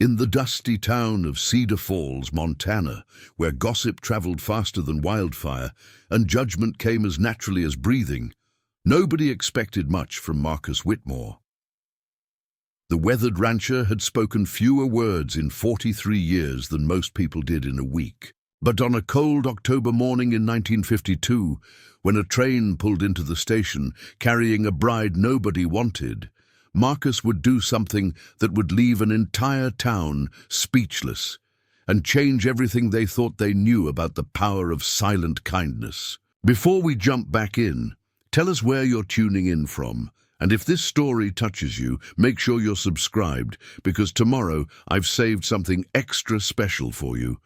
In the dusty town of Cedar Falls, Montana, where gossip traveled faster than wildfire and judgment came as naturally as breathing, nobody expected much from Marcus Whitmore. The weathered rancher had spoken fewer words in 43 years than most people did in a week. But on a cold October morning in 1952, when a train pulled into the station carrying a bride nobody wanted, Marcus would do something that would leave an entire town speechless and change everything they thought they knew about the power of silent kindness. Before we jump back in, tell us where you're tuning in from, and if this story touches you, make sure you're subscribed, because tomorrow I've saved something extra special for you.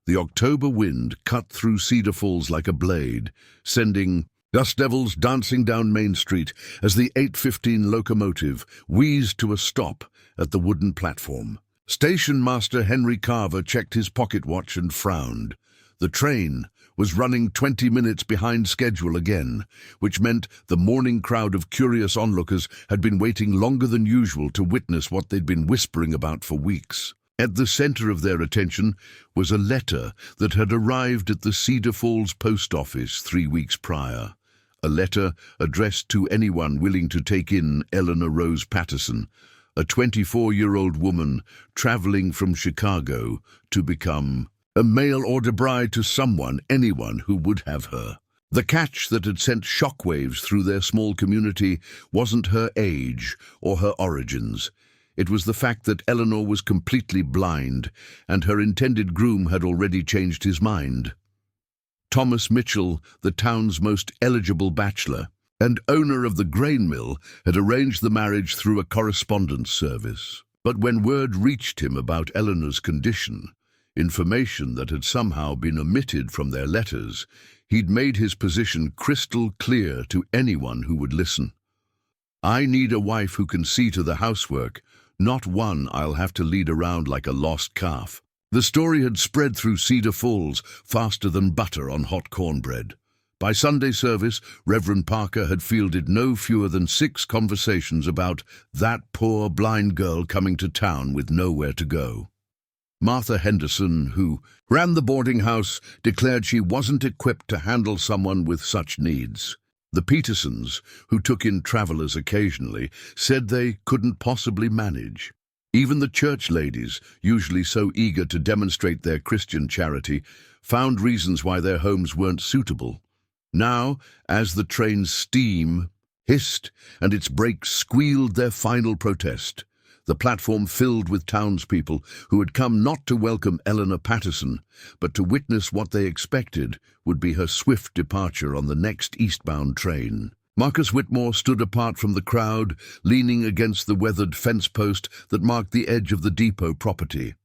The October wind cut through Cedar Falls like a blade, sending dust devils dancing down Main Street as the 8:15 locomotive wheezed to a stop at the wooden platform. Station master Henry Carver checked his pocket watch and frowned. The train was running 20 minutes behind schedule again, which meant the morning crowd of curious onlookers had been waiting longer than usual to witness what they'd been whispering about for weeks. At the center of their attention was a letter that had arrived at the Cedar Falls post office 3 weeks prior. A letter addressed to anyone willing to take in Eleanor Rose Patterson, a 24-year-old woman traveling from Chicago to become a mail-order bride to anyone who would have her. The catch that had sent shockwaves through their small community wasn't her age or her origins. It was the fact that Eleanor was completely blind, and her intended groom had already changed his mind. Thomas Mitchell, the town's most eligible bachelor and owner of the grain mill, had arranged the marriage through a correspondence service. But when word reached him about Eleanor's condition, information that had somehow been omitted from their letters, he'd made his position crystal clear to anyone who would listen. "I need a wife who can see to the housework, not one I'll have to lead around like a lost calf." The story had spread through Cedar Falls faster than butter on hot cornbread. By Sunday service, Reverend Parker had fielded no fewer than 6 conversations about that poor blind girl coming to town with nowhere to go. Martha Henderson, who ran the boarding house, declared she wasn't equipped to handle someone with such needs. The Petersons, who took in travelers occasionally, said they couldn't possibly manage. Even the church ladies, usually so eager to demonstrate their Christian charity, found reasons why their homes weren't suitable. Now, as the train's steam hissed and its brakes squealed their final protest, the platform filled with townspeople who had come not to welcome Eleanor Patterson, but to witness what they expected would be her swift departure on the next eastbound train. Marcus Whitmore stood apart from the crowd, leaning against the weathered fence post that marked the edge of the depot property.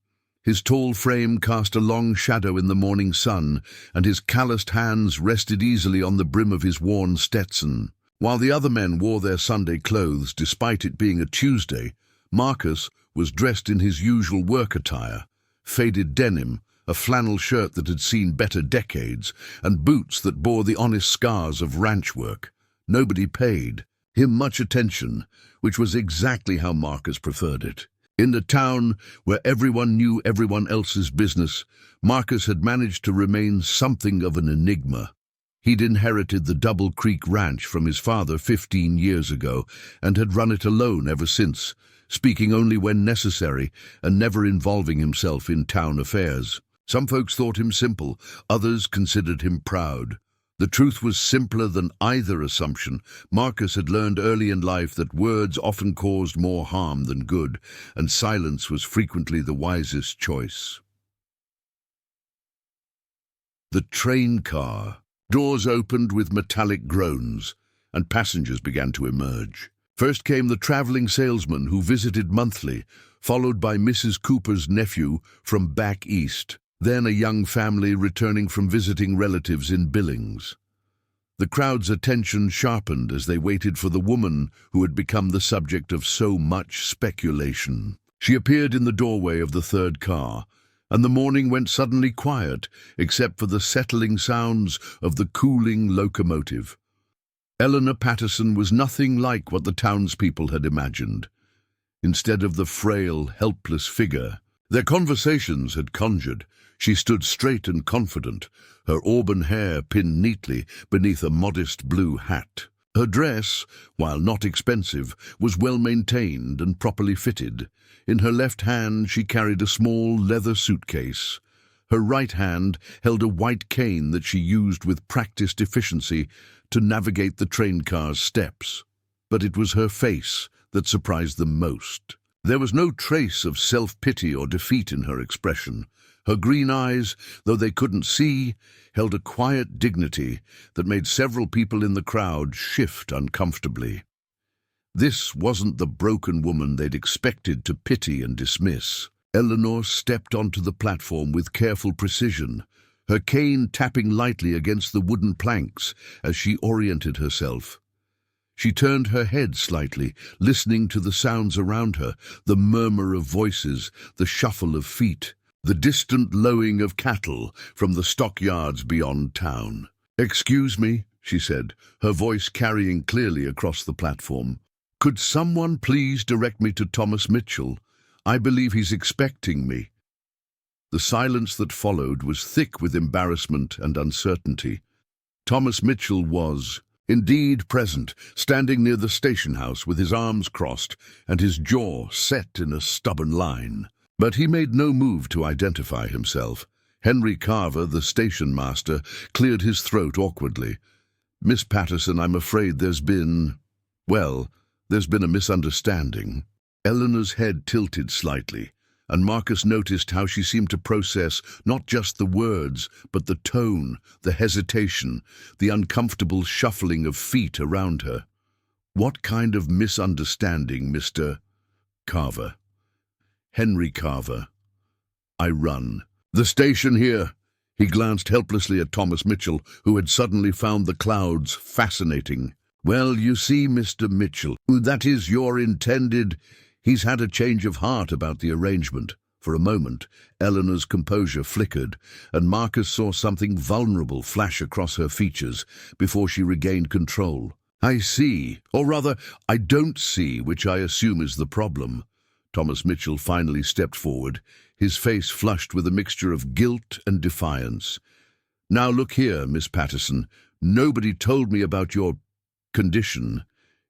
His tall frame cast a long shadow in the morning sun, and his calloused hands rested easily on the brim of his worn Stetson. While the other men wore their Sunday clothes, despite it being a Tuesday, Marcus was dressed in his usual work attire: faded denim, a flannel shirt that had seen better decades, and boots that bore the honest scars of ranch work. Nobody paid him much attention, which was exactly how Marcus preferred it. In the town where everyone knew everyone else's business, Marcus had managed to remain something of an enigma. He'd inherited the Double Creek Ranch from his father 15 years ago and had run it alone ever since, speaking only when necessary and never involving himself in town affairs. Some folks thought him simple, others considered him proud. The truth was simpler than either assumption. Marcus had learned early in life that words often caused more harm than good, and silence was frequently the wisest choice. The train car. Doors opened with metallic groans, and passengers began to emerge. First came the traveling salesman who visited monthly, followed by Mrs. Cooper's nephew from back east. Then a young family returning from visiting relatives in Billings. The crowd's attention sharpened as they waited for the woman who had become the subject of so much speculation. She appeared in the doorway of the third car, and the morning went suddenly quiet, except for the settling sounds of the cooling locomotive. Eleanor Patterson was nothing like what the townspeople had imagined. Instead of the frail, helpless figure Their conversations had conjured. She stood straight and confident, her auburn hair pinned neatly beneath a modest blue hat. Her dress, while not expensive, was well maintained and properly fitted. In her left hand she carried a small leather suitcase. Her right hand held a white cane that she used with practiced efficiency to navigate the train car's steps. But it was her face that surprised them most. There was no trace of self-pity or defeat in her expression. Her green eyes, though they couldn't see, held a quiet dignity that made several people in the crowd shift uncomfortably. This wasn't the broken woman they'd expected to pity and dismiss. Eleanor stepped onto the platform with careful precision, her cane tapping lightly against the wooden planks as she oriented herself. She turned her head slightly, listening to the sounds around her, the murmur of voices, the shuffle of feet, the distant lowing of cattle from the stockyards beyond town. "Excuse me," she said, her voice carrying clearly across the platform. "Could someone please direct me to Thomas Mitchell? I believe he's expecting me." The silence that followed was thick with embarrassment and uncertainty. Thomas Mitchell was, indeed, present, standing near the station house with his arms crossed and his jaw set in a stubborn line. But he made no move to identify himself. Henry Carver, the station master, cleared his throat awkwardly. "Miss Patterson, I'm afraid there's been a misunderstanding." Eleanor's head tilted slightly, and Marcus noticed how she seemed to process not just the words, but the tone, the hesitation, the uncomfortable shuffling of feet around her. "What kind of misunderstanding, Mr. Carver?" "Henry Carver. I run the station here." He glanced helplessly at Thomas Mitchell, who had suddenly found the clouds fascinating. "Well, you see, Mr. Mitchell, that is your intended. He's had a change of heart about the arrangement." For a moment, Eleanor's composure flickered, and Marcus saw something vulnerable flash across her features before she regained control. "I see, or rather, I don't see, which I assume is the problem." Thomas Mitchell finally stepped forward, his face flushed with a mixture of guilt and defiance. "Now look here, Miss Patterson, nobody told me about your condition.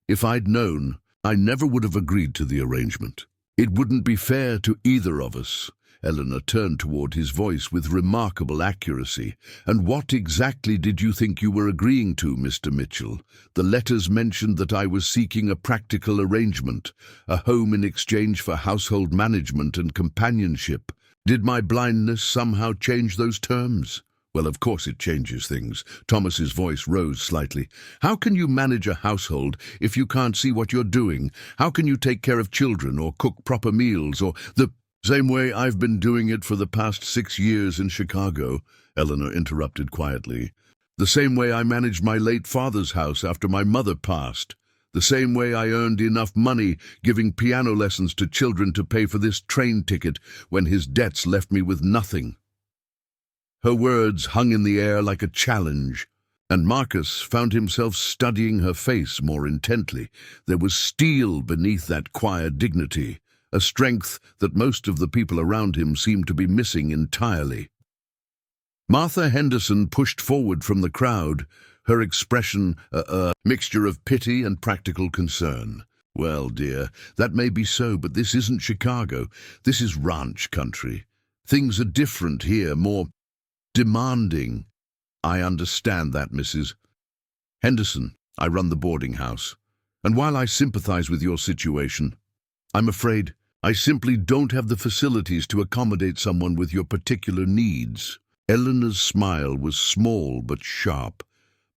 If I'd known, I never would have agreed to the arrangement. It wouldn't be fair to either of us." Eleanor turned toward his voice with remarkable accuracy. "And what exactly did you think you were agreeing to, Mr. Mitchell? The letters mentioned that I was seeking a practical arrangement, a home in exchange for household management and companionship. Did my blindness somehow change those terms?" "Well, of course it changes things." Thomas's voice rose slightly. "How can you manage a household if you can't see what you're doing? How can you take care of children or cook proper meals or the same way I've been doing it for the past 6 years in Chicago," Eleanor interrupted quietly. "The same way I managed my late father's house after my mother passed. The same way I earned enough money giving piano lessons to children to pay for this train ticket when his debts left me with nothing." Her words hung in the air like a challenge, and Marcus found himself studying her face more intently. There was steel beneath that quiet dignity, a strength that most of the people around him seemed to be missing entirely. Martha Henderson pushed forward from the crowd, her expression a mixture of pity and practical concern. "Well, dear, that may be so, but this isn't Chicago. This is ranch country. Things are different here, more demanding." "I understand that, Mrs. Henderson. I run the boarding house. And while I sympathize with your situation, I'm afraid I simply don't have the facilities to accommodate someone with your particular needs." Eleanor's smile was small but sharp.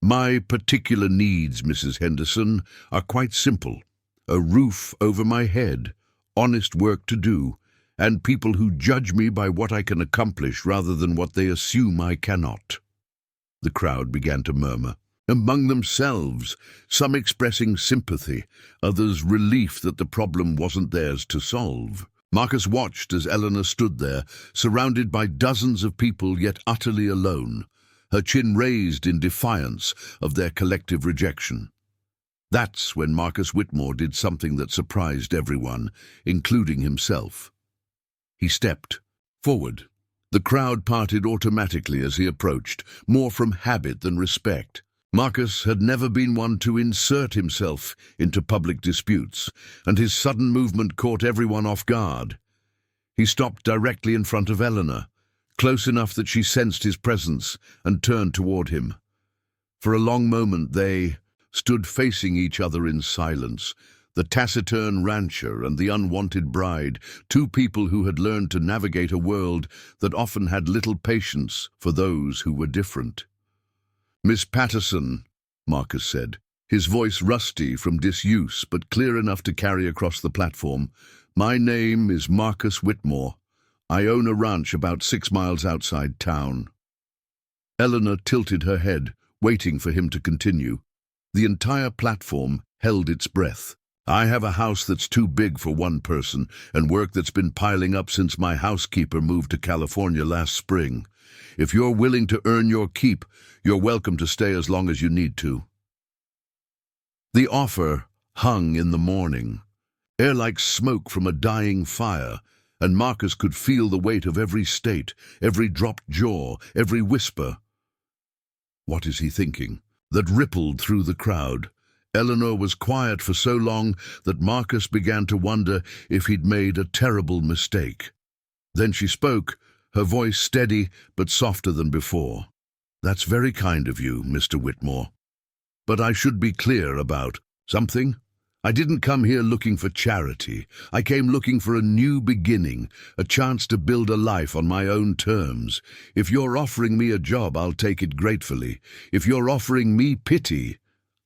"My particular needs, Mrs. Henderson, are quite simple. A roof over my head, honest work to do, and people who judge me by what I can accomplish rather than what they assume I cannot." The crowd began to murmur. Among themselves, some expressing sympathy, others relief that the problem wasn't theirs to solve. Marcus watched as Eleanor stood there, surrounded by dozens of people yet utterly alone, her chin raised in defiance of their collective rejection. That's when Marcus Whitmore did something that surprised everyone, including himself. He stepped forward. The crowd parted automatically as he approached, more from habit than respect. Marcus had never been one to insert himself into public disputes, and his sudden movement caught everyone off guard. He stopped directly in front of Eleanor, close enough that she sensed his presence and turned toward him. For a long moment they stood facing each other in silence, the taciturn rancher and the unwanted bride, two people who had learned to navigate a world that often had little patience for those who were different. "Miss Patterson," Marcus said, his voice rusty from disuse but clear enough to carry across the platform, "my name is Marcus Whitmore. I own a ranch about 6 miles outside town." Eleanor tilted her head, waiting for him to continue. The entire platform held its breath. "I have a house that's too big for one person, and work that's been piling up since my housekeeper moved to California last spring. If you're willing to earn your keep, you're welcome to stay as long as you need to." The offer hung in the morning, air like smoke from a dying fire, and Marcus could feel the weight of every state, every dropped jaw, every whisper. "What is he thinking?" that rippled through the crowd. Eleanor was quiet for so long that Marcus began to wonder if he'd made a terrible mistake. Then she spoke, her voice steady but softer than before. "That's very kind of you, Mr. Whitmore. But I should be clear about something. I didn't come here looking for charity. I came looking for a new beginning, a chance to build a life on my own terms. If you're offering me a job, I'll take it gratefully. If you're offering me pity,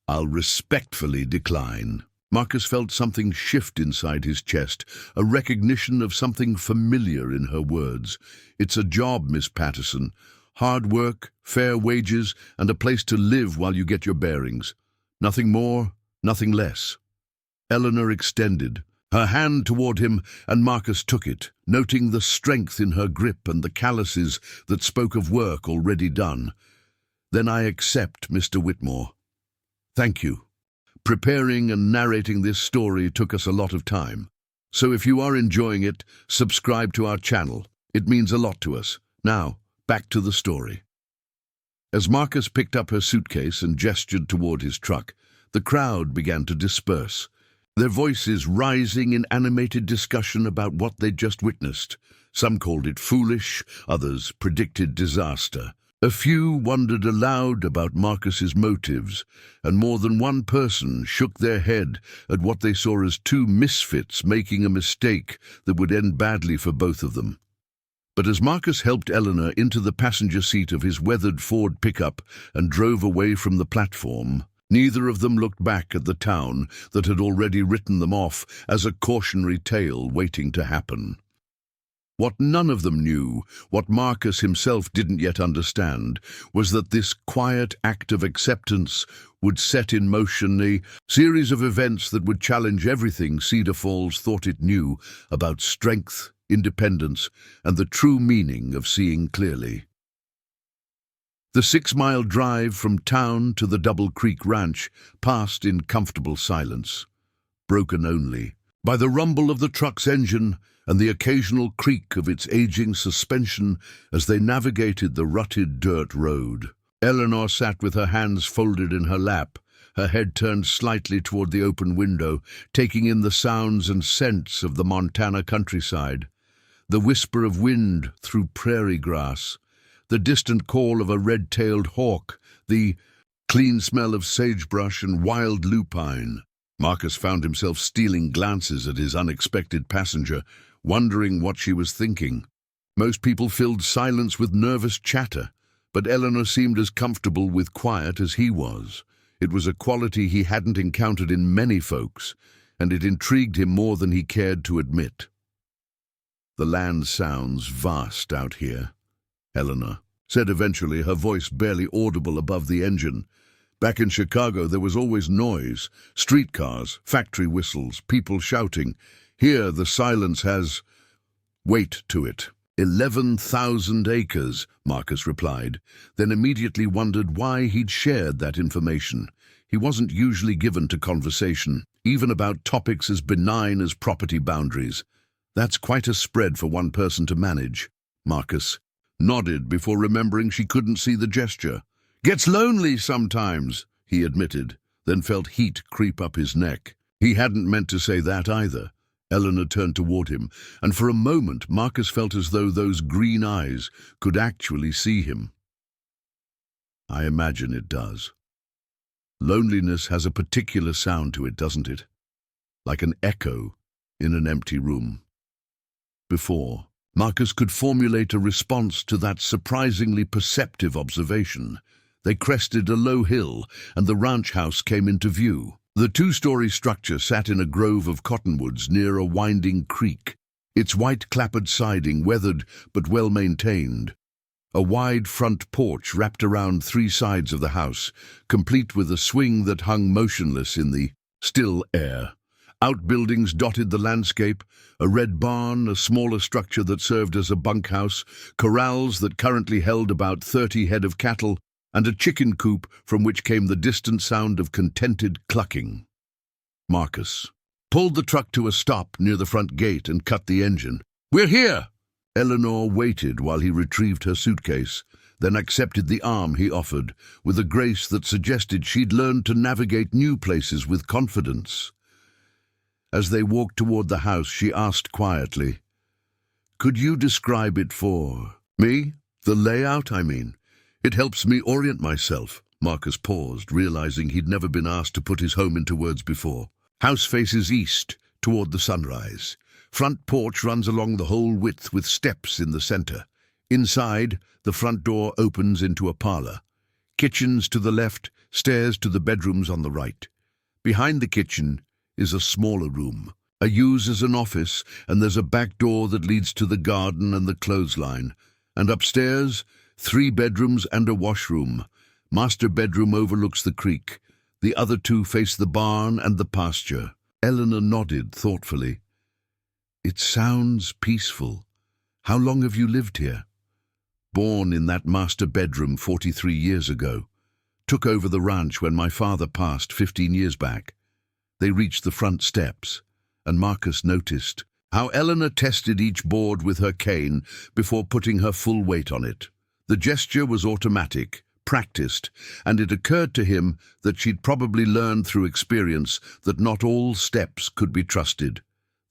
I'll respectfully decline." Marcus felt something shift inside his chest, a recognition of something familiar in her words. "It's a job, Miss Patterson. Hard work, fair wages, and a place to live while you get your bearings. Nothing more, nothing less." Eleanor extended her hand toward him, and Marcus took it, noting the strength in her grip and the calluses that spoke of work already done. "Then I accept, Mr. Whitmore. Thank you. Preparing and narrating this story took us a lot of time. So if you are enjoying it, subscribe to our channel. It means a lot to us. Now, back to the story." As Marcus picked up her suitcase and gestured toward his truck, the crowd began to disperse, their voices rising in animated discussion about what they'd just witnessed. Some called it foolish, others predicted disaster. A few wondered aloud about Marcus's motives, and more than one person shook their head at what they saw as two misfits making a mistake that would end badly for both of them. But as Marcus helped Eleanor into the passenger seat of his weathered Ford pickup and drove away from the platform, neither of them looked back at the town that had already written them off as a cautionary tale waiting to happen. What none of them knew, what Marcus himself didn't yet understand, was that this quiet act of acceptance would set in motion a series of events that would challenge everything Cedar Falls thought it knew about strength, independence, and the true meaning of seeing clearly. The 6-mile drive from town to the Double Creek Ranch passed in comfortable silence, broken only by the rumble of the truck's engine and the occasional creak of its aging suspension as they navigated the rutted dirt road. Eleanor sat with her hands folded in her lap, her head turned slightly toward the open window, taking in the sounds and scents of the Montana countryside. The whisper of wind through prairie grass, the distant call of a red-tailed hawk, the clean smell of sagebrush and wild lupine. Marcus found himself stealing glances at his unexpected passenger, wondering what she was thinking. Most people filled silence with nervous chatter, but Eleanor seemed as comfortable with quiet as he was. It was a quality he hadn't encountered in many folks, and it intrigued him more than he cared to admit. "The land sounds vast out here," Eleanor said eventually, her voice barely audible above the engine. "Back in Chicago there was always noise, streetcars, factory whistles, people shouting. Here the silence has weight to it." 11,000 acres, Marcus replied, then immediately wondered why he'd shared that information. He wasn't usually given to conversation, even about topics as benign as property boundaries. That's quite a spread for one person to manage. Marcus nodded before remembering she couldn't see the gesture. Gets lonely sometimes, he admitted, then felt heat creep up his neck. He hadn't meant to say that either. Eleanor turned toward him, and for a moment Marcus felt as though those green eyes could actually see him. I imagine it does. Loneliness has a particular sound to it, doesn't it? Like an echo in an empty room. Before Marcus could formulate a response to that surprisingly perceptive observation, they crested a low hill and the ranch house came into view. The two-story structure sat in a grove of cottonwoods near a winding creek, its white clapboard siding weathered but well-maintained. A wide front porch wrapped around three sides of the house, complete with a swing that hung motionless in the still air. Outbuildings dotted the landscape, a red barn, a smaller structure that served as a bunkhouse, corrals that currently held about 30 head of cattle, and a chicken coop from which came the distant sound of contented clucking. Marcus pulled the truck to a stop near the front gate and cut the engine. "We're here!" Eleanor waited while he retrieved her suitcase, then accepted the arm he offered, with a grace that suggested she'd learned to navigate new places with confidence. As they walked toward the house, she asked quietly, "Could you describe it for me? The layout, I mean. It helps me orient myself." Marcus paused, realizing he'd never been asked to put his home into words before. House faces east, toward the sunrise. Front porch runs along the whole width with steps in the center. Inside, the front door opens into a parlor. Kitchens to the left, stairs to the bedrooms on the right. Behind the kitchen is a smaller room, used as an office, and there's a back door that leads to the garden and the clothesline. And upstairs, 3 bedrooms and a washroom. Master bedroom overlooks the creek. The other 2 face the barn and the pasture. Eleanor nodded thoughtfully. "It sounds peaceful. How long have you lived here?" "Born in that master bedroom 43 years ago. Took over the ranch when my father passed 15 years back." They reached the front steps, and Marcus noticed how Eleanor tested each board with her cane before putting her full weight on it. The gesture was automatic, practiced, and it occurred to him that she'd probably learned through experience that not all steps could be trusted.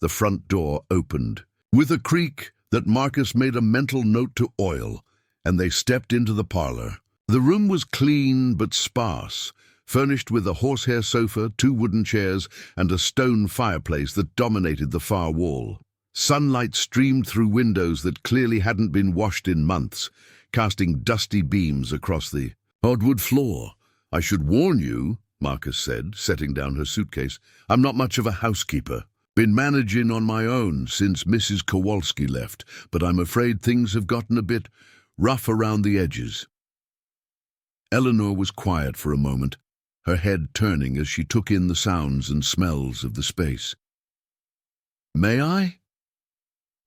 The front door opened with a creak that Marcus made a mental note to oil, and they stepped into the parlor. The room was clean but sparse, furnished with a horsehair sofa, 2 wooden chairs, and a stone fireplace that dominated the far wall. Sunlight streamed through windows that clearly hadn't been washed in months, casting dusty beams across the hardwood floor. "I should warn you," Marcus said, setting down her suitcase, "I'm not much of a housekeeper. Been managing on my own since Mrs. Kowalski left, but I'm afraid things have gotten a bit rough around the edges." Eleanor was quiet for a moment, her head turning as she took in the sounds and smells of the space. "May I?"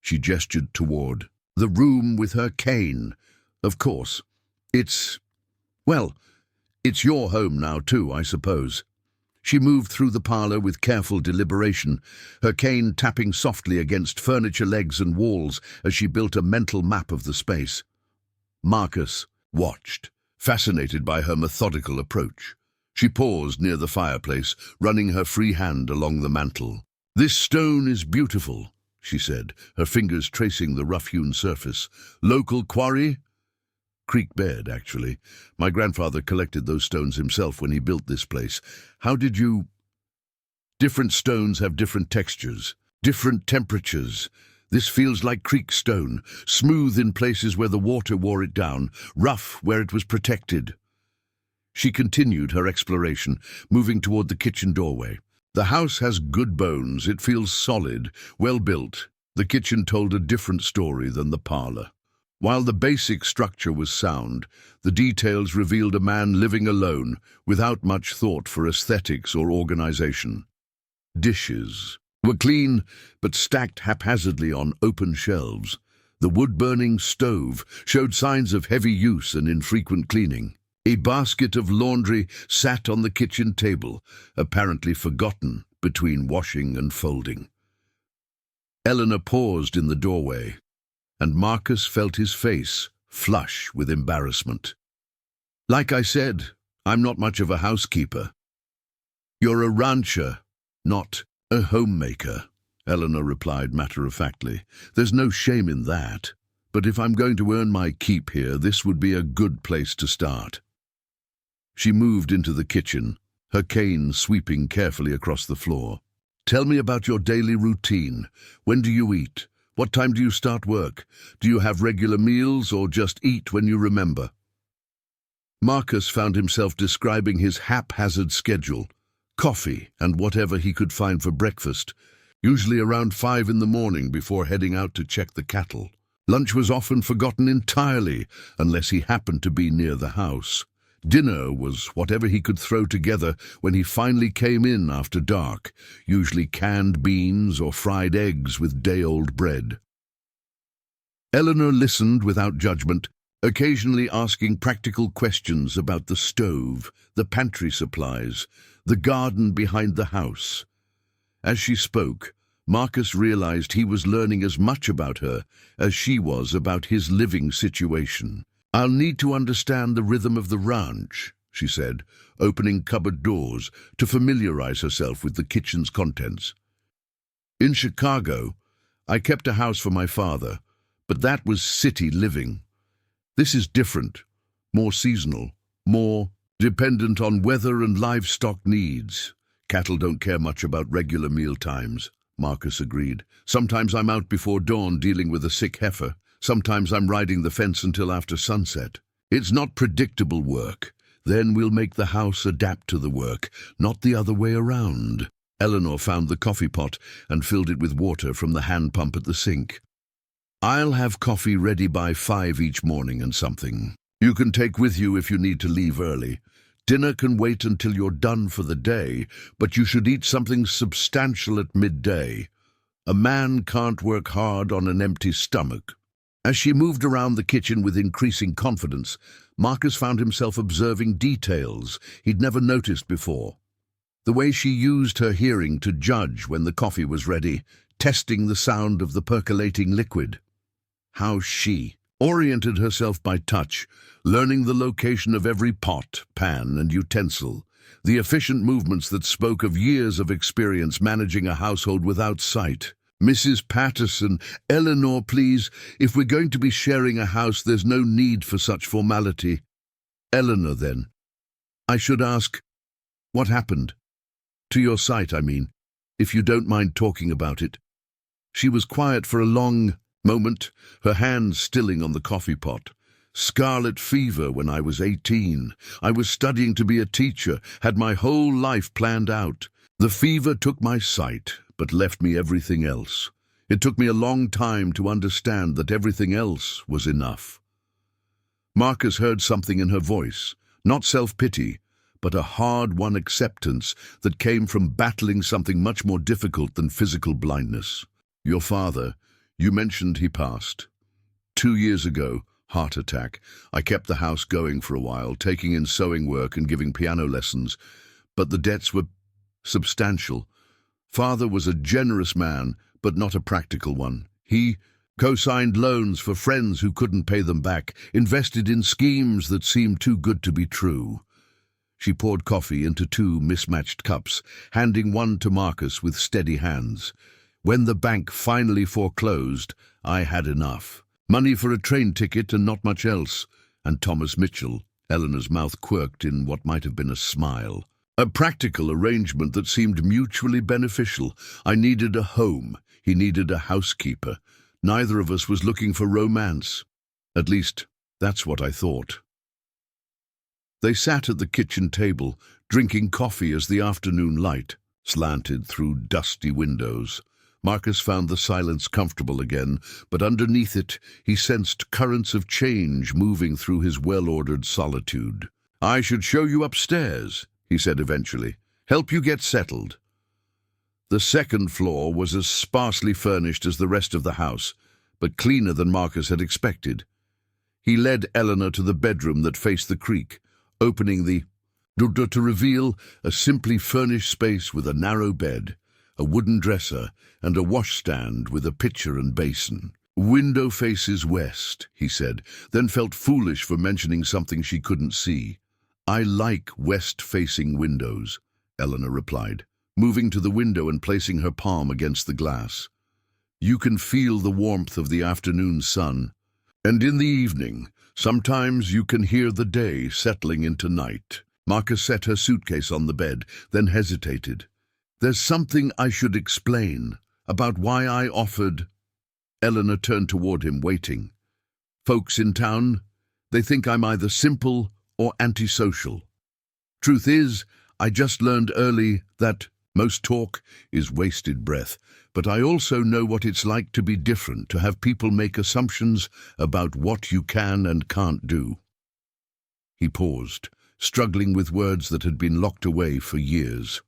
She gestured toward the room with her cane. "Of course. It's your home now too, I suppose." She moved through the parlor with careful deliberation, her cane tapping softly against furniture legs and walls as she built a mental map of the space. Marcus watched, fascinated by her methodical approach. She paused near the fireplace, running her free hand along the mantel. "This stone is beautiful," she said, her fingers tracing the rough-hewn surface. "Local quarry?" "Creek bed, actually. My grandfather collected those stones himself when he built this place. How did you—" "Different stones have different textures, different temperatures. This feels like creek stone, smooth in places where the water wore it down, rough where it was protected." She continued her exploration, moving toward the kitchen doorway. "The house has good bones. It feels solid, well built." The kitchen told a different story than the parlor. While the basic structure was sound, the details revealed a man living alone, without much thought for aesthetics or organization. Dishes were clean, but stacked haphazardly on open shelves. The wood-burning stove showed signs of heavy use and infrequent cleaning. A basket of laundry sat on the kitchen table, apparently forgotten between washing and folding. Eleanor paused in the doorway, and Marcus felt his face flush with embarrassment. "Like I said, I'm not much of a housekeeper." "You're a rancher, not a homemaker," Eleanor replied matter-of-factly. "There's no shame in that. But if I'm going to earn my keep here, this would be a good place to start." She moved into the kitchen, her cane sweeping carefully across the floor. "Tell me about your daily routine. When do you eat? What time do you start work? Do you have regular meals or just eat when you remember?" Marcus found himself describing his haphazard schedule: coffee and whatever he could find for breakfast, usually around 5 in the morning before heading out to check the cattle. Lunch was often forgotten entirely unless he happened to be near the house. Dinner was whatever he could throw together when he finally came in after dark, usually canned beans or fried eggs with day-old bread. Eleanor listened without judgment, occasionally asking practical questions about the stove, the pantry supplies, the garden behind the house. As she spoke, Marcus realized he was learning as much about her as she was about his living situation. "I'll need to understand the rhythm of the ranch," she said, opening cupboard doors to familiarize herself with the kitchen's contents. "In Chicago, I kept a house for my father, but that was city living. This is different, more seasonal, more dependent on weather and livestock needs. Cattle don't care much about regular meal times," Marcus agreed. "Sometimes I'm out before dawn dealing with a sick heifer. Sometimes I'm riding the fence until after sunset. It's not predictable work. Then we'll make the house adapt to the work, not the other way around." Eleanor found the coffee pot and filled it with water from the hand pump at the sink. "I'll have coffee ready by 5 each morning and something you can take with you if you need to leave early. Dinner can wait until you're done for the day, but you should eat something substantial at midday. A man can't work hard on an empty stomach." As she moved around the kitchen with increasing confidence, Marcus found himself observing details he'd never noticed before. The way she used her hearing to judge when the coffee was ready, testing the sound of the percolating liquid. How she oriented herself by touch, learning the location of every pot, pan, and utensil, the efficient movements that spoke of years of experience managing a household without sight. "Mrs. Patterson, Eleanor, please, if we're going to be sharing a house, there's no need for such formality." "Eleanor, then. I should ask, what happened? To your sight, I mean, if you don't mind talking about it." She was quiet for a long moment, her hand stilling on the coffee pot. "Scarlet fever when I was 18. I was studying to be a teacher, had my whole life planned out. The fever took my sight, but left me everything else. It took me a long time to understand that everything else was enough." Marcus heard something in her voice, not self-pity, but a hard-won acceptance that came from battling something much more difficult than physical blindness. "Your father, you mentioned he passed. 2 years ago, heart attack. I kept the house going for a while, taking in sewing work and giving piano lessons, but the debts were substantial. Father was a generous man, but not a practical one. He co-signed loans for friends who couldn't pay them back, invested in schemes that seemed too good to be true." She poured coffee into 2 mismatched cups, handing one to Marcus with steady hands. "When the bank finally foreclosed, I had enough. Money for a train ticket and not much else. And Thomas Mitchell," Eleanor's mouth quirked in what might have been a smile. "A practical arrangement that seemed mutually beneficial. I needed a home. He needed a housekeeper. Neither of us was looking for romance. At least, that's what I thought." They sat at the kitchen table, drinking coffee as the afternoon light slanted through dusty windows. Marcus found the silence comfortable again, but underneath it he sensed currents of change moving through his well-ordered solitude. "I should show you upstairs," he said eventually. "Help you get settled." The second floor was as sparsely furnished as the rest of the house, but cleaner than Marcus had expected. He led Eleanor to the bedroom that faced the creek, opening the door to reveal a simply furnished space with a narrow bed, a wooden dresser, and a washstand with a pitcher and basin. "Window faces west," he said, then felt foolish for mentioning something she couldn't see. "I like west-facing windows," Eleanor replied, moving to the window and placing her palm against the glass. "You can feel the warmth of the afternoon sun, and in the evening, sometimes you can hear the day settling into night." Marcus set her suitcase on the bed, then hesitated. "There's something I should explain about why I offered—" Eleanor turned toward him, waiting. "Folks in town, they think I'm either simple or antisocial. Truth is, I just learned early that most talk is wasted breath, but I also know what it's like to be different, to have people make assumptions about what you can and can't do." He paused, struggling with words that had been locked away for years.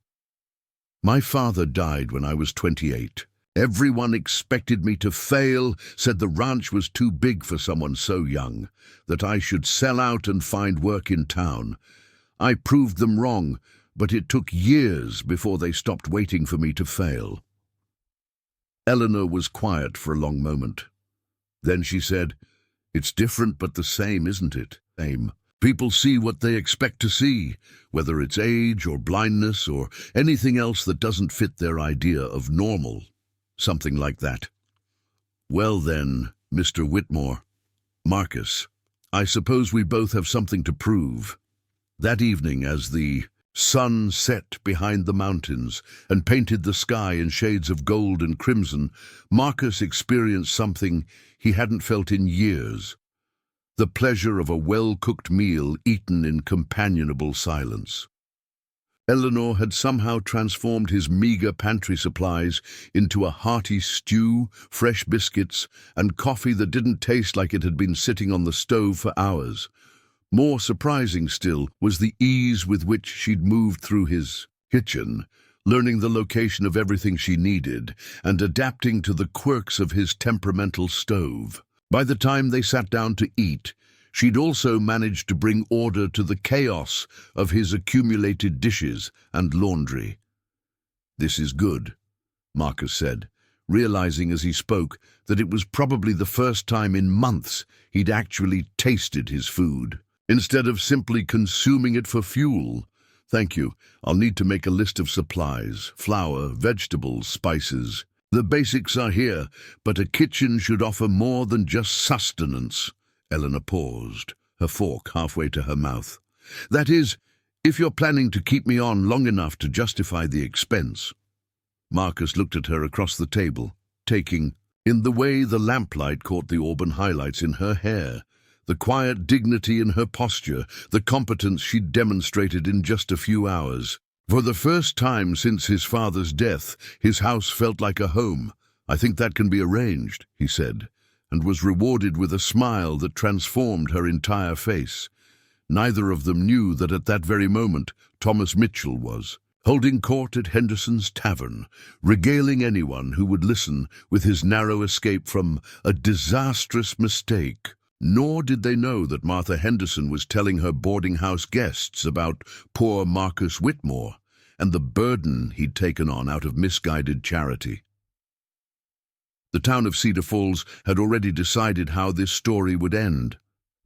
"My father died when I was 28. Everyone expected me to fail, said the ranch was too big for someone so young, that I should sell out and find work in town. I proved them wrong, but it took years before they stopped waiting for me to fail." Eleanor was quiet for a long moment. Then she said, "It's different but the same, isn't it? Same. People see what they expect to see, whether it's age or blindness or anything else that doesn't fit their idea of normal. Something like that." "Well then, Mr. Whitmore, Marcus, I suppose we both have something to prove." That evening, as the sun set behind the mountains and painted the sky in shades of gold and crimson, Marcus experienced something he hadn't felt in years: the pleasure of a well-cooked meal eaten in companionable silence. Eleanor had somehow transformed his meager pantry supplies into a hearty stew, fresh biscuits, and coffee that didn't taste like it had been sitting on the stove for hours. More surprising still was the ease with which she'd moved through his kitchen, learning the location of everything she needed and adapting to the quirks of his temperamental stove. By the time they sat down to eat, she'd also managed to bring order to the chaos of his accumulated dishes and laundry. "This is good," Marcus said, realizing as he spoke that it was probably the first time in months he'd actually tasted his food, instead of simply consuming it for fuel. "Thank you. I'll need to make a list of supplies: flour, vegetables, spices. The basics are here, but a kitchen should offer more than just sustenance." Eleanor paused, her fork halfway to her mouth. "That is, if you're planning to keep me on long enough to justify the expense." Marcus looked at her across the table, taking in the way the lamplight caught the auburn highlights in her hair, the quiet dignity in her posture, the competence she'd demonstrated in just a few hours. For the first time since his father's death, his house felt like a home. "I think that can be arranged," he said, and was rewarded with a smile that transformed her entire face. Neither of them knew that at that very moment Thomas Mitchell was holding court at Henderson's Tavern, regaling anyone who would listen with his narrow escape from a disastrous mistake. Nor did they know that Martha Henderson was telling her boarding house guests about poor Marcus Whitmore and the burden he'd taken on out of misguided charity. The town of Cedar Falls had already decided how this story would end.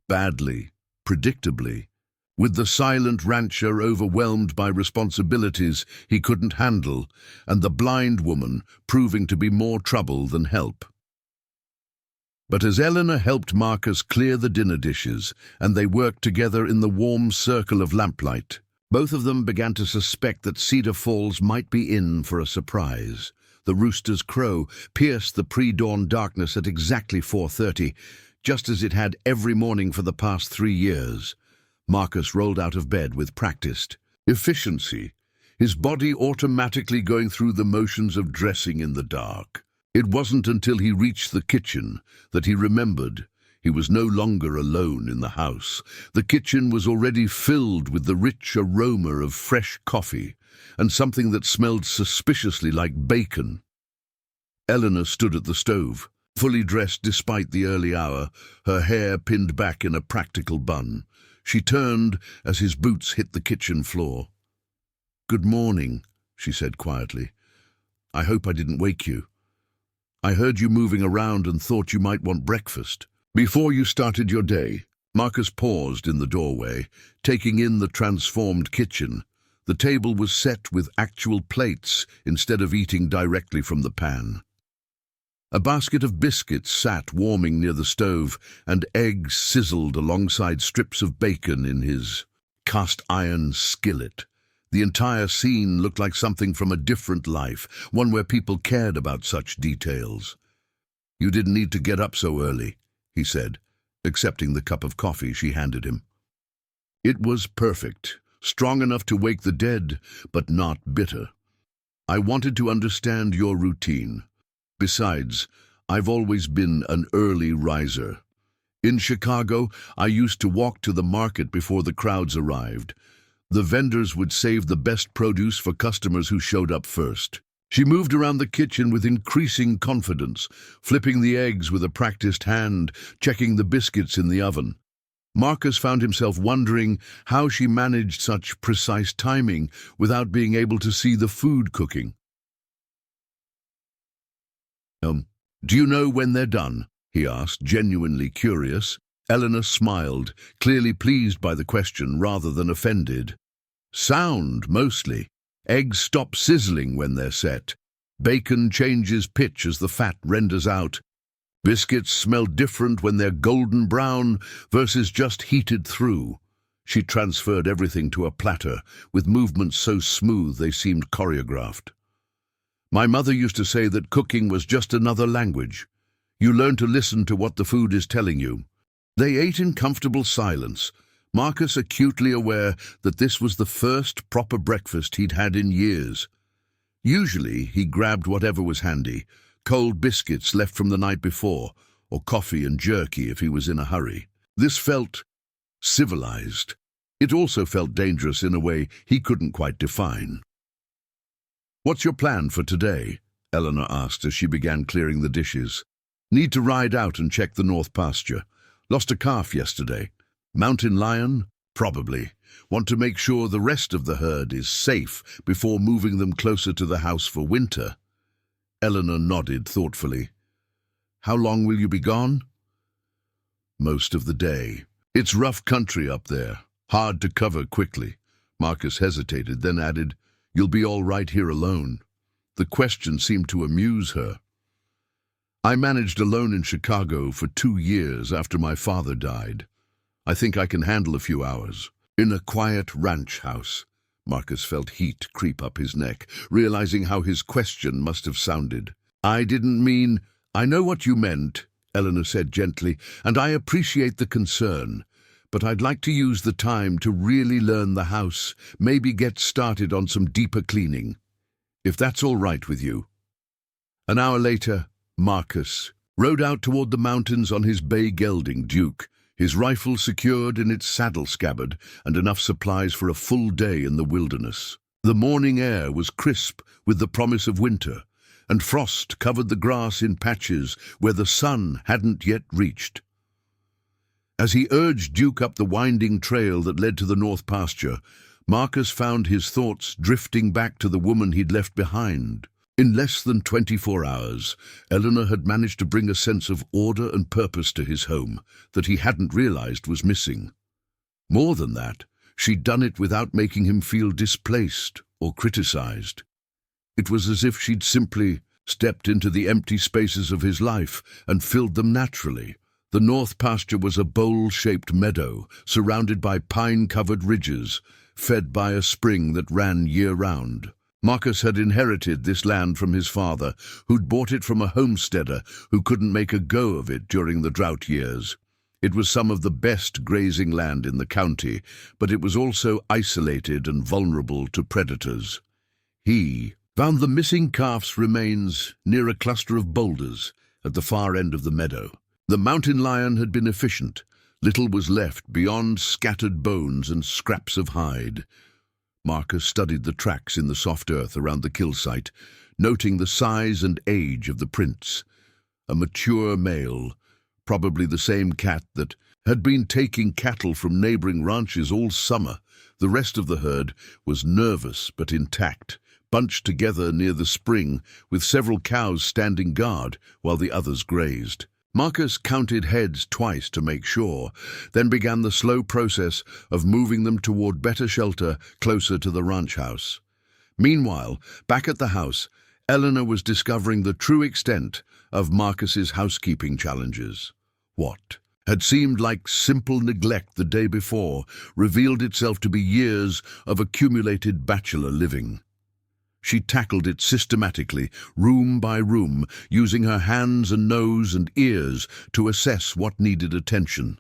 Badly, predictably, with the silent rancher overwhelmed by responsibilities he couldn't handle, and the blind woman proving to be more trouble than help. But as Eleanor helped Marcus clear the dinner dishes, and they worked together in the warm circle of lamplight, both of them began to suspect that Cedar Falls might be in for a surprise. The rooster's crow pierced the pre-dawn darkness at exactly 4:30, just as it had every morning for the past 3 years. Marcus rolled out of bed with practiced efficiency, his body automatically going through the motions of dressing in the dark. It wasn't until he reached the kitchen that he remembered he was no longer alone in the house. The kitchen was already filled with the rich aroma of fresh coffee and something that smelled suspiciously like bacon. Eleanor stood at the stove, fully dressed despite the early hour, her hair pinned back in a practical bun. She turned as his boots hit the kitchen floor. "Good morning," she said quietly. I hope I didn't wake you. I heard you moving around and thought you might want breakfast. Before you started your day, Marcus paused in the doorway, taking in the transformed kitchen. The table was set with actual plates instead of eating directly from the pan. A basket of biscuits sat warming near the stove, and eggs sizzled alongside strips of bacon in his cast-iron skillet. The entire scene looked like something from a different life, one where people cared about such details. "You didn't need to get up so early," he said, accepting the cup of coffee she handed him. It was perfect, strong enough to wake the dead, but not bitter. "I wanted to understand your routine. Besides, I've always been an early riser. In Chicago, I used to walk to the market before the crowds arrived. The vendors would save the best produce for customers who showed up first." She moved around the kitchen with increasing confidence, flipping the eggs with a practiced hand, checking the biscuits in the oven. Marcus found himself wondering how she managed such precise timing without being able to see the food cooking. "Do you know when they're done?" he asked, genuinely curious. Eleanor smiled, clearly pleased by the question rather than offended. "Sound, mostly. Eggs stop sizzling when they're set. Bacon changes pitch as the fat renders out. Biscuits smell different when they're golden brown versus just heated through." She transferred everything to a platter, with movements so smooth they seemed choreographed. "My mother used to say that cooking was just another language. You learn to listen to what the food is telling you." They ate in comfortable silence, Marcus acutely aware that this was the first proper breakfast he'd had in years. Usually he grabbed whatever was handy, cold biscuits left from the night before, or coffee and jerky if he was in a hurry. This felt civilized. It also felt dangerous in a way he couldn't quite define. "What's your plan for today?" Eleanor asked as she began clearing the dishes. "Need to ride out and check the north pasture. Lost a calf yesterday. Mountain lion? Probably. Want to make sure the rest of the herd is safe before moving them closer to the house for winter." Eleanor nodded thoughtfully. "How long will you be gone?" "Most of the day. It's rough country up there. Hard to cover quickly." Marcus hesitated, then added, "You'll be all right here alone." The question seemed to amuse her. "I managed alone in Chicago for 2 years after my father died. I think I can handle a few hours." In a quiet ranch house. Marcus felt heat creep up his neck, realizing how his question must have sounded. "I didn't mean—" "I know what you meant," Eleanor said gently, "and I appreciate the concern. But I'd like to use the time to really learn the house, maybe get started on some deeper cleaning. If that's all right with you." An hour later, Marcus rode out toward the mountains on his bay gelding Duke, his rifle secured in its saddle scabbard and enough supplies for a full day in the wilderness. The morning air was crisp with the promise of winter, and frost covered the grass in patches where the sun hadn't yet reached. As he urged Duke up the winding trail that led to the north pasture, Marcus found his thoughts drifting back to the woman he'd left behind. In less than 24 hours, Eleanor had managed to bring a sense of order and purpose to his home that he hadn't realized was missing. More than that, she'd done it without making him feel displaced or criticized. It was as if she'd simply stepped into the empty spaces of his life and filled them naturally. The north pasture was a bowl-shaped meadow surrounded by pine-covered ridges, fed by a spring that ran year-round. Marcus had inherited this land from his father, who'd bought it from a homesteader who couldn't make a go of it during the drought years. It was some of the best grazing land in the county, but it was also isolated and vulnerable to predators. He found the missing calf's remains near a cluster of boulders at the far end of the meadow. The mountain lion had been efficient. Little was left beyond scattered bones and scraps of hide. Marcus studied the tracks in the soft earth around the kill site, noting the size and age of the prints. A mature male, probably the same cat that had been taking cattle from neighboring ranches all summer. The rest of the herd was nervous but intact, bunched together near the spring, with several cows standing guard while the others grazed. Marcus counted heads twice to make sure, then began the slow process of moving them toward better shelter closer to the ranch house. Meanwhile, back at the house, Eleanor was discovering the true extent of Marcus's housekeeping challenges. What had seemed like simple neglect the day before revealed itself to be years of accumulated bachelor living. She tackled it systematically, room by room, using her hands and nose and ears to assess what needed attention.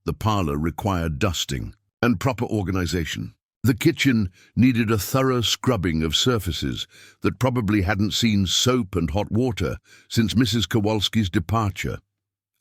The parlor required dusting and proper organization. The kitchen needed a thorough scrubbing of surfaces that probably hadn't seen soap and hot water since Mrs. Kowalski's departure.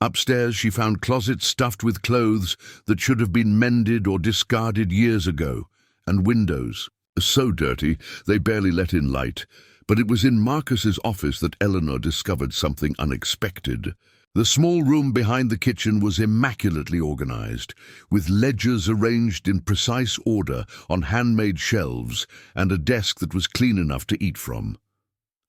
Upstairs, she found closets stuffed with clothes that should have been mended or discarded years ago, and windows so dirty they barely let in light. But it was in Marcus's office that Eleanor discovered something unexpected. The small room behind the kitchen was immaculately organized, with ledgers arranged in precise order on handmade shelves and a desk that was clean enough to eat from.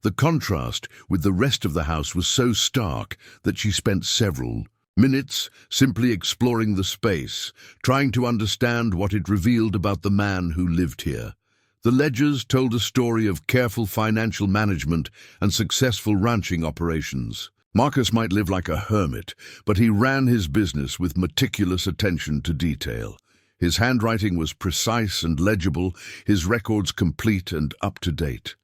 The contrast with the rest of the house was so stark that she spent several minutes simply exploring the space, trying to understand what it revealed about the man who lived here. The ledgers told a story of careful financial management and successful ranching operations. Marcus might live like a hermit, but he ran his business with meticulous attention to detail. His handwriting was precise and legible, his records complete and up-to-date.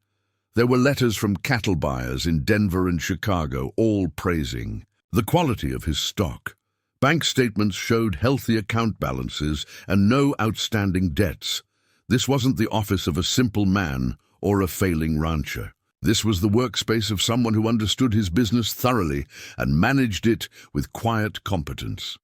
There were letters from cattle buyers in Denver and Chicago, all praising the quality of his stock. Bank statements showed healthy account balances and no outstanding debts. This wasn't the office of a simple man or a failing rancher. This was the workspace of someone who understood his business thoroughly and managed it with quiet competence.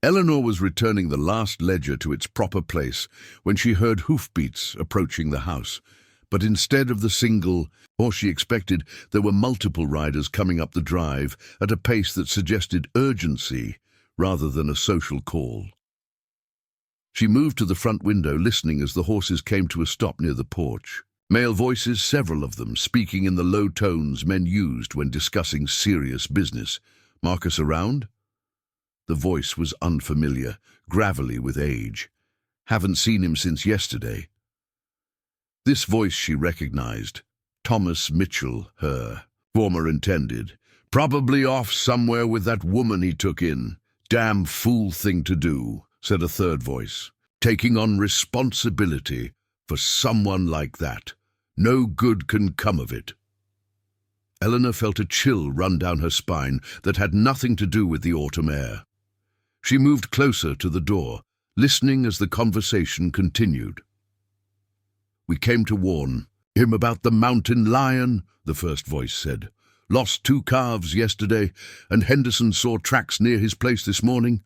Eleanor was returning the last ledger to its proper place when she heard hoofbeats approaching the house. But instead of the single horse she expected, there were multiple riders coming up the drive at a pace that suggested urgency rather than a social call. She moved to the front window, listening as the horses came to a stop near the porch. Male voices, several of them, speaking in the low tones men used when discussing serious business. Marcus around? The voice was unfamiliar, gravelly with age. Haven't seen him since yesterday. This voice she recognized. Thomas Mitchell, her former intended. Probably off somewhere with that woman he took in. Damn fool thing to do, said a third voice. Taking on responsibility for someone like that. No good can come of it. Eleanor felt a chill run down her spine that had nothing to do with the autumn air. She moved closer to the door, listening as the conversation continued. We came to warn him about the mountain lion, the first voice said. Lost 2 calves yesterday, and Henderson saw tracks near his place this morning.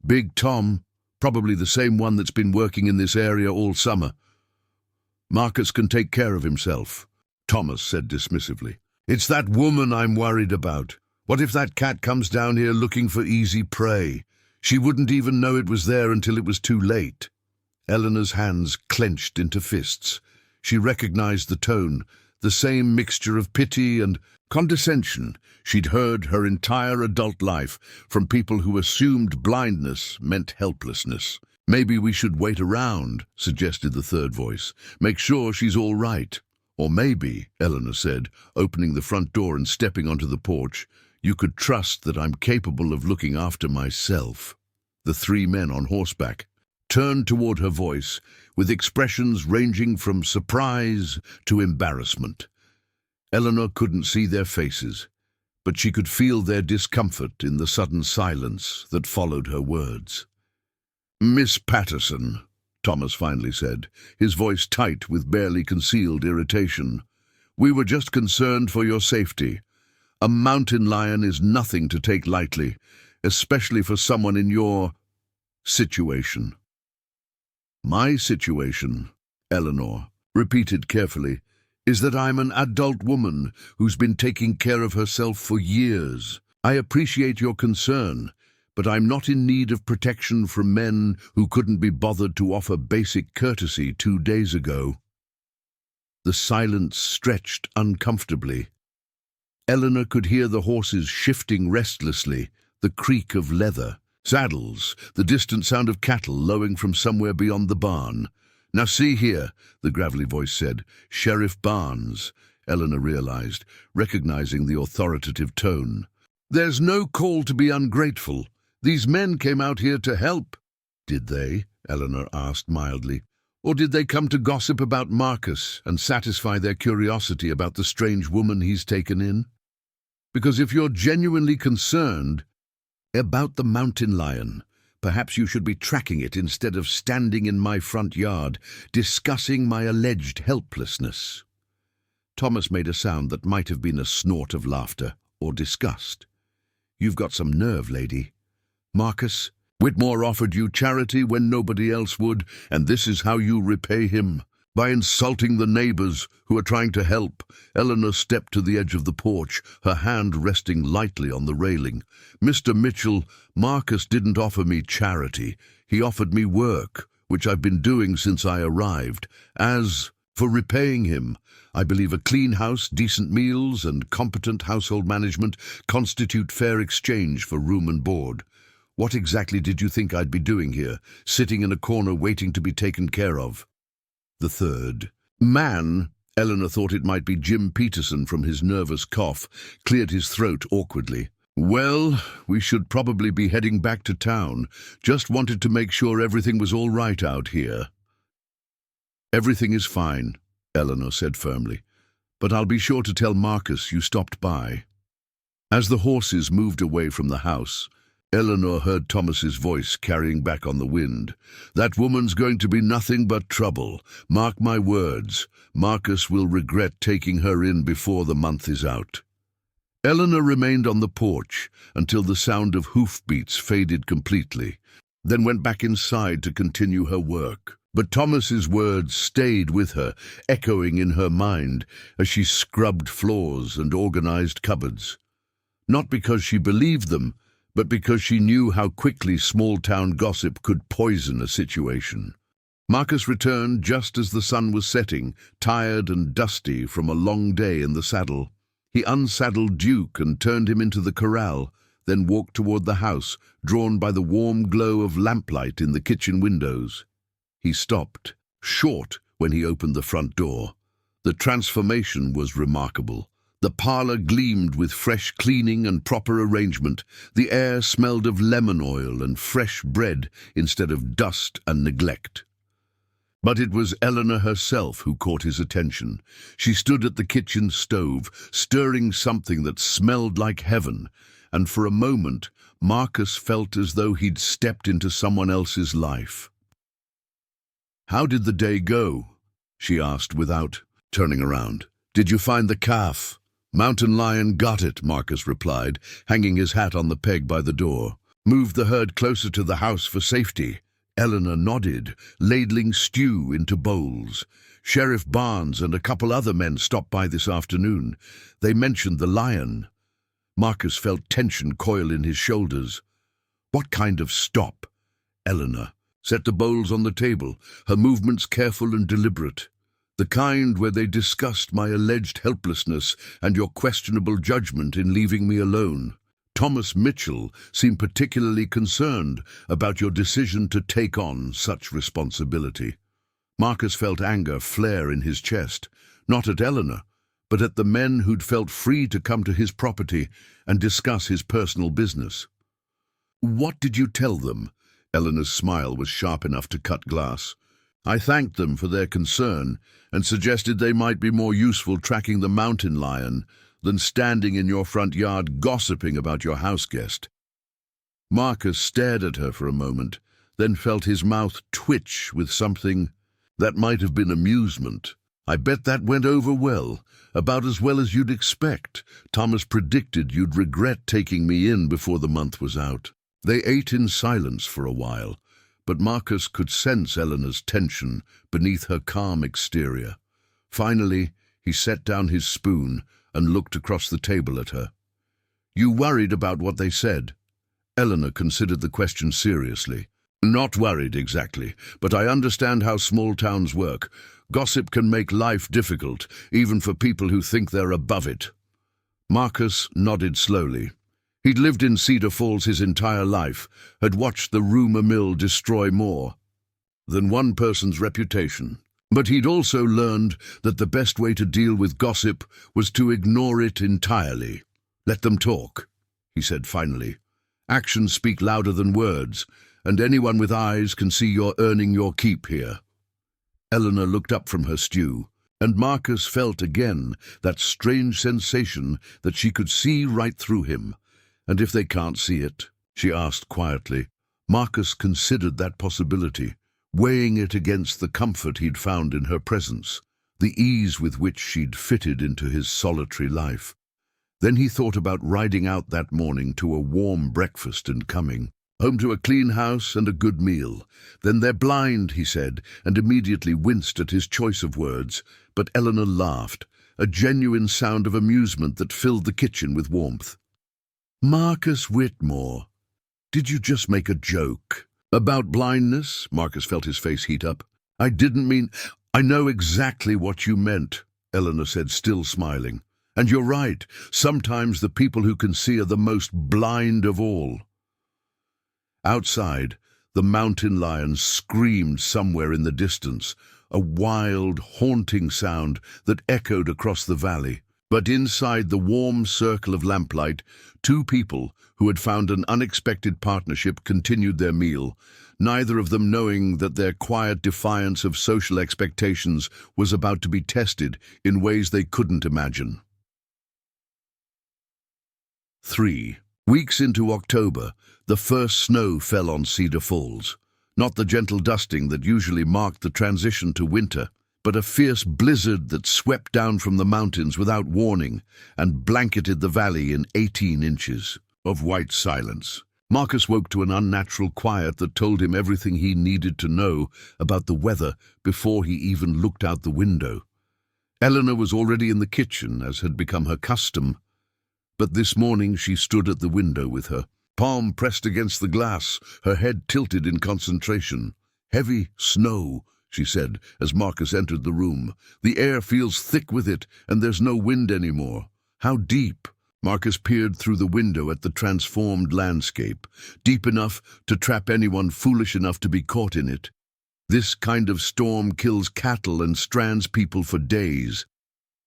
Big Tom, probably the same one that's been working in this area all summer. Marcus can take care of himself, Thomas said dismissively. It's that woman I'm worried about. What if that cat comes down here looking for easy prey? She wouldn't even know it was there until it was too late. Eleanor's hands clenched into fists. She recognized the tone, the same mixture of pity and condescension she'd heard her entire adult life from people who assumed blindness meant helplessness. Maybe we should wait around, suggested the third voice. Make sure she's all right. Or maybe, Eleanor said, opening the front door and stepping onto the porch, you could trust that I'm capable of looking after myself. The 3 men on horseback turned toward her voice with expressions ranging from surprise to embarrassment. Eleanor couldn't see their faces, but she could feel their discomfort in the sudden silence that followed her words. Miss Patterson, Thomas finally said, his voice tight with barely concealed irritation. We were just concerned for your safety. A mountain lion is nothing to take lightly, especially for someone in your situation. My situation, Eleanor repeated carefully, is that I'm an adult woman who's been taking care of herself for years. I appreciate your concern, but I'm not in need of protection from men who couldn't be bothered to offer basic courtesy 2 days ago. The silence stretched uncomfortably. Eleanor could hear the horses shifting restlessly, the creak of leather, saddles, the distant sound of cattle lowing from somewhere beyond the barn. "Now see here," the gravelly voice said. "Sheriff Barnes," Eleanor realized, recognizing the authoritative tone. "There's no call to be ungrateful. These men came out here to help." "Did they?" Eleanor asked mildly. "Or did they come to gossip about Marcus and satisfy their curiosity about the strange woman he's taken in? Because if you're genuinely concerned about the mountain lion, perhaps you should be tracking it instead of standing in my front yard, discussing my alleged helplessness." Thomas made a sound that might have been a snort of laughter or disgust. "You've got some nerve, lady. Marcus, Whitmore offered you charity when nobody else would, and this is how you repay him. By insulting the neighbors who are trying to help." Eleanor stepped to the edge of the porch, her hand resting lightly on the railing. "Mr. Mitchell, Marcus didn't offer me charity. He offered me work, which I've been doing since I arrived. As for repaying him, I believe a clean house, decent meals, and competent household management constitute fair exchange for room and board. What exactly did you think I'd be doing here, sitting in a corner waiting to be taken care of?" The third man, Eleanor thought it might be Jim Peterson from his nervous cough, cleared his throat awkwardly. "Well, we should probably be heading back to town. Just wanted to make sure everything was all right out here." "Everything is fine," Eleanor said firmly, "but I'll be sure to tell Marcus you stopped by." As the horses moved away from the house, Eleanor heard Thomas's voice carrying back on the wind. "That woman's going to be nothing but trouble. Mark my words, Marcus will regret taking her in before the month is out." Eleanor remained on the porch until the sound of hoofbeats faded completely, then went back inside to continue her work. But Thomas's words stayed with her, echoing in her mind as she scrubbed floors and organized cupboards. Not because she believed them, but because she knew how quickly small-town gossip could poison a situation. Marcus returned just as the sun was setting, tired and dusty from a long day in the saddle. He unsaddled Duke and turned him into the corral, then walked toward the house, drawn by the warm glow of lamplight in the kitchen windows. He stopped, short, when he opened the front door. The transformation was remarkable. The parlor gleamed with fresh cleaning and proper arrangement. The air smelled of lemon oil and fresh bread instead of dust and neglect. But it was Eleanor herself who caught his attention. She stood at the kitchen stove, stirring something that smelled like heaven, and for a moment Marcus felt as though he'd stepped into someone else's life. "How did the day go?" she asked without turning around. "Did you find the calf?" "Mountain lion got it," Marcus replied, hanging his hat on the peg by the door. "Moved the herd closer to the house for safety." Eleanor nodded, ladling stew into bowls. "Sheriff Barnes and a couple other men stopped by this afternoon. They mentioned the lion." Marcus felt tension coil in his shoulders. "What kind of stop?" Eleanor set the bowls on the table, her movements careful and deliberate. "The kind where they discussed my alleged helplessness and your questionable judgment in leaving me alone. Thomas Mitchell seemed particularly concerned about your decision to take on such responsibility." Marcus felt anger flare in his chest, not at Eleanor, but at the men who'd felt free to come to his property and discuss his personal business. "What did you tell them?" Eleanor's smile was sharp enough to cut glass. "I thanked them for their concern and suggested they might be more useful tracking the mountain lion than standing in your front yard gossiping about your house guest." Marcus stared at her for a moment, then felt his mouth twitch with something that might have been amusement. "I bet that went over well, about as well as you'd expect. Thomas predicted you'd regret taking me in before the month was out." They ate in silence for a while, but Marcus could sense Eleanor's tension beneath her calm exterior. Finally, he set down his spoon and looked across the table at her. "You worried about what they said?" Eleanor considered the question seriously. "Not worried exactly, but I understand how small towns work. Gossip can make life difficult, even for people who think they're above it. Marcus nodded slowly. He'd lived in Cedar Falls his entire life, had watched the rumor mill destroy more than one person's reputation. But he'd also learned that the best way to deal with gossip was to ignore it entirely. "Let them talk," he said finally. "Actions speak louder than words, and anyone with eyes can see you're earning your keep here." Eleanor looked up from her stew, and Marcus felt again that strange sensation that she could see right through him. "And if they can't see it?" she asked quietly. Marcus considered that possibility, weighing it against the comfort he'd found in her presence, the ease with which she'd fitted into his solitary life. Then he thought about riding out that morning to a warm breakfast and coming home to a clean house and a good meal. "Then they're blind," he said, and immediately winced at his choice of words. But Eleanor laughed, a genuine sound of amusement that filled the kitchen with warmth. "Marcus Whitmore, did you just make a joke about blindness?" Marcus felt his face heat up. "I didn't mean—" "I know exactly what you meant," Eleanor said, still smiling. "And you're right. Sometimes the people who can see are the most blind of all." Outside, the mountain lion screamed somewhere in the distance, a wild, haunting sound that echoed across the valley. But inside the warm circle of lamplight, two people who had found an unexpected partnership continued their meal, neither of them knowing that their quiet defiance of social expectations was about to be tested in ways they couldn't imagine. 3 weeks into October, the first snow fell on Cedar Falls. Not the gentle dusting that usually marked the transition to winter, but a fierce blizzard that swept down from the mountains without warning and blanketed the valley in 18 inches of white silence. Marcus woke to an unnatural quiet that told him everything he needed to know about the weather before he even looked out the window. Eleanor was already in the kitchen, as had become her custom, but this morning she stood at the window with her palm pressed against the glass, her head tilted in concentration. "Heavy snow," she said as Marcus entered the room. "The air feels thick with it, and there's no wind anymore. How deep?" Marcus peered through the window at the transformed landscape, deep enough to trap anyone foolish enough to be caught in it. This kind of storm kills cattle and strands people for days.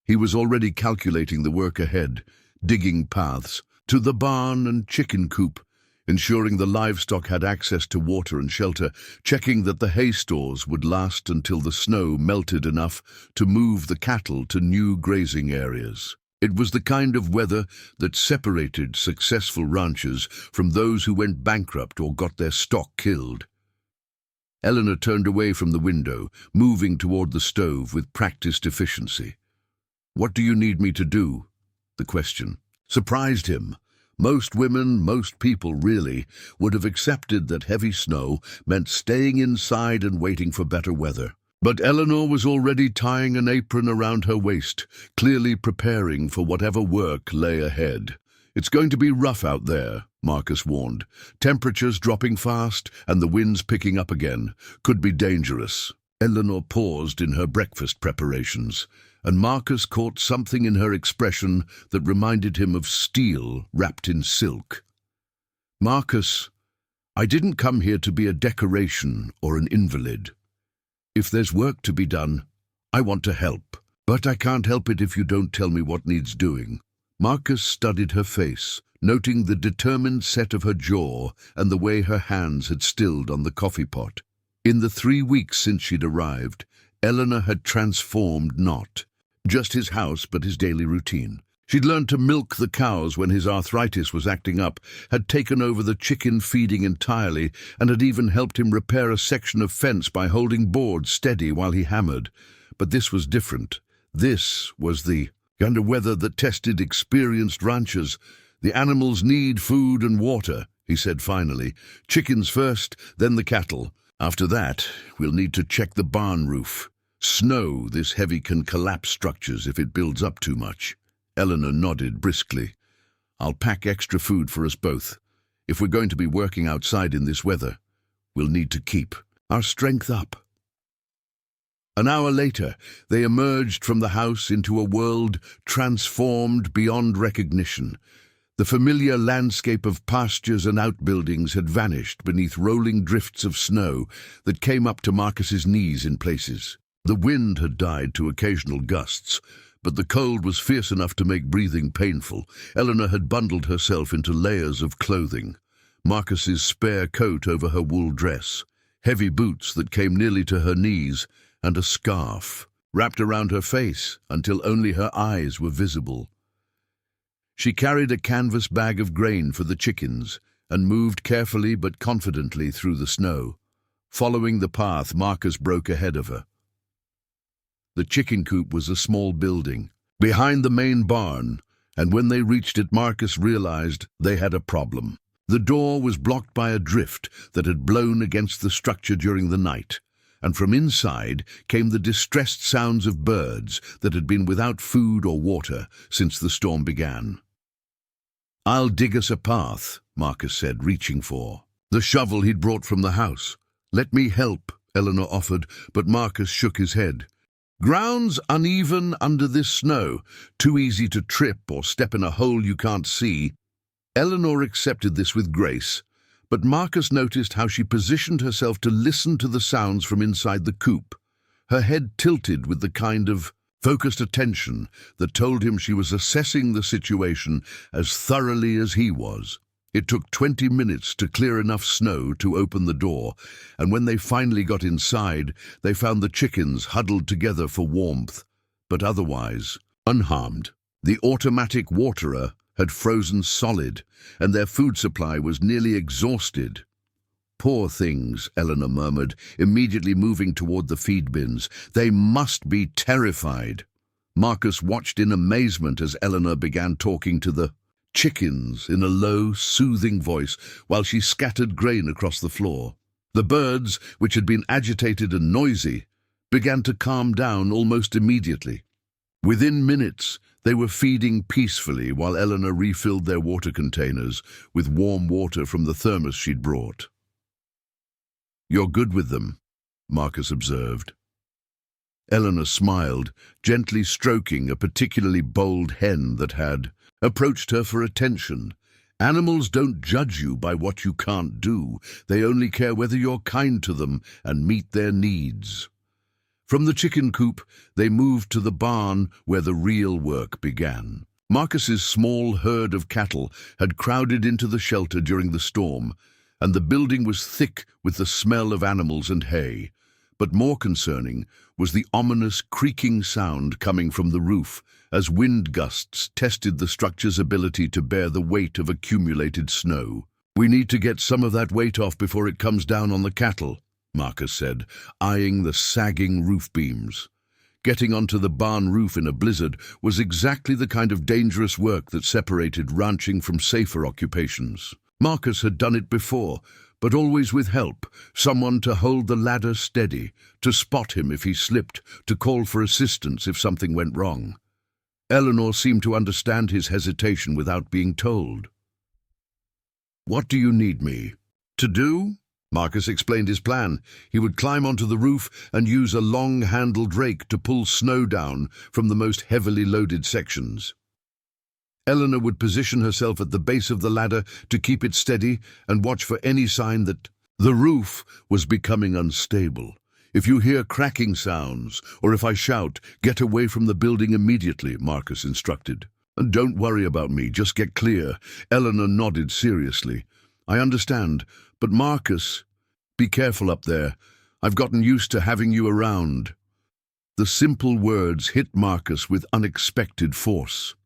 He was already calculating the work ahead, digging paths to the barn and chicken coop, ensuring the livestock had access to water and shelter, checking that the hay stores would last until the snow melted enough to move the cattle to new grazing areas. It was the kind of weather that separated successful ranchers from those who went bankrupt or got their stock killed. Eleanor turned away from the window, moving toward the stove with practiced efficiency. "What do you need me to do?" The question surprised him. Most women, most people really, would have accepted that heavy snow meant staying inside and waiting for better weather. But Eleanor was already tying an apron around her waist, clearly preparing for whatever work lay ahead. "It's going to be rough out there," Marcus warned. "Temperatures dropping fast and the winds picking up again. Could be dangerous." Eleanor paused in her breakfast preparations, and Marcus caught something in her expression that reminded him of steel wrapped in silk. "Marcus, I didn't come here to be a decoration or an invalid. If there's work to be done, I want to help. But I can't help it if you don't tell me what needs doing." Marcus studied her face, noting the determined set of her jaw and the way her hands had stilled on the coffee pot. In the 3 weeks since she'd arrived, Eleanor had transformed not just his house, but his daily routine. She'd learned to milk the cows when his arthritis was acting up, had taken over the chicken feeding entirely, and had even helped him repair a section of fence by holding boards steady while he hammered. But this was different. This was the kind of weather that tested experienced ranchers. "The animals need food and water," he said finally. "Chickens first, then the cattle. After that, we'll need to check the barn roof. Snow this heavy can collapse structures if it builds up too much." Eleanor nodded briskly. "I'll pack extra food for us both. If we're going to be working outside in this weather, we'll need to keep our strength up." An hour later, they emerged from the house into a world transformed beyond recognition. The familiar landscape of pastures and outbuildings had vanished beneath rolling drifts of snow that came up to Marcus's knees in places. The wind had died to occasional gusts, but the cold was fierce enough to make breathing painful. Eleanor had bundled herself into layers of clothing. Marcus's spare coat over her wool dress, heavy boots that came nearly to her knees, and a scarf wrapped around her face until only her eyes were visible. She carried a canvas bag of grain for the chickens and moved carefully but confidently through the snow, following the path Marcus broke ahead of her. The chicken coop was a small building behind the main barn, and when they reached it, Marcus realized they had a problem. The door was blocked by a drift that had blown against the structure during the night, and from inside came the distressed sounds of birds that had been without food or water since the storm began. "I'll dig us a path," Marcus said, reaching for the shovel he'd brought from the house. "Let me help," Eleanor offered, but Marcus shook his head. "Ground's uneven under this snow, too easy to trip or step in a hole you can't see." Eleanor accepted this with grace, but Marcus noticed how she positioned herself to listen to the sounds from inside the coop. Her head tilted with the kind of focused attention that told him she was assessing the situation as thoroughly as he was. It took 20 minutes to clear enough snow to open the door, and when they finally got inside, they found the chickens huddled together for warmth, but otherwise unharmed. The automatic waterer had frozen solid, and their food supply was nearly exhausted. "Poor things," Eleanor murmured, immediately moving toward the feed bins. "They must be terrified." Marcus watched in amazement as Eleanor began talking to the chickens in a low, soothing voice while she scattered grain across the floor. The birds, which had been agitated and noisy, began to calm down almost immediately. Within minutes, they were feeding peacefully while Eleanor refilled their water containers with warm water from the thermos she'd brought. "You're good with them," Marcus observed. Eleanor smiled, gently stroking a particularly bold hen that had approached her for attention. "Animals don't judge you by what you can't do. They only care whether you're kind to them and meet their needs." From the chicken coop, they moved to the barn where the real work began. Marcus's small herd of cattle had crowded into the shelter during the storm, and the building was thick with the smell of animals and hay. But more concerning was the ominous creaking sound coming from the roof as wind gusts tested the structure's ability to bear the weight of accumulated snow. "We need to get some of that weight off before it comes down on the cattle," Marcus said, eyeing the sagging roof beams. Getting onto the barn roof in a blizzard was exactly the kind of dangerous work that separated ranching from safer occupations. Marcus had done it before, but always with help, someone to hold the ladder steady, to spot him if he slipped, to call for assistance if something went wrong. Eleanor seemed to understand his hesitation without being told. "What do you need me to do?" Marcus explained his plan. He would climb onto the roof and use a long-handled rake to pull snow down from the most heavily loaded sections. Eleanor would position herself at the base of the ladder to keep it steady and watch for any sign that the roof was becoming unstable. "If you hear cracking sounds, or if I shout, get away from the building immediately," Marcus instructed. "And don't worry about me, just get clear." Eleanor nodded seriously. "I understand, but Marcus, be careful up there. I've gotten used to having you around." The simple words hit Marcus with unexpected force.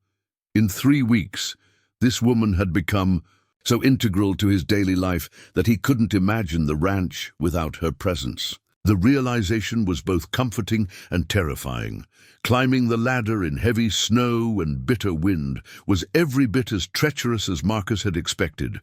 In 3 weeks, this woman had become so integral to his daily life that he couldn't imagine the ranch without her presence. The realization was both comforting and terrifying. Climbing the ladder in heavy snow and bitter wind was every bit as treacherous as Marcus had expected.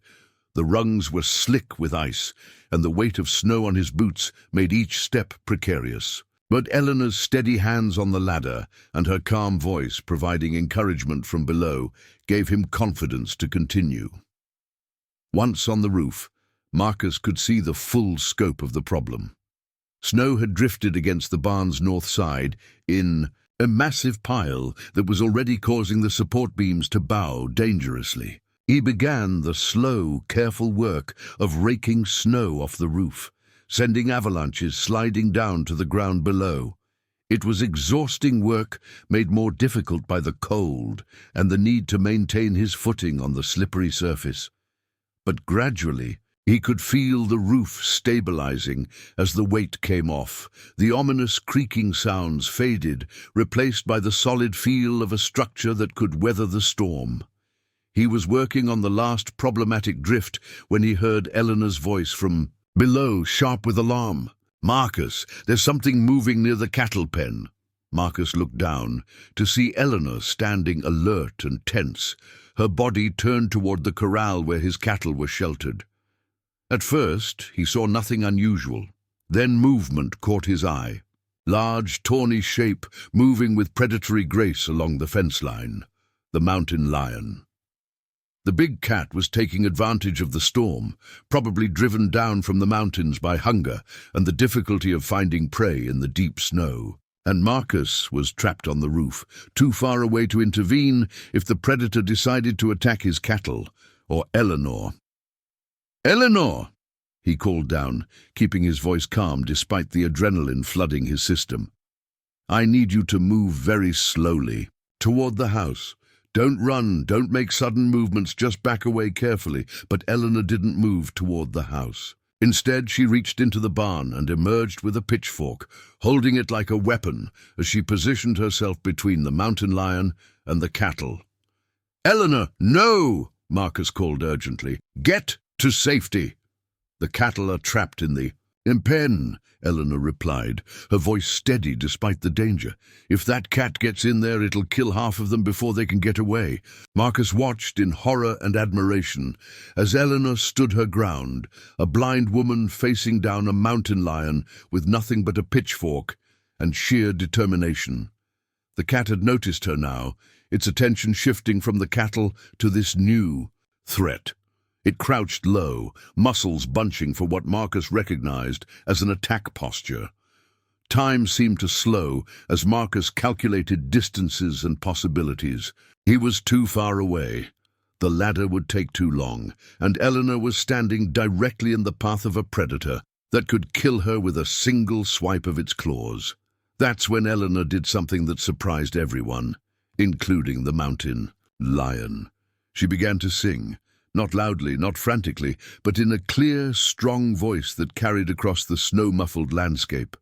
The rungs were slick with ice, and the weight of snow on his boots made each step precarious. But Eleanor's steady hands on the ladder and her calm voice providing encouragement from below gave him confidence to continue. Once on the roof, Marcus could see the full scope of the problem. Snow had drifted against the barn's north side in a massive pile that was already causing the support beams to bow dangerously. He began the slow, careful work of raking snow off the roof, sending avalanches sliding down to the ground below. It was exhausting work, made more difficult by the cold and the need to maintain his footing on the slippery surface. But gradually, he could feel the roof stabilizing as the weight came off. The ominous creaking sounds faded, replaced by the solid feel of a structure that could weather the storm. He was working on the last problematic drift when he heard Eleanor's voice from below, sharp with alarm. "Marcus, there's something moving near the cattle pen." Marcus looked down to see Eleanor standing alert and tense, her body turned toward the corral where his cattle were sheltered. At first, he saw nothing unusual. Then movement caught his eye. Large, tawny shape moving with predatory grace along the fence line. The mountain lion. The big cat was taking advantage of the storm, probably driven down from the mountains by hunger and the difficulty of finding prey in the deep snow. And Marcus was trapped on the roof, too far away to intervene if the predator decided to attack his cattle, or Eleanor. "Eleanor!" he called down, keeping his voice calm despite the adrenaline flooding his system. "I need you to move very slowly, toward the house. Don't run, don't make sudden movements, just back away carefully." But Eleanor didn't move toward the house. Instead, she reached into the barn and emerged with a pitchfork, holding it like a weapon as she positioned herself between the mountain lion and the cattle. "Eleanor, no!" Marcus called urgently. "Get to safety. The cattle are trapped in the pen," Eleanor replied, her voice steady despite the danger. "If that cat gets in there, it'll kill half of them before they can get away." Marcus watched in horror and admiration as Eleanor stood her ground, a blind woman facing down a mountain lion with nothing but a pitchfork and sheer determination. The cat had noticed her now, its attention shifting from the cattle to this new threat. It crouched low, muscles bunching for what Marcus recognized as an attack posture. Time seemed to slow as Marcus calculated distances and possibilities. He was too far away. The ladder would take too long, and Eleanor was standing directly in the path of a predator that could kill her with a single swipe of its claws. That's when Eleanor did something that surprised everyone, including the mountain lion. She began to sing. Not loudly, not frantically, but in a clear, strong voice that carried across the snow-muffled landscape.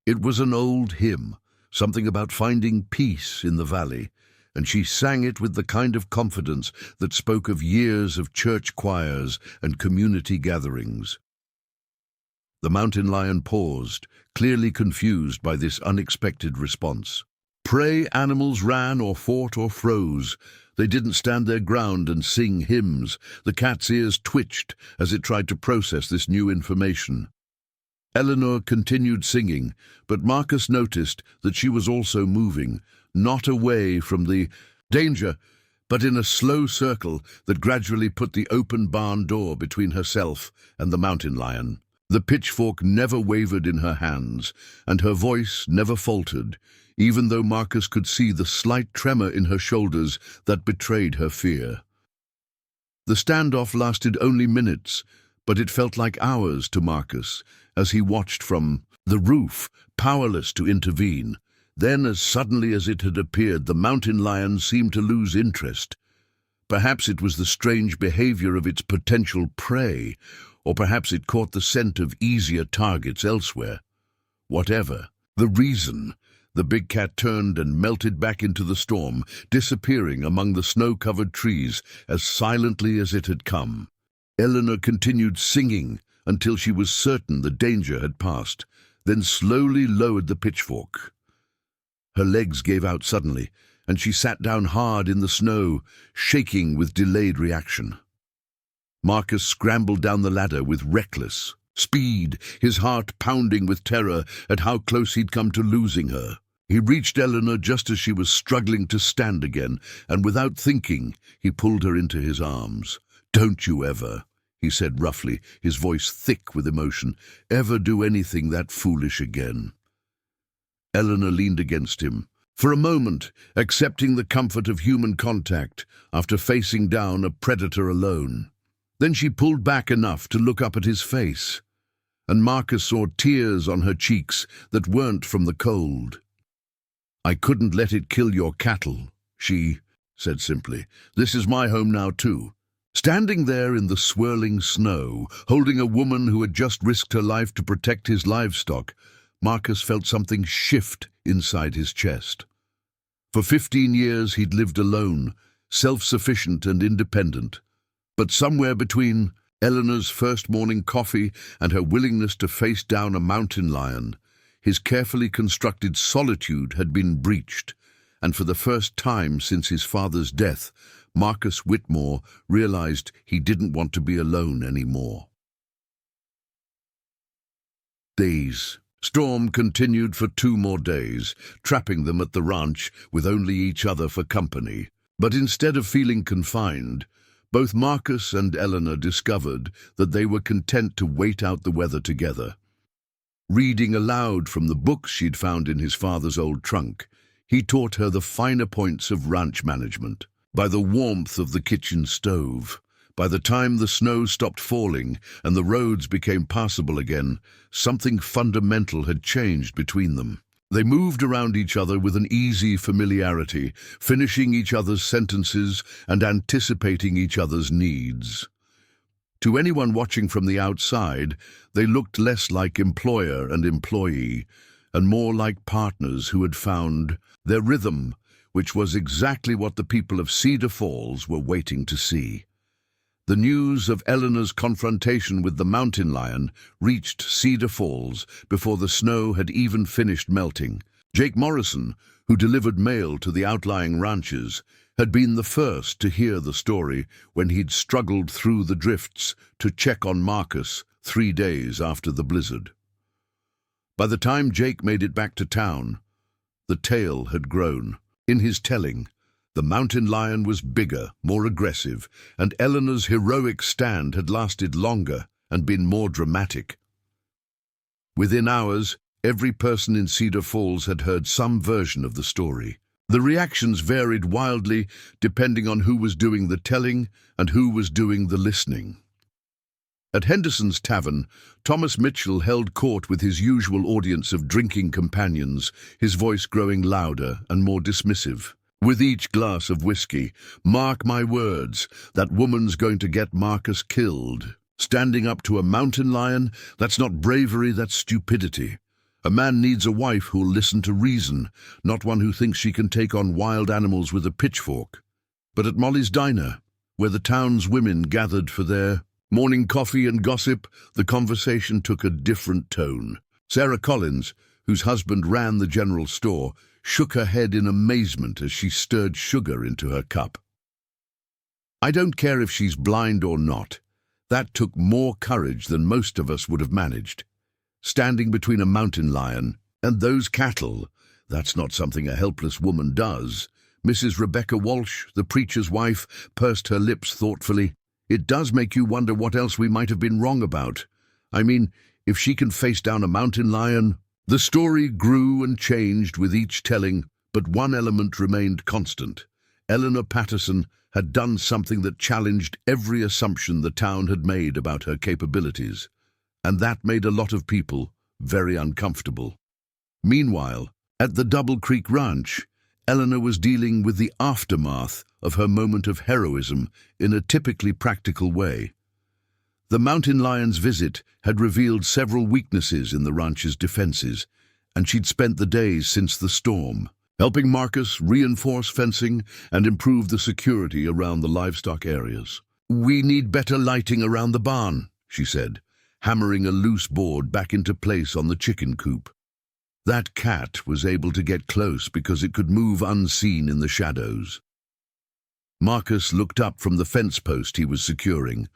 It was an old hymn, something about finding peace in the valley, and she sang it with the kind of confidence that spoke of years of church choirs and community gatherings. The mountain lion paused, clearly confused by this unexpected response. Prey animals ran or fought or froze. They didn't stand their ground and sing hymns. The cat's ears twitched as it tried to process this new information. Eleanor continued singing, but Marcus noticed that she was also moving, not away from the danger, but in a slow circle that gradually put the open barn door between herself and the mountain lion. The pitchfork never wavered in her hands, and her voice never faltered, even though Marcus could see the slight tremor in her shoulders that betrayed her fear. The standoff lasted only minutes, but it felt like hours to Marcus as he watched from the roof, powerless to intervene. Then, as suddenly as it had appeared, the mountain lion seemed to lose interest. Perhaps it was the strange behavior of its potential prey, or perhaps it caught the scent of easier targets elsewhere. Whatever the reason, the big cat turned and melted back into the storm, disappearing among the snow-covered trees as silently as it had come. Eleanor continued singing until she was certain the danger had passed, then slowly lowered the pitchfork. Her legs gave out suddenly, and she sat down hard in the snow, shaking with delayed reaction. Marcus scrambled down the ladder with reckless speed, his heart pounding with terror at how close he'd come to losing her. He reached Eleanor just as she was struggling to stand again, and without thinking, he pulled her into his arms. "Don't you ever," he said roughly, his voice thick with emotion, ever do anything that foolish again? Eleanor leaned against him, for a moment accepting the comfort of human contact after facing down a predator alone. Then she pulled back enough to look up at his face, and Marcus saw tears on her cheeks that weren't from the cold. "I couldn't let it kill your cattle," she said simply. "This is my home now too." Standing there in the swirling snow, holding a woman who had just risked her life to protect his livestock, Marcus felt something shift inside his chest. For 15 years he'd lived alone, self-sufficient and independent. But somewhere between Eleanor's first morning coffee and her willingness to face down a mountain lion, his carefully constructed solitude had been breached, and for the first time since his father's death, Marcus Whitmore realized he didn't want to be alone anymore. Days. Storm continued for 2 more days, trapping them at the ranch with only each other for company. But instead of feeling confined, both Marcus and Eleanor discovered that they were content to wait out the weather together. Reading aloud from the books she'd found in his father's old trunk, he taught her the finer points of ranch management. By the warmth of the kitchen stove, by the time the snow stopped falling and the roads became passable again, something fundamental had changed between them. They moved around each other with an easy familiarity, finishing each other's sentences and anticipating each other's needs. To anyone watching from the outside, they looked less like employer and employee, and more like partners who had found their rhythm, which was exactly what the people of Cedar Falls were waiting to see. The news of Eleanor's confrontation with the mountain lion reached Cedar Falls before the snow had even finished melting. Jake Morrison, who delivered mail to the outlying ranches, had been the first to hear the story when he'd struggled through the drifts to check on Marcus 3 days after the blizzard. By the time Jake made it back to town, the tale had grown. In his telling, the mountain lion was bigger, more aggressive, and Eleanor's heroic stand had lasted longer and been more dramatic. Within hours, every person in Cedar Falls had heard some version of the story. The reactions varied wildly depending on who was doing the telling and who was doing the listening. At Henderson's Tavern, Thomas Mitchell held court with his usual audience of drinking companions, his voice growing louder and more dismissive. "With each glass of whiskey, mark my words, that woman's going to get Marcus killed. Standing up to a mountain lion, that's not bravery, that's stupidity. A man needs a wife who'll listen to reason, not one who thinks she can take on wild animals with a pitchfork." But at Molly's Diner, where the town's women gathered for their morning coffee and gossip, the conversation took a different tone. Sarah Collins, whose husband ran the general store, shook her head in amazement as she stirred sugar into her cup. "I don't care if she's blind or not. That took more courage than most of us would have managed. Standing between a mountain lion and those cattle, that's not something a helpless woman does." Mrs. Rebecca Walsh, the preacher's wife, pursed her lips thoughtfully. "It does make you wonder what else we might have been wrong about. I mean, if she can face down a mountain lion..." The story grew and changed with each telling, but one element remained constant. Eleanor Patterson had done something that challenged every assumption the town had made about her capabilities, and that made a lot of people very uncomfortable. Meanwhile, at the Double Creek Ranch, Eleanor was dealing with the aftermath of her moment of heroism in a typically practical way. The mountain lion's visit had revealed several weaknesses in the ranch's defenses, and she'd spent the days since the storm helping Marcus reinforce fencing and improve the security around the livestock areas. "We need better lighting around the barn," she said, hammering a loose board back into place on the chicken coop. That cat was able to get close because it could move unseen in the shadows. Marcus looked up from the fence post he was securing,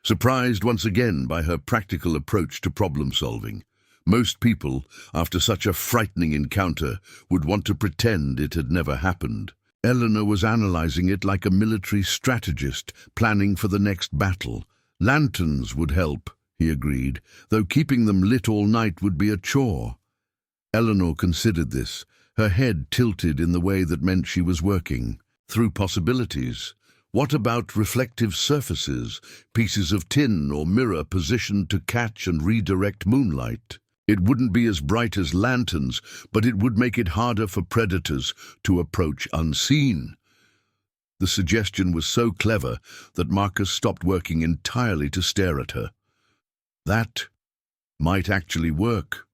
surprised once again by her practical approach to problem-solving. Most people, after such a frightening encounter, would want to pretend it had never happened. Eleanor was analyzing it like a military strategist planning for the next battle, Lanterns would help, he agreed, though keeping them lit all night would be a chore. Eleanor considered this, her head tilted in the way that meant she was working through possibilities. What about reflective surfaces, pieces of tin or mirror positioned to catch and redirect moonlight? It wouldn't be as bright as lanterns, but it would make it harder for predators to approach unseen. The suggestion was so clever that Marcus stopped working entirely to stare at her. That might actually work.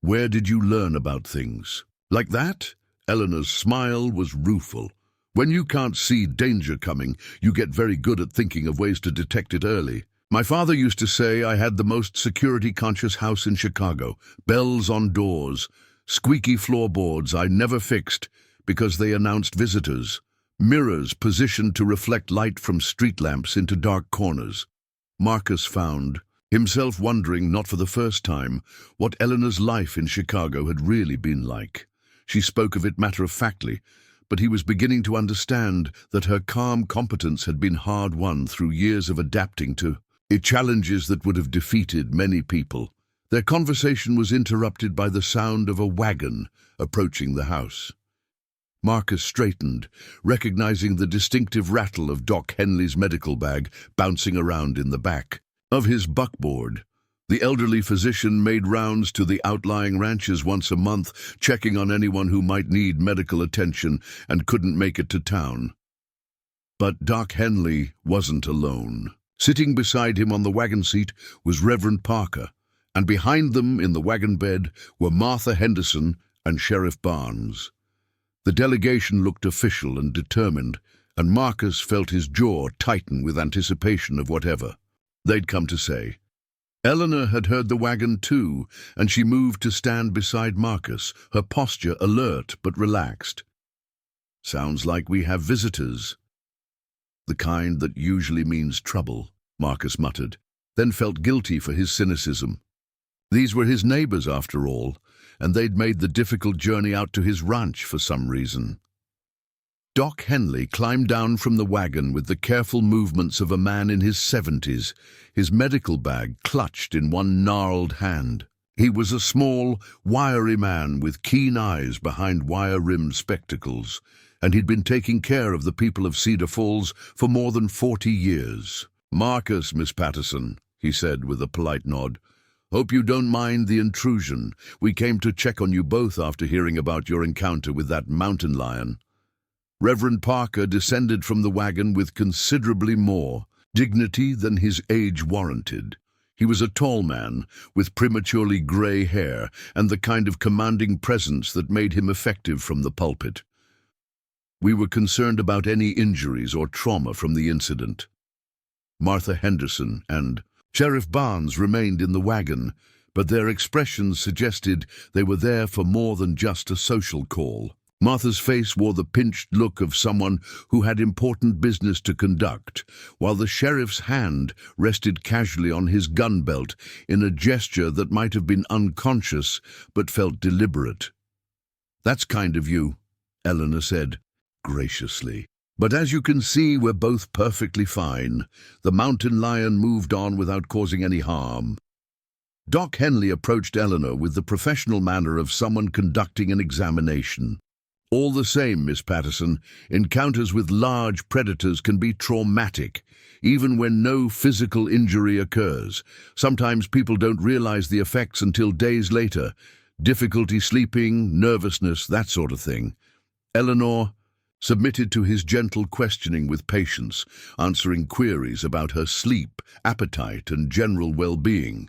Where did you learn about things? Like that? Eleanor's smile was rueful. When you can't see danger coming, you get very good at thinking of ways to detect it early. My father used to say I had the most security-conscious house in Chicago. Bells on doors, squeaky floorboards I never fixed because they announced visitors. Mirrors positioned to reflect light from street lamps into dark corners. Marcus found himself wondering, not for the first time, what Eleanor's life in Chicago had really been like. She spoke of it matter-of-factly, but he was beginning to understand that her calm competence had been hard-won through years of adapting to challenges that would have defeated many people. Their conversation was interrupted by the sound of a wagon approaching the house. Marcus straightened, recognizing the distinctive rattle of Doc Henley's medical bag bouncing around in the back of his buckboard. The elderly physician made rounds to the outlying ranches once a month, checking on anyone who might need medical attention and couldn't make it to town. But Doc Henley wasn't alone. Sitting beside him on the wagon seat was Reverend Parker, and behind them in the wagon bed were Martha Henderson and Sheriff Barnes. The delegation looked official and determined, and Marcus felt his jaw tighten with anticipation of whatever they'd come to say. Eleanor had heard the wagon too, and she moved to stand beside Marcus, her posture alert but relaxed. "Sounds like we have visitors." "The kind that usually means trouble," Marcus muttered, then felt guilty for his cynicism. These were his neighbors, after all, and they'd made the difficult journey out to his ranch for some reason. Doc Henley climbed down from the wagon with the careful movements of a man in his 70s, his medical bag clutched in one gnarled hand. He was a small, wiry man with keen eyes behind wire-rimmed spectacles, and he'd been taking care of the people of Cedar Falls for more than 40 years. "Marcus, Miss Patterson," he said with a polite nod. "Hope you don't mind the intrusion. We came to check on you both after hearing about your encounter with that mountain lion." Reverend Parker descended from the wagon with considerably more dignity than his age warranted. He was a tall man, with prematurely gray hair and the kind of commanding presence that made him effective from the pulpit. "We were concerned about any injuries or trauma from the incident." Martha Henderson and Sheriff Barnes remained in the wagon, but their expressions suggested they were there for more than just a social call. Martha's face wore the pinched look of someone who had important business to conduct, while the sheriff's hand rested casually on his gun belt in a gesture that might have been unconscious but felt deliberate. "That's kind of you," Eleanor said, graciously. "But as you can see, we're both perfectly fine." The mountain lion moved on without causing any harm. Doc Henley approached Eleanor with the professional manner of someone conducting an examination. "All the same, Miss Patterson, encounters with large predators can be traumatic, even when no physical injury occurs. Sometimes people don't realize the effects until days later. Difficulty sleeping, nervousness, that sort of thing." Eleanor submitted to his gentle questioning with patience, answering queries about her sleep, appetite, and general well-being.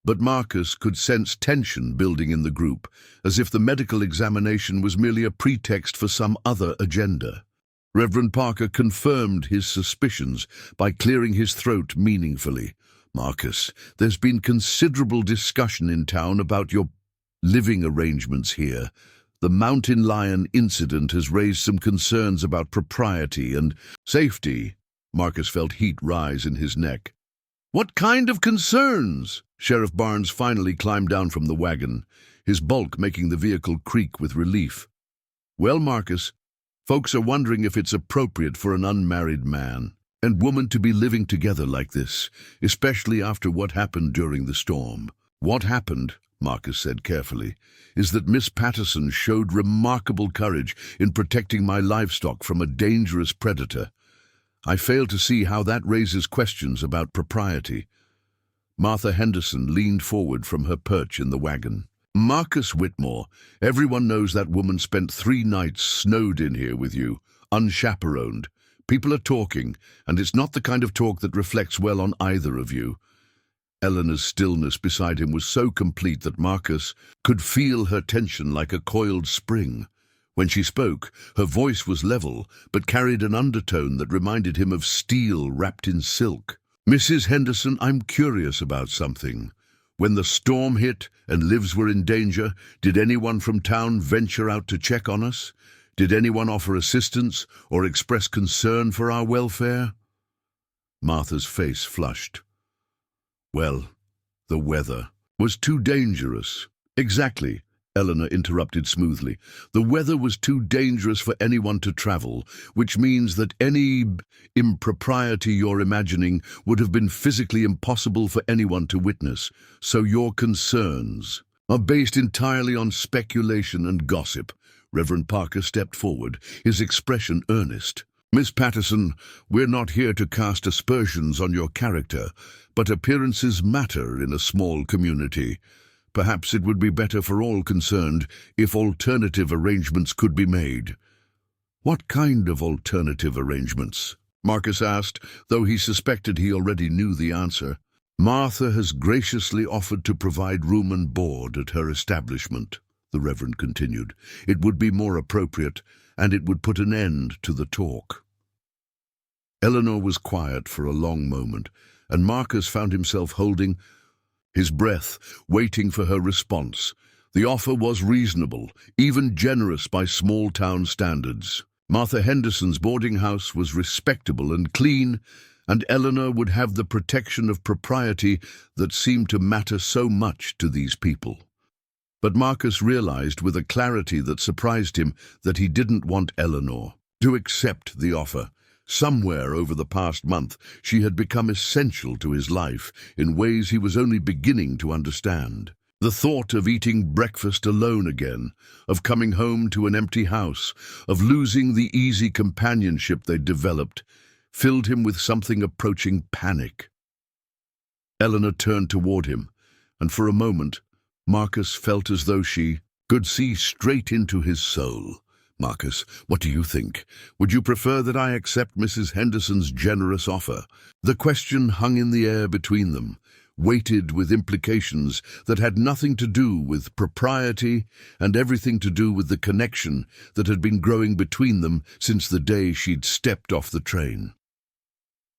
But Marcus could sense tension building in the group, as if the medical examination was merely a pretext for some other agenda. Reverend Parker confirmed his suspicions by clearing his throat meaningfully. "Marcus, there's been considerable discussion in town about your living arrangements here. The mountain lion incident has raised some concerns about propriety and safety." Marcus felt heat rise in his neck. "What kind of concerns?" Sheriff Barnes finally climbed down from the wagon, his bulk making the vehicle creak with relief. "Well, Marcus, folks are wondering if it's appropriate for an unmarried man." and woman to be living together like this, especially after what happened during the storm. What happened, Marcus said carefully, is that Miss Patterson showed remarkable courage in protecting my livestock from a dangerous predator. I fail to see how that raises questions about propriety. Martha Henderson leaned forward from her perch in the wagon. Marcus Whitmore, everyone knows that woman spent 3 nights snowed in here with you, unchaperoned. People are talking, and it's not the kind of talk that reflects well on either of you. Eleanor's stillness beside him was so complete that Marcus could feel her tension like a coiled spring. When she spoke, her voice was level, but carried an undertone that reminded him of steel wrapped in silk. Mrs. Henderson, I'm curious about something. When the storm hit and lives were in danger, did anyone from town venture out to check on us? Did anyone offer assistance or express concern for our welfare? Martha's face flushed. Well, the weather was too dangerous. Exactly, Eleanor interrupted smoothly. The weather was too dangerous for anyone to travel, which means that any impropriety you're imagining would have been physically impossible for anyone to witness. So your concerns are based entirely on speculation and gossip. Reverend Parker stepped forward, his expression earnest. Miss Patterson, we're not here to cast aspersions on your character, but appearances matter in a small community. Perhaps it would be better for all concerned if alternative arrangements could be made. What kind of alternative arrangements? Marcus asked, though he suspected he already knew the answer. Martha has graciously offered to provide room and board at her establishment, the Reverend continued. It would be more appropriate, and it would put an end to the talk. Eleanor was quiet for a long moment, and Marcus found himself holding his breath, waiting for her response. The offer was reasonable, even generous by small-town standards. Martha Henderson's boarding house was respectable and clean, and Eleanor would have the protection of propriety that seemed to matter so much to these people. But Marcus realized with a clarity that surprised him that he didn't want Eleanor to accept the offer. Somewhere over the past month, she had become essential to his life in ways he was only beginning to understand. The thought of eating breakfast alone again, of coming home to an empty house, of losing the easy companionship they'd developed, filled him with something approaching panic. Eleanor turned toward him, and for a moment, Marcus felt as though she could see straight into his soul. Marcus, what do you think? Would you prefer that I accept Mrs. Henderson's generous offer? The question hung in the air between them, weighted with implications that had nothing to do with propriety and everything to do with the connection that had been growing between them since the day she'd stepped off the train.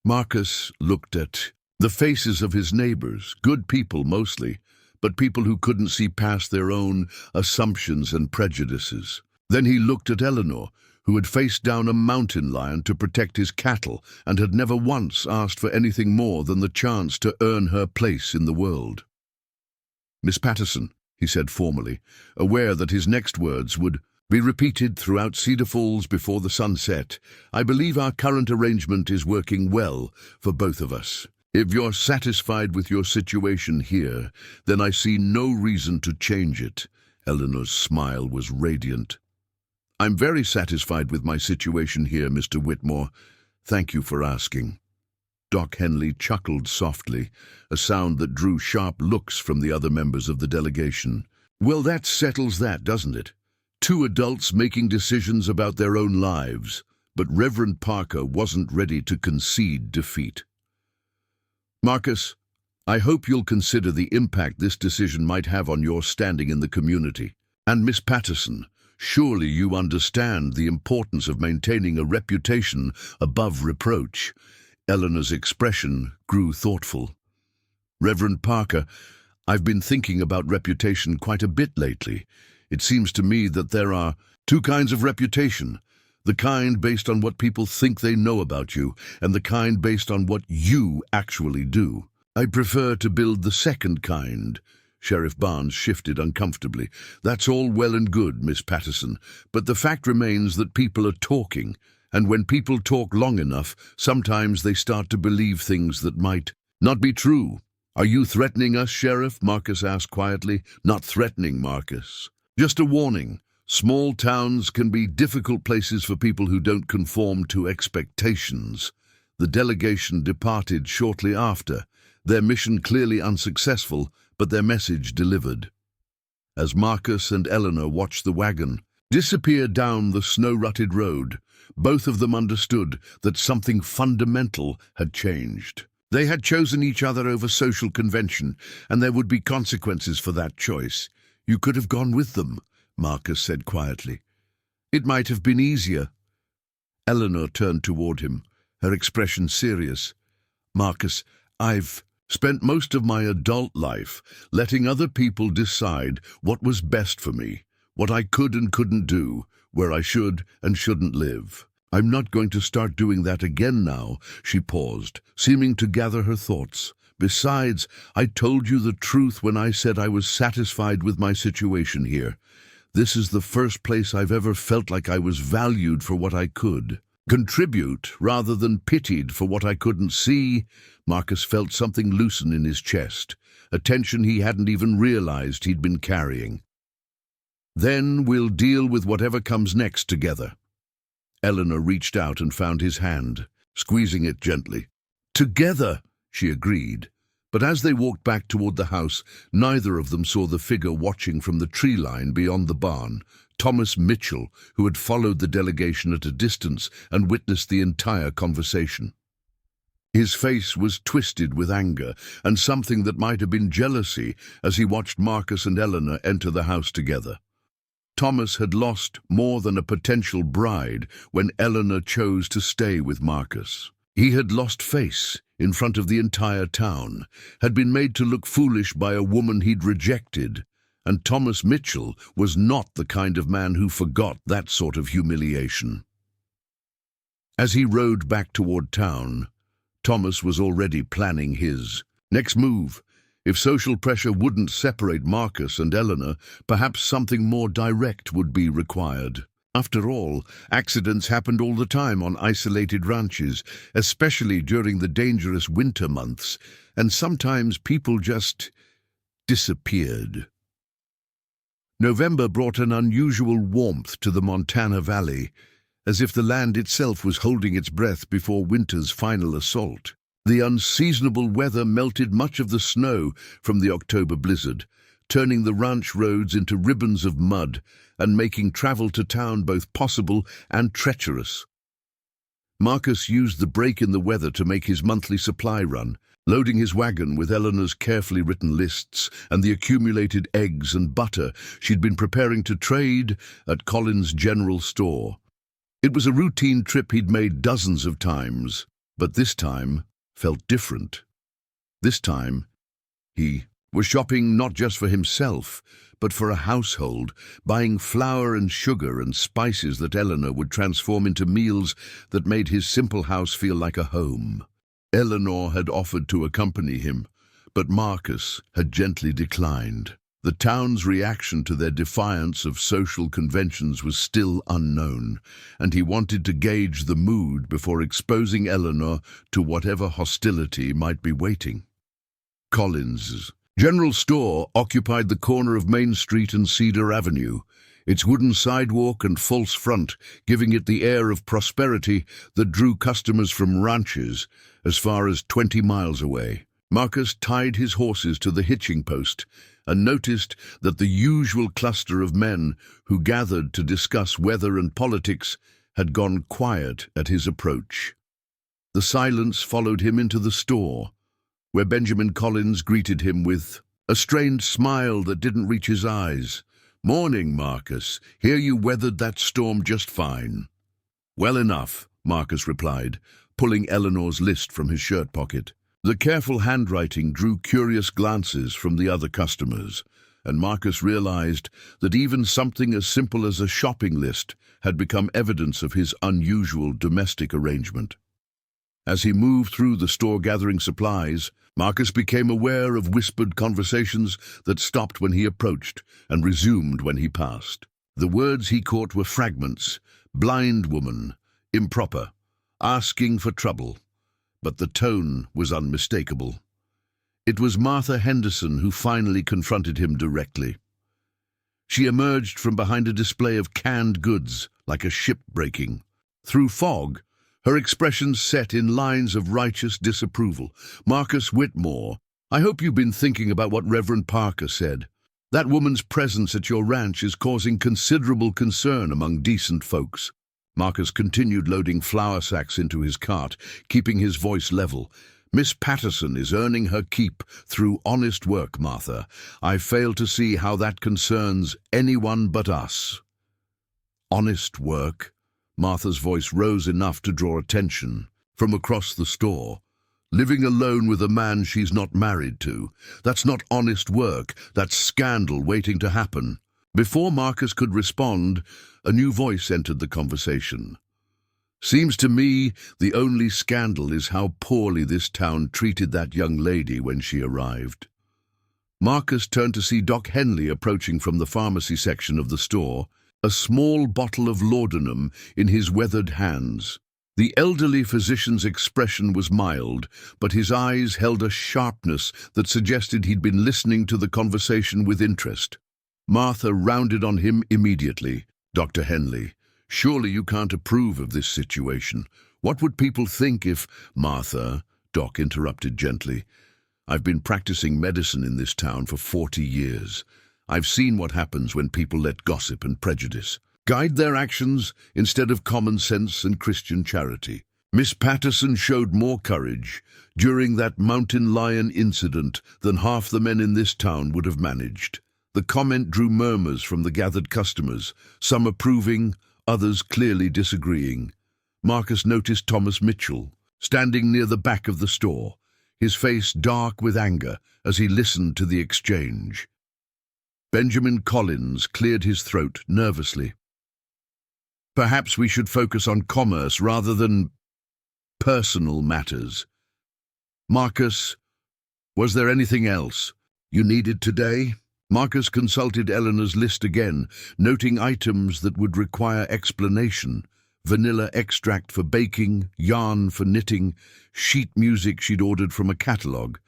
Marcus looked at the faces of his neighbors, good people mostly, but people who couldn't see past their own assumptions and prejudices. Then he looked at Eleanor, who had faced down a mountain lion to protect his cattle and had never once asked for anything more than the chance to earn her place in the world. Miss Patterson, he said formally, aware that his next words would be repeated throughout Cedar Falls before the sun set, I believe our current arrangement is working well for both of us. If you're satisfied with your situation here, then I see no reason to change it. Eleanor's smile was radiant. I'm very satisfied with my situation here, Mr. Whitmore. Thank you for asking. Doc Henley chuckled softly, a sound that drew sharp looks from the other members of the delegation. Well, that settles that, doesn't it? 2 adults making decisions about their own lives, but Reverend Parker wasn't ready to concede defeat. Marcus, I hope you'll consider the impact this decision might have on your standing in the community. And Miss Patterson, surely you understand the importance of maintaining a reputation above reproach. Eleanor's expression grew thoughtful. Reverend Parker, I've been thinking about reputation quite a bit lately. It seems to me that there are 2 kinds of reputation. The kind based on what people think they know about you, and the kind based on what you actually do. I prefer to build the second kind. Sheriff Barnes shifted uncomfortably. That's all well and good, Miss Patterson, but the fact remains that people are talking, And when people talk long enough, sometimes they start to believe things that might not be true. "Are you threatening us, Sheriff?" Marcus asked quietly. "Not threatening, Marcus. Just a warning. Small towns can be difficult places for people who don't conform to expectations." The delegation departed shortly after, their mission clearly unsuccessful, but their message delivered. As Marcus and Eleanor watched the wagon disappear down the snow-rutted road, both of them understood that something fundamental had changed. They had chosen each other over social convention, and there would be consequences for that choice. "You could have gone with them," Marcus said quietly. "It might have been easier." Eleanor turned toward him, her expression serious. "Marcus, I've spent most of my adult life letting other people decide what was best for me, what I could and couldn't do, where I should and shouldn't live. I'm not going to start doing that again now." She paused, seeming to gather her thoughts. "Besides, I told you the truth when I said I was satisfied with my situation here. This is the first place I've ever felt like I was valued for what I could contribute rather than pitied for what I couldn't see." Marcus felt something loosen in his chest, a tension he hadn't even realized he'd been carrying. "Then we'll deal with whatever comes next together." Eleanor reached out and found his hand, squeezing it gently. "Together," she agreed. But as they walked back toward the house, neither of them saw the figure watching from the tree line beyond the barn, Thomas Mitchell, who had followed the delegation at a distance and witnessed the entire conversation. His face was twisted with anger and something that might have been jealousy as he watched Marcus and Eleanor enter the house together. Thomas had lost more than a potential bride when Eleanor chose to stay with Marcus. He had lost face in front of the entire town, had been made to look foolish by a woman he'd rejected, and Thomas Mitchell was not the kind of man who forgot that sort of humiliation. As he rode back toward town, Thomas was already planning his next move. If social pressure wouldn't separate Marcus and Eleanor, perhaps something more direct would be required. After all, accidents happened all the time on isolated ranches, especially during the dangerous winter months, and sometimes people just disappeared. November brought an unusual warmth to the Montana Valley, as if the land itself was holding its breath before winter's final assault. The unseasonable weather melted much of the snow from the October blizzard, turning the ranch roads into ribbons of mud and making travel to town both possible and treacherous. Marcus used the break in the weather to make his monthly supply run, loading his wagon with Eleanor's carefully written lists and the accumulated eggs and butter she'd been preparing to trade at Collins' General Store. It was a routine trip he'd made dozens of times, but this time felt different. This time, he was shopping not just for himself, but for a household, buying flour and sugar and spices that Eleanor would transform into meals that made his simple house feel like a home. Eleanor had offered to accompany him, but Marcus had gently declined. The town's reaction to their defiance of social conventions was still unknown, and he wanted to gauge the mood before exposing Eleanor to whatever hostility might be waiting. Collins' General Store occupied the corner of Main Street and Cedar Avenue, its wooden sidewalk and false front giving it the air of prosperity that drew customers from ranches as far as 20 miles away. Marcus tied his horses to the hitching post and noticed that the usual cluster of men who gathered to discuss weather and politics had gone quiet at his approach. The silence followed him into the store, where Benjamin Collins greeted him with a strained smile that didn't reach his eyes. "Morning, Marcus. Hear you weathered that storm just fine." "Well enough," Marcus replied, pulling Eleanor's list from his shirt pocket. The careful handwriting drew curious glances from the other customers, and Marcus realized that even something as simple as a shopping list had become evidence of his unusual domestic arrangement. As he moved through the store gathering supplies, Marcus became aware of whispered conversations that stopped when he approached and resumed when he passed. The words he caught were fragments: blind woman, improper, asking for trouble, but the tone was unmistakable. It was Martha Henderson who finally confronted him directly. She emerged from behind a display of canned goods, like a ship breaking. Through fog, her expression set in lines of righteous disapproval. "Marcus Whitmore, I hope you've been thinking about what Reverend Parker said. That woman's presence at your ranch is causing considerable concern among decent folks." Marcus continued loading flour sacks into his cart, keeping his voice level. "Miss Patterson is earning her keep through honest work, Martha. I fail to see how that concerns anyone but us." Honest work? Martha's voice rose enough to draw attention from across the store. "Living alone with a man she's not married to. That's not honest work, that's scandal waiting to happen." Before Marcus could respond, a new voice entered the conversation. "Seems to me the only scandal is how poorly this town treated that young lady when she arrived." Marcus turned to see Doc Henley approaching from the pharmacy section of the store, a small bottle of laudanum in his weathered hands. The elderly physician's expression was mild, but his eyes held a sharpness that suggested he'd been listening to the conversation with interest. Martha rounded on him immediately. "Dr. Henley, surely you can't approve of this situation. What would people think if—" "Martha," Doc interrupted gently, "I've been practicing medicine in this town for 40 years. I've seen what happens when people let gossip and prejudice guide their actions instead of common sense and Christian charity. Miss Patterson showed more courage during that mountain lion incident than half the men in this town would have managed." The comment drew murmurs from the gathered customers, some approving, others clearly disagreeing. Marcus noticed Thomas Mitchell, standing near the back of the store, his face dark with anger as he listened to the exchange. Benjamin Collins cleared his throat nervously. "Perhaps we should focus on commerce rather than personal matters. Marcus, was there anything else you needed today?" Marcus consulted Eleanor's list again, noting items that would require explanation. Vanilla extract for baking, yarn for knitting, sheet music she'd ordered from a catalogue.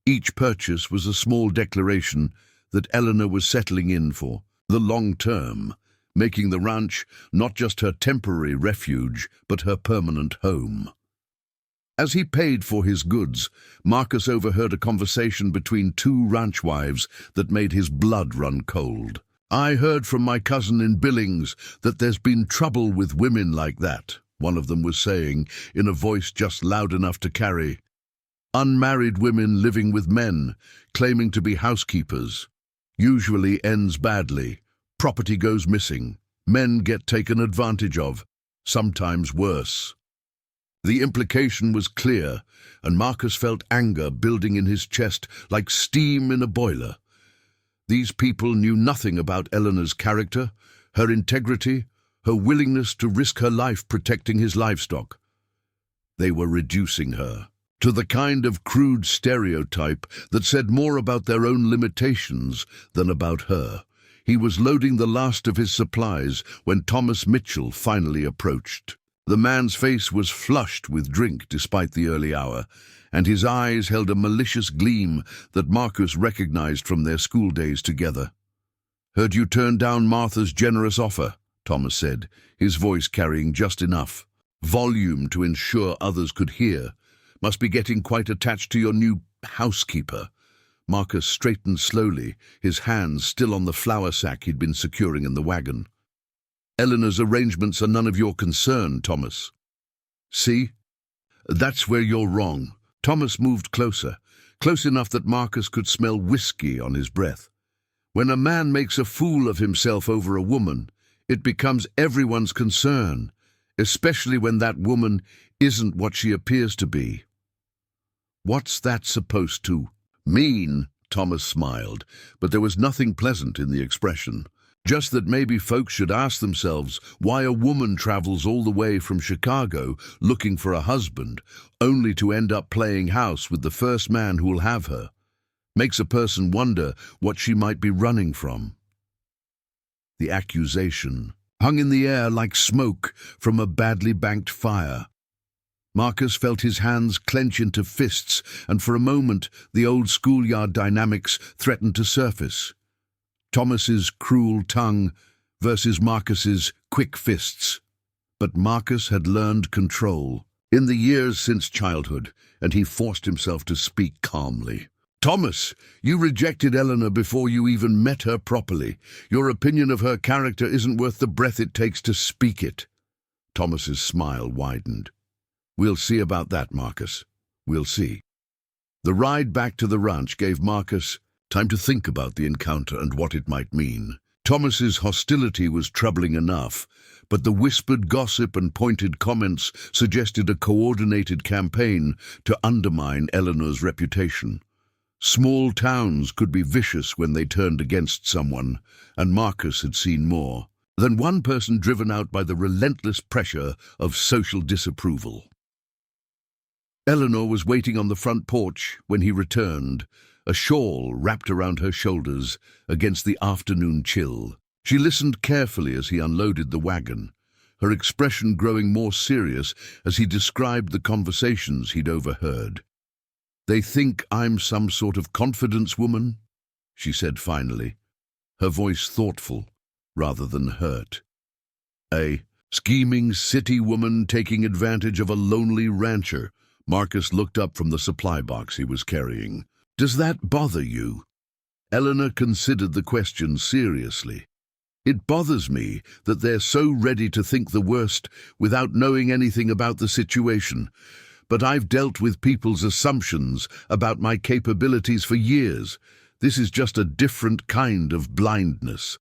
Each purchase was a small declaration that Eleanor was settling in for the long term, making the ranch not just her temporary refuge, but her permanent home. As he paid for his goods, Marcus overheard a conversation between two ranch wives that made his blood run cold. "I heard from my cousin in Billings that there's been trouble with women like that," one of them was saying, in a voice just loud enough to carry. "Unmarried women living with men, claiming to be housekeepers. Usually ends badly. Property goes missing. Men get taken advantage of, sometimes worse." The implication was clear, and Marcus felt anger building in his chest like steam in a boiler. These people knew nothing about Eleanor's character, her integrity, her willingness to risk her life protecting his livestock. They were reducing her to the kind of crude stereotype that said more about their own limitations than about her. He was loading the last of his supplies when Thomas Mitchell finally approached. The man's face was flushed with drink despite the early hour, and his eyes held a malicious gleam that Marcus recognized from their school days together. "Heard you turned down Martha's generous offer," Thomas said, his voice carrying just enough volume to ensure others could hear. "Must be getting quite attached to your new housekeeper." Marcus straightened slowly, his hands still on the flour sack he'd been securing in the wagon. "Eleanor's arrangements are none of your concern, Thomas." "See? That's where you're wrong." Thomas moved closer, close enough that Marcus could smell whiskey on his breath. "When a man makes a fool of himself over a woman, it becomes everyone's concern, especially when that woman isn't what she appears to be." "What's that supposed to mean?" Thomas smiled, but there was nothing pleasant in the expression. "Just that maybe folks should ask themselves why a woman travels all the way from Chicago looking for a husband, only to end up playing house with the first man who'll have her. Makes a person wonder what she might be running from." The accusation hung in the air like smoke from a badly banked fire. Marcus felt his hands clench into fists, and for a moment the old schoolyard dynamics threatened to surface. Thomas's cruel tongue versus Marcus's quick fists. But Marcus had learned control in the years since childhood, and he forced himself to speak calmly. "Thomas, you rejected Eleanor before you even met her properly. Your opinion of her character isn't worth the breath it takes to speak it." Thomas's smile widened. "We'll see about that, Marcus. We'll see." The ride back to the ranch gave Marcus time to think about the encounter and what it might mean. Thomas's hostility was troubling enough, but the whispered gossip and pointed comments suggested a coordinated campaign to undermine Eleanor's reputation. Small towns could be vicious when they turned against someone, and Marcus had seen more than one person driven out by the relentless pressure of social disapproval. Eleanor was waiting on the front porch when he returned, a shawl wrapped around her shoulders against the afternoon chill. She listened carefully as he unloaded the wagon, her expression growing more serious as he described the conversations he'd overheard. "They think I'm some sort of confidence woman," she said finally, her voice thoughtful rather than hurt. "A scheming city woman taking advantage of a lonely rancher." Marcus looked up from the supply box he was carrying. "Does that bother you?" Eleanor considered the question seriously. "It bothers me that they're so ready to think the worst without knowing anything about the situation. But I've dealt with people's assumptions about my capabilities for years. This is just a different kind of blindness."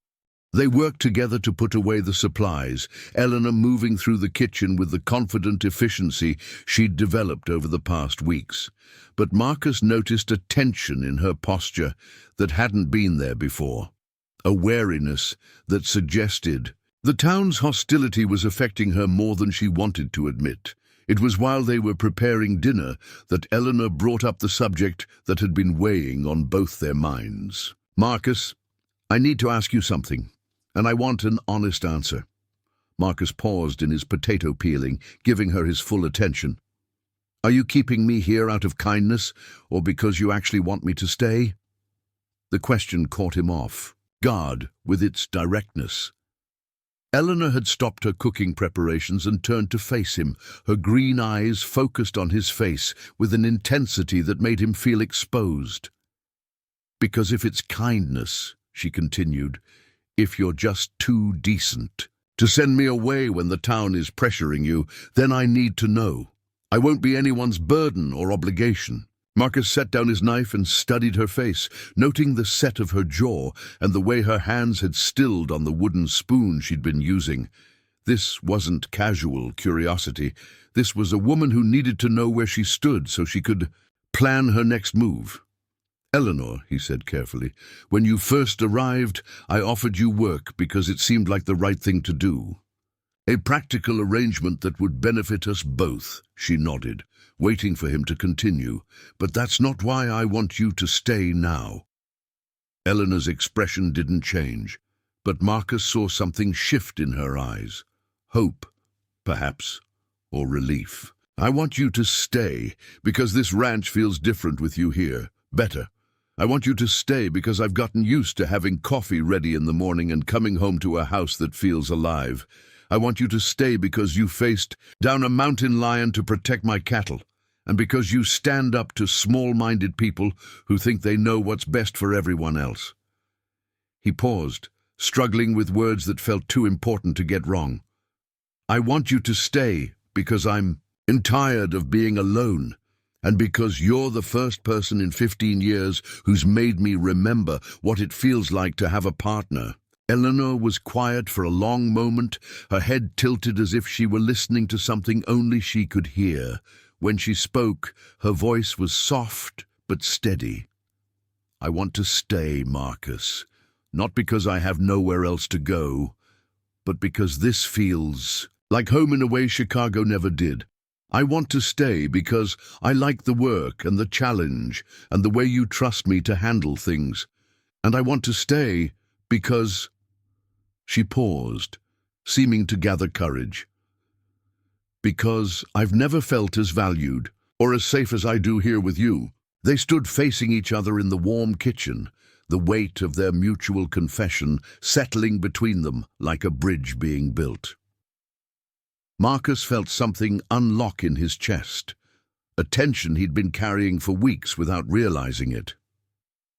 They worked together to put away the supplies, Eleanor moving through the kitchen with the confident efficiency she'd developed over the past weeks. But Marcus noticed a tension in her posture that hadn't been there before, a wariness that suggested the town's hostility was affecting her more than she wanted to admit. It was while they were preparing dinner that Eleanor brought up the subject that had been weighing on both their minds. "Marcus, I need to ask you something, and I want an honest answer." Marcus paused in his potato peeling, giving her his full attention. "Are you keeping me here out of kindness, or because you actually want me to stay?" The question caught him off guard with its directness. Eleanor had stopped her cooking preparations and turned to face him, her green eyes focused on his face with an intensity that made him feel exposed. "Because if it's kindness," she continued, "if you're just too decent to send me away when the town is pressuring you, then I need to know. I won't be anyone's burden or obligation." Marcus set down his knife and studied her face, noting the set of her jaw and the way her hands had stilled on the wooden spoon she'd been using. This wasn't casual curiosity. This was a woman who needed to know where she stood so she could plan her next move. "Eleanor," he said carefully, "when you first arrived, I offered you work because it seemed like the right thing to do. A practical arrangement that would benefit us both." She nodded, waiting for him to continue. "But that's not why I want you to stay now." Eleanor's expression didn't change, but Marcus saw something shift in her eyes. Hope, perhaps, or relief. "I want you to stay because this ranch feels different with you here. Better. I want you to stay because I've gotten used to having coffee ready in the morning and coming home to a house that feels alive. I want you to stay because you faced down a mountain lion to protect my cattle, and because you stand up to small-minded people who think they know what's best for everyone else." He paused, struggling with words that felt too important to get wrong. "I want you to stay because I'm tired of being alone, and because you're the first person in 15 years who's made me remember what it feels like to have a partner." Eleanor was quiet for a long moment, her head tilted as if she were listening to something only she could hear. When she spoke, her voice was soft but steady. "I want to stay, Marcus, not because I have nowhere else to go, but because this feels like home in a way Chicago never did. I want to stay because I like the work and the challenge and the way you trust me to handle things. And I want to stay because..." She paused, seeming to gather courage. "Because I've never felt as valued or as safe as I do here with you." They stood facing each other in the warm kitchen, the weight of their mutual confession settling between them like a bridge being built. Marcus felt something unlock in his chest, a tension he'd been carrying for weeks without realizing it.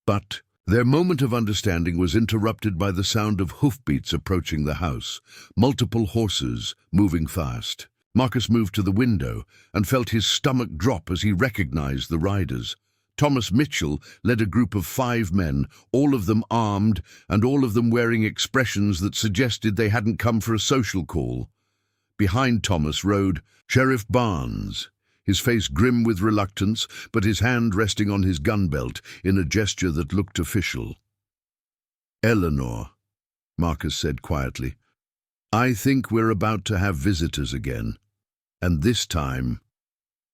But their moment of understanding was interrupted by the sound of hoofbeats approaching the house, multiple horses moving fast. Marcus moved to the window and felt his stomach drop as he recognized the riders. Thomas Mitchell led a group of 5 men, all of them armed and all of them wearing expressions that suggested they hadn't come for a social call. Behind Thomas rode Sheriff Barnes, his face grim with reluctance, but his hand resting on his gun belt in a gesture that looked official. "Eleanor," Marcus said quietly, "I think we're about to have visitors again. And this time,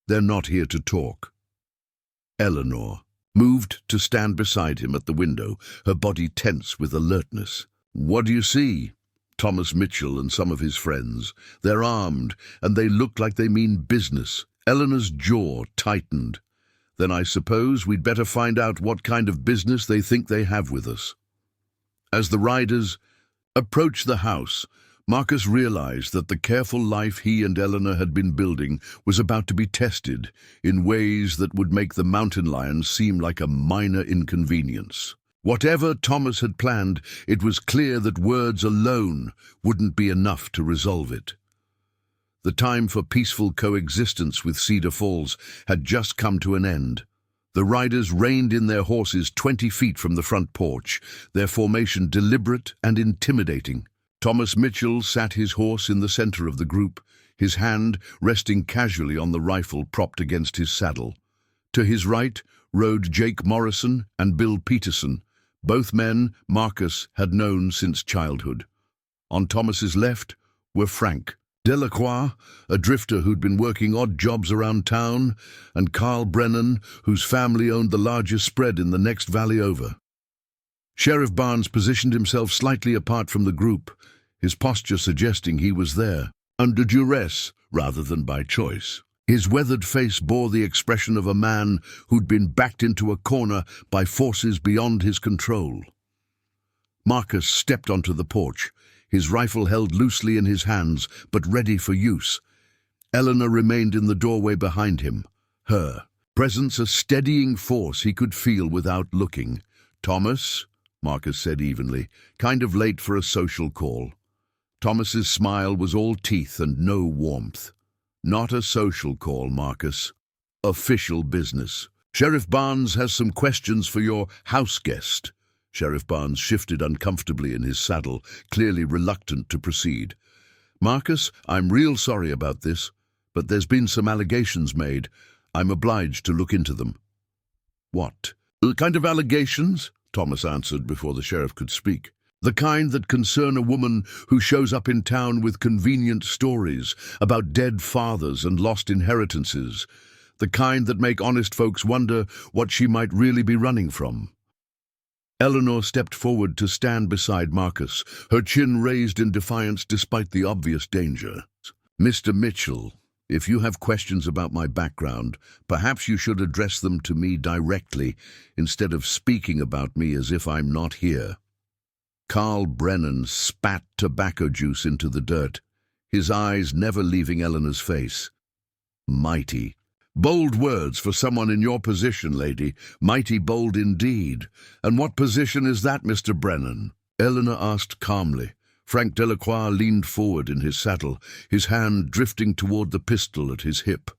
they're not here to talk." Eleanor moved to stand beside him at the window, her body tense with alertness. "What do you see?" "Thomas Mitchell and some of his friends. They're armed, and they look like they mean business." Eleanor's jaw tightened. "Then I suppose we'd better find out what kind of business they think they have with us." As the riders approached the house, Marcus realized that the careful life he and Eleanor had been building was about to be tested in ways that would make the mountain lion seem like a minor inconvenience. Whatever Thomas had planned, it was clear that words alone wouldn't be enough to resolve it. The time for peaceful coexistence with Cedar Falls had just come to an end. The riders reined in their horses 20 feet from the front porch, their formation deliberate and intimidating. Thomas Mitchell sat his horse in the center of the group, his hand resting casually on the rifle propped against his saddle. To his right rode Jake Morrison and Bill Peterson, both men Marcus had known since childhood. On Thomas's left were Frank Delacroix, a drifter who'd been working odd jobs around town, and Carl Brennan, whose family owned the largest spread in the next valley over. Sheriff Barnes positioned himself slightly apart from the group, his posture suggesting he was there under duress rather than by choice. His weathered face bore the expression of a man who'd been backed into a corner by forces beyond his control. Marcus stepped onto the porch, his rifle held loosely in his hands but ready for use. Eleanor remained in the doorway behind him, her presence a steadying force he could feel without looking. "Thomas," Marcus said evenly, "kind of late for a social call." Thomas's smile was all teeth and no warmth. "Not a social call, Marcus. Official business. Sheriff Barnes has some questions for your house guest." Sheriff Barnes shifted uncomfortably in his saddle, clearly reluctant to proceed. "Marcus, I'm real sorry about this, but there's been some allegations made. I'm obliged to look into them." "What kind of allegations?" Thomas answered before the sheriff could speak. "The kind that concern a woman who shows up in town with convenient stories about dead fathers and lost inheritances. The kind that make honest folks wonder what she might really be running from." Eleanor stepped forward to stand beside Marcus, her chin raised in defiance despite the obvious danger. "Mr. Mitchell, if you have questions about my background, perhaps you should address them to me directly instead of speaking about me as if I'm not here." Carl Brennan spat tobacco juice into the dirt, his eyes never leaving Eleanor's face. "Mighty. Bold words for someone in your position, lady. Mighty bold indeed. And what position is that, Mr. Brennan?" Eleanor asked calmly. Frank Delacroix leaned forward in his saddle, his hand drifting toward the pistol at his hip.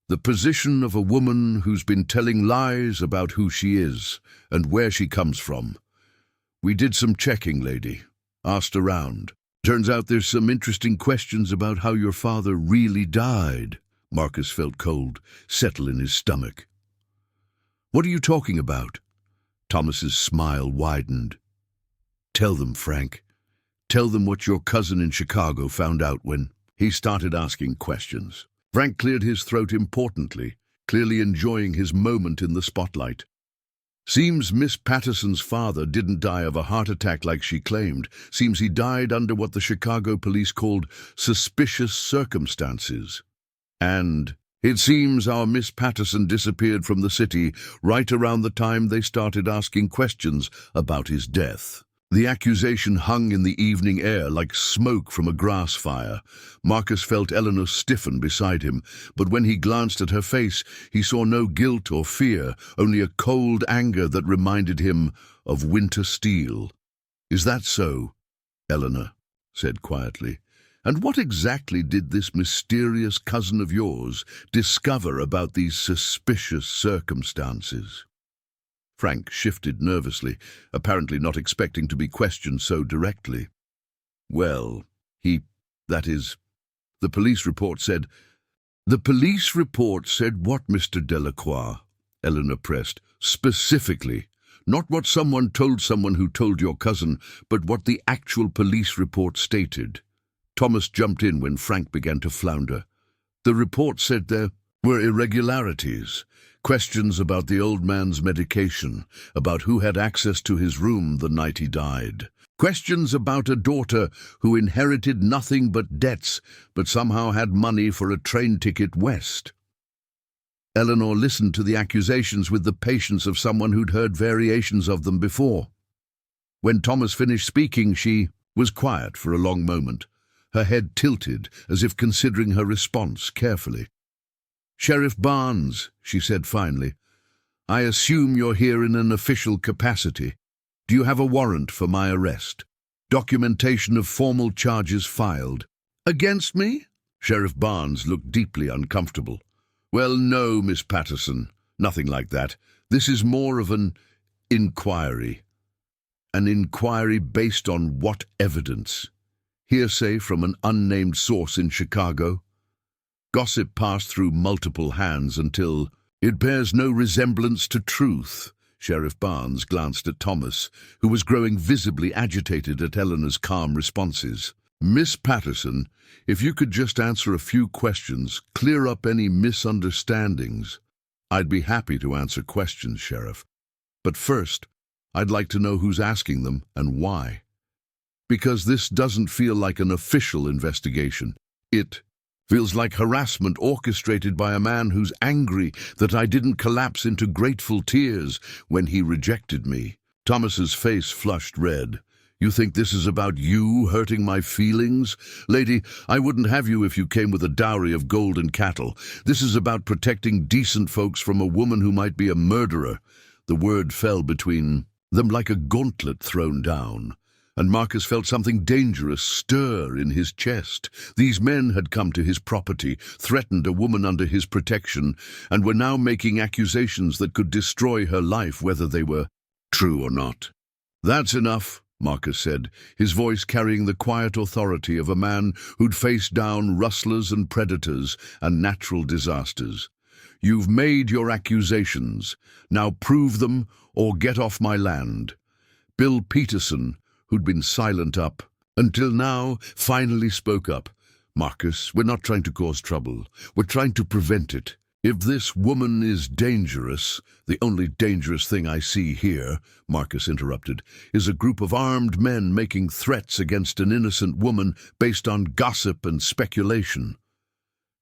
"The position of a woman who's been telling lies about who she is and where she comes from. We did some checking, lady. Asked around. Turns out there's some interesting questions about how your father really died." Marcus felt cold settle in his stomach. "What are you talking about?" Thomas's smile widened. "Tell them, Frank. Tell them what your cousin in Chicago found out when..." He started asking questions. Frank cleared his throat importantly, clearly enjoying his moment in the spotlight. Seems Miss Patterson's father didn't die of a heart attack like she claimed. Seems he died under what the Chicago police called suspicious circumstances. And it seems our Miss Patterson disappeared from the city right around the time they started asking questions about his death. The accusation hung in the evening air like smoke from a grass fire. Marcus felt Eleanor stiffen beside him, but when he glanced at her face, he saw no guilt or fear, only a cold anger that reminded him of winter steel. "Is that so?" Eleanor said quietly. "And what exactly did this mysterious cousin of yours discover about these suspicious circumstances?" Frank shifted nervously, apparently not expecting to be questioned so directly. "Well, that is, the police report said—" "The police report said what, Mr. Delacroix?" Eleanor pressed. "Specifically. Not what someone who told your cousin, but what the actual police report stated." Thomas jumped in when Frank began to flounder. "The report said there were irregularities. Questions about the old man's medication, about who had access to his room the night he died. Questions about a daughter who inherited nothing but debts, but somehow had money for a train ticket west." Eleanor listened to the accusations with the patience of someone who'd heard variations of them before. When Thomas finished speaking, she was quiet for a long moment, her head tilted as if considering her response carefully. "Sheriff Barnes," she said finally, "I assume you're here in an official capacity. Do you have a warrant for my arrest? Documentation of formal charges filed." "Against me?" Sheriff Barnes looked deeply uncomfortable. "Well, no, Miss Patterson, nothing like that. This is more of an inquiry. An inquiry based on what evidence? Hearsay from an unnamed source in Chicago? Gossip passed through multiple hands until it bears no resemblance to truth." Sheriff Barnes glanced at Thomas, who was growing visibly agitated at Eleanor's calm responses. "Miss Patterson, if you could just answer a few questions, clear up any misunderstandings." "I'd be happy to answer questions, Sheriff. But first, I'd like to know who's asking them and why. Because this doesn't feel like an official investigation. It feels like harassment orchestrated by a man who's angry that I didn't collapse into grateful tears when he rejected me." Thomas's face flushed red. "You think this is about you hurting my feelings? Lady, I wouldn't have you if you came with a dowry of gold and cattle. This is about protecting decent folks from a woman who might be a murderer." The word fell between them like a gauntlet thrown down, and Marcus felt something dangerous stir in his chest. These men had come to his property, threatened a woman under his protection, and were now making accusations that could destroy her life, whether they were true or not. "That's enough," Marcus said, his voice carrying the quiet authority of a man who'd faced down rustlers and predators and natural disasters. "You've made your accusations. Now prove them or get off my land." Bill Peterson, who'd been silent up until now, finally spoke up. "Marcus, we're not trying to cause trouble. We're trying to prevent it. If this woman is dangerous—" "The only dangerous thing I see here," Marcus interrupted, "is a group of armed men making threats against an innocent woman based on gossip and speculation."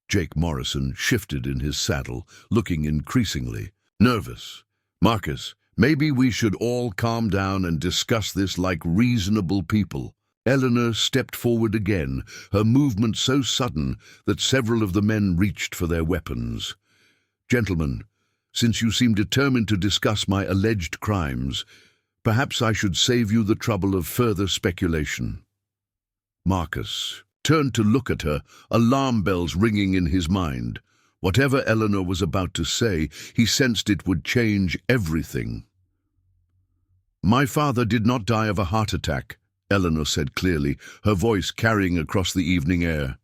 Jake Morrison shifted in his saddle, looking increasingly nervous. "Marcus, maybe we should all calm down and discuss this like reasonable people." Eleanor stepped forward again, her movement so sudden that several of the men reached for their weapons. "Gentlemen, since you seem determined to discuss my alleged crimes, perhaps I should save you the trouble of further speculation." Marcus turned to look at her, alarm bells ringing in his mind. Whatever Eleanor was about to say, he sensed it would change everything. "My father did not die of a heart attack," Eleanor said clearly, her voice carrying across the evening air.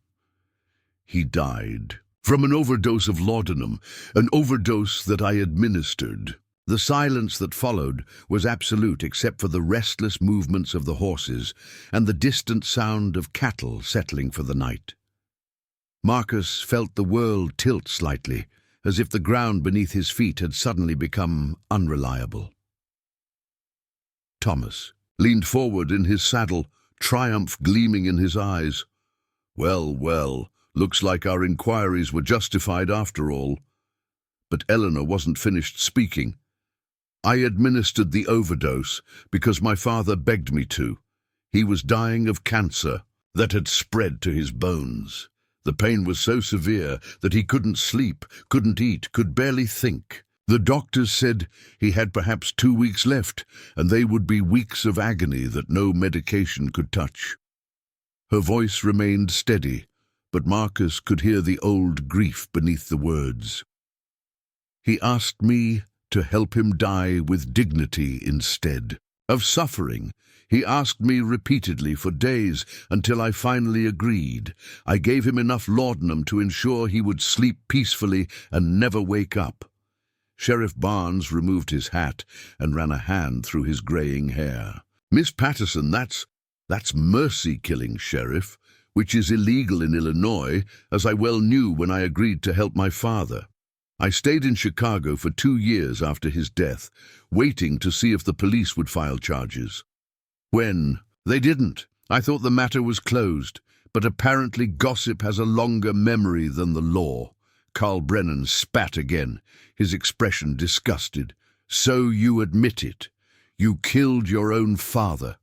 "He died from an overdose of laudanum, an overdose that I administered." The silence that followed was absolute except for the restless movements of the horses and the distant sound of cattle settling for the night. Marcus felt the world tilt slightly, as if the ground beneath his feet had suddenly become unreliable. Thomas leaned forward in his saddle, triumph gleaming in his eyes. Well, well, looks like our inquiries were justified after all. But Eleanor wasn't finished speaking. I administered the overdose because my father begged me to. He was dying of cancer that had spread to his bones. The pain was so severe that he couldn't sleep, couldn't eat, could barely think. The doctors said he had perhaps 2 weeks left, and they would be weeks of agony that no medication could touch. Her voice remained steady, but Marcus could hear the old grief beneath the words. He asked me to help him die with dignity instead of suffering. He asked me repeatedly for days until I finally agreed. I gave him enough laudanum to ensure he would sleep peacefully and never wake up. Sheriff Barnes removed his hat and ran a hand through his graying hair. Miss Patterson, that's mercy killing, Sheriff, which is illegal in Illinois, as I well knew when I agreed to help my father. I stayed in Chicago for 2 years after his death, waiting to see if the police would file charges. When they didn't, I thought the matter was closed, but apparently gossip has a longer memory than the law. Carl Brennan spat again, his expression disgusted. So you admit it. You killed your own father.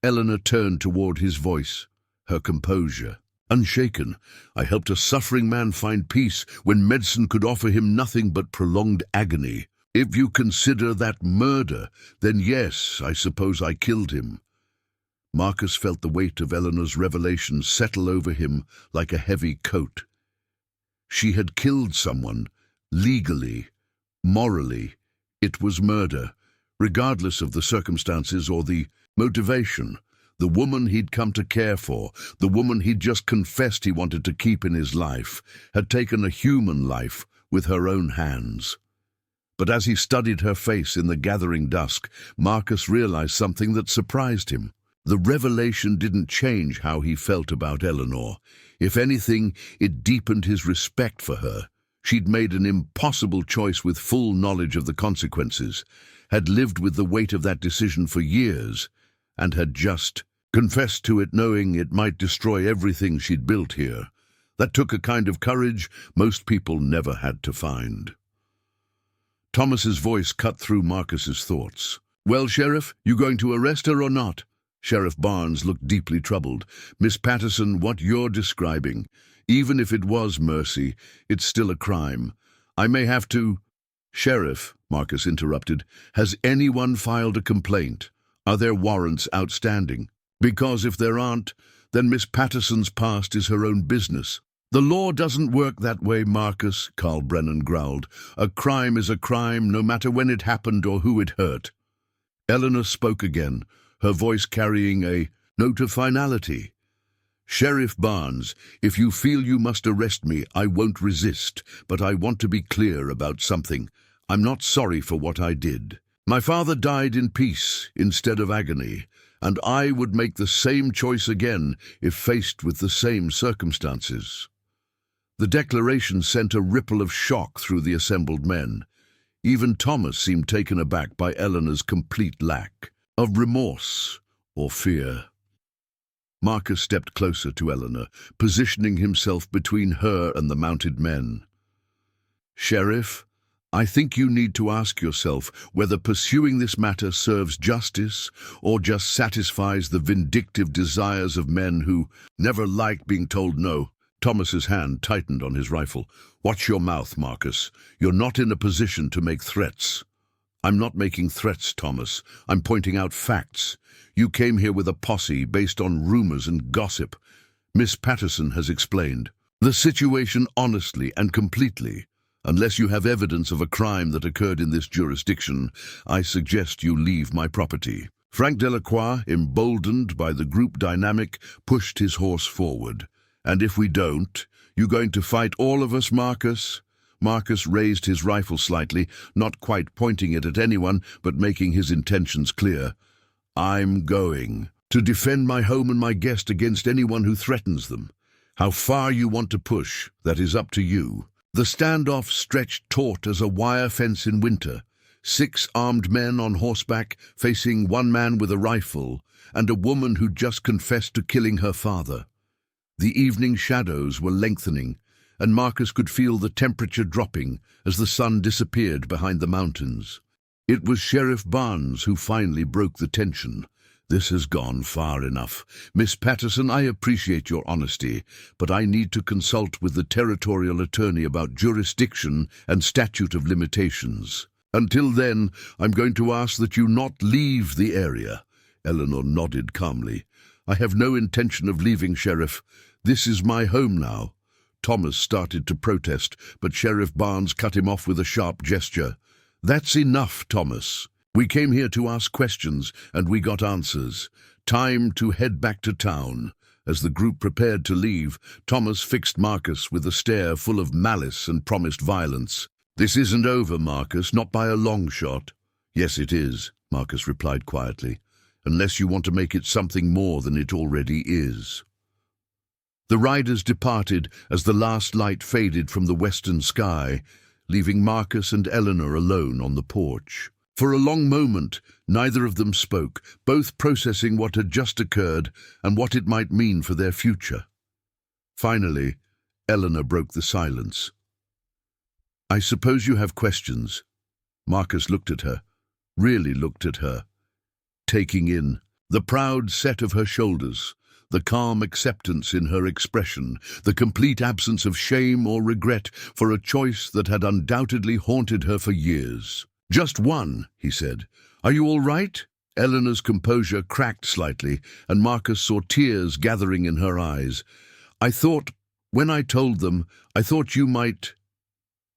Eleanor turned toward his voice, her composure unshaken. I helped a suffering man find peace when medicine could offer him nothing but prolonged agony. If you consider that murder, then yes, I suppose I killed him. Marcus felt the weight of Eleanor's revelation settle over him like a heavy coat. She had killed someone, legally, morally. It was murder, regardless of the circumstances or the motivation. The woman he'd come to care for, the woman he'd just confessed he wanted to keep in his life, had taken a human life with her own hands. But as he studied her face in the gathering dusk, Marcus realized something that surprised him. The revelation didn't change how he felt about Eleanor. If anything, it deepened his respect for her. She'd made an impossible choice with full knowledge of the consequences, had lived with the weight of that decision for years, and had just confessed to it knowing it might destroy everything she'd built here. That took a kind of courage most people never had to find. Thomas's voice cut through Marcus's thoughts. Well, Sheriff, you going to arrest her or not? Sheriff Barnes looked deeply troubled. Miss Patterson, what you're describing, even if it was mercy, it's still a crime. I may have to... Sheriff, Marcus interrupted, has anyone filed a complaint? Are there warrants outstanding? Because if there aren't, then Miss Patterson's past is her own business. The law doesn't work that way, Marcus, Carl Brennan growled. A crime is a crime, no matter when it happened or who it hurt. Eleanor spoke again, her voice carrying a note of finality. Sheriff Barnes, if you feel you must arrest me, I won't resist, but I want to be clear about something. I'm not sorry for what I did. My father died in peace instead of agony, and I would make the same choice again if faced with the same circumstances. The declaration sent a ripple of shock through the assembled men. Even Thomas seemed taken aback by Eleanor's complete lack of remorse or fear. Marcus stepped closer to Eleanor, positioning himself between her and the mounted men. Sheriff, I think you need to ask yourself whether pursuing this matter serves justice or just satisfies the vindictive desires of men who never liked being told no. Thomas's hand tightened on his rifle. Watch your mouth, Marcus. You're not in a position to make threats. I'm not making threats, Thomas. I'm pointing out facts. You came here with a posse based on rumors and gossip. Miss Patterson has explained the situation honestly and completely. Unless you have evidence of a crime that occurred in this jurisdiction, I suggest you leave my property. Frank Delacroix, emboldened by the group dynamic, pushed his horse forward. And if we don't, you going to fight all of us, Marcus? Marcus raised his rifle slightly, not quite pointing it at anyone, but making his intentions clear. I'm going to defend my home and my guest against anyone who threatens them. How far you want to push, that is up to you. The standoff stretched taut as a wire fence in winter. 6 armed men on horseback facing one man with a rifle and a woman who'd just confessed to killing her father. The evening shadows were lengthening, and Marcus could feel the temperature dropping as the sun disappeared behind the mountains. It was Sheriff Barnes who finally broke the tension. "This has gone far enough. Miss Patterson, I appreciate your honesty, but I need to consult with the territorial attorney about jurisdiction and statute of limitations. Until then, I'm going to ask that you not leave the area." Eleanor nodded calmly. "I have no intention of leaving, Sheriff. This is my home now." Thomas started to protest, but Sheriff Barnes cut him off with a sharp gesture. "That's enough, Thomas. We came here to ask questions, and we got answers. Time to head back to town." As the group prepared to leave, Thomas fixed Marcus with a stare full of malice and promised violence. "This isn't over, Marcus, not by a long shot." "Yes, it is," Marcus replied quietly, "unless you want to make it something more than it already is." The riders departed as the last light faded from the western sky, leaving Marcus and Eleanor alone on the porch. For a long moment, neither of them spoke, both processing what had just occurred and what it might mean for their future. Finally, Eleanor broke the silence. "I suppose you have questions." Marcus looked at her, really looked at her, taking in the proud set of her shoulders, the calm acceptance in her expression, the complete absence of shame or regret for a choice that had undoubtedly haunted her for years. "Just one," he said. "Are you all right?" Eleanor's composure cracked slightly, and Marcus saw tears gathering in her eyes. When I told them, I thought you might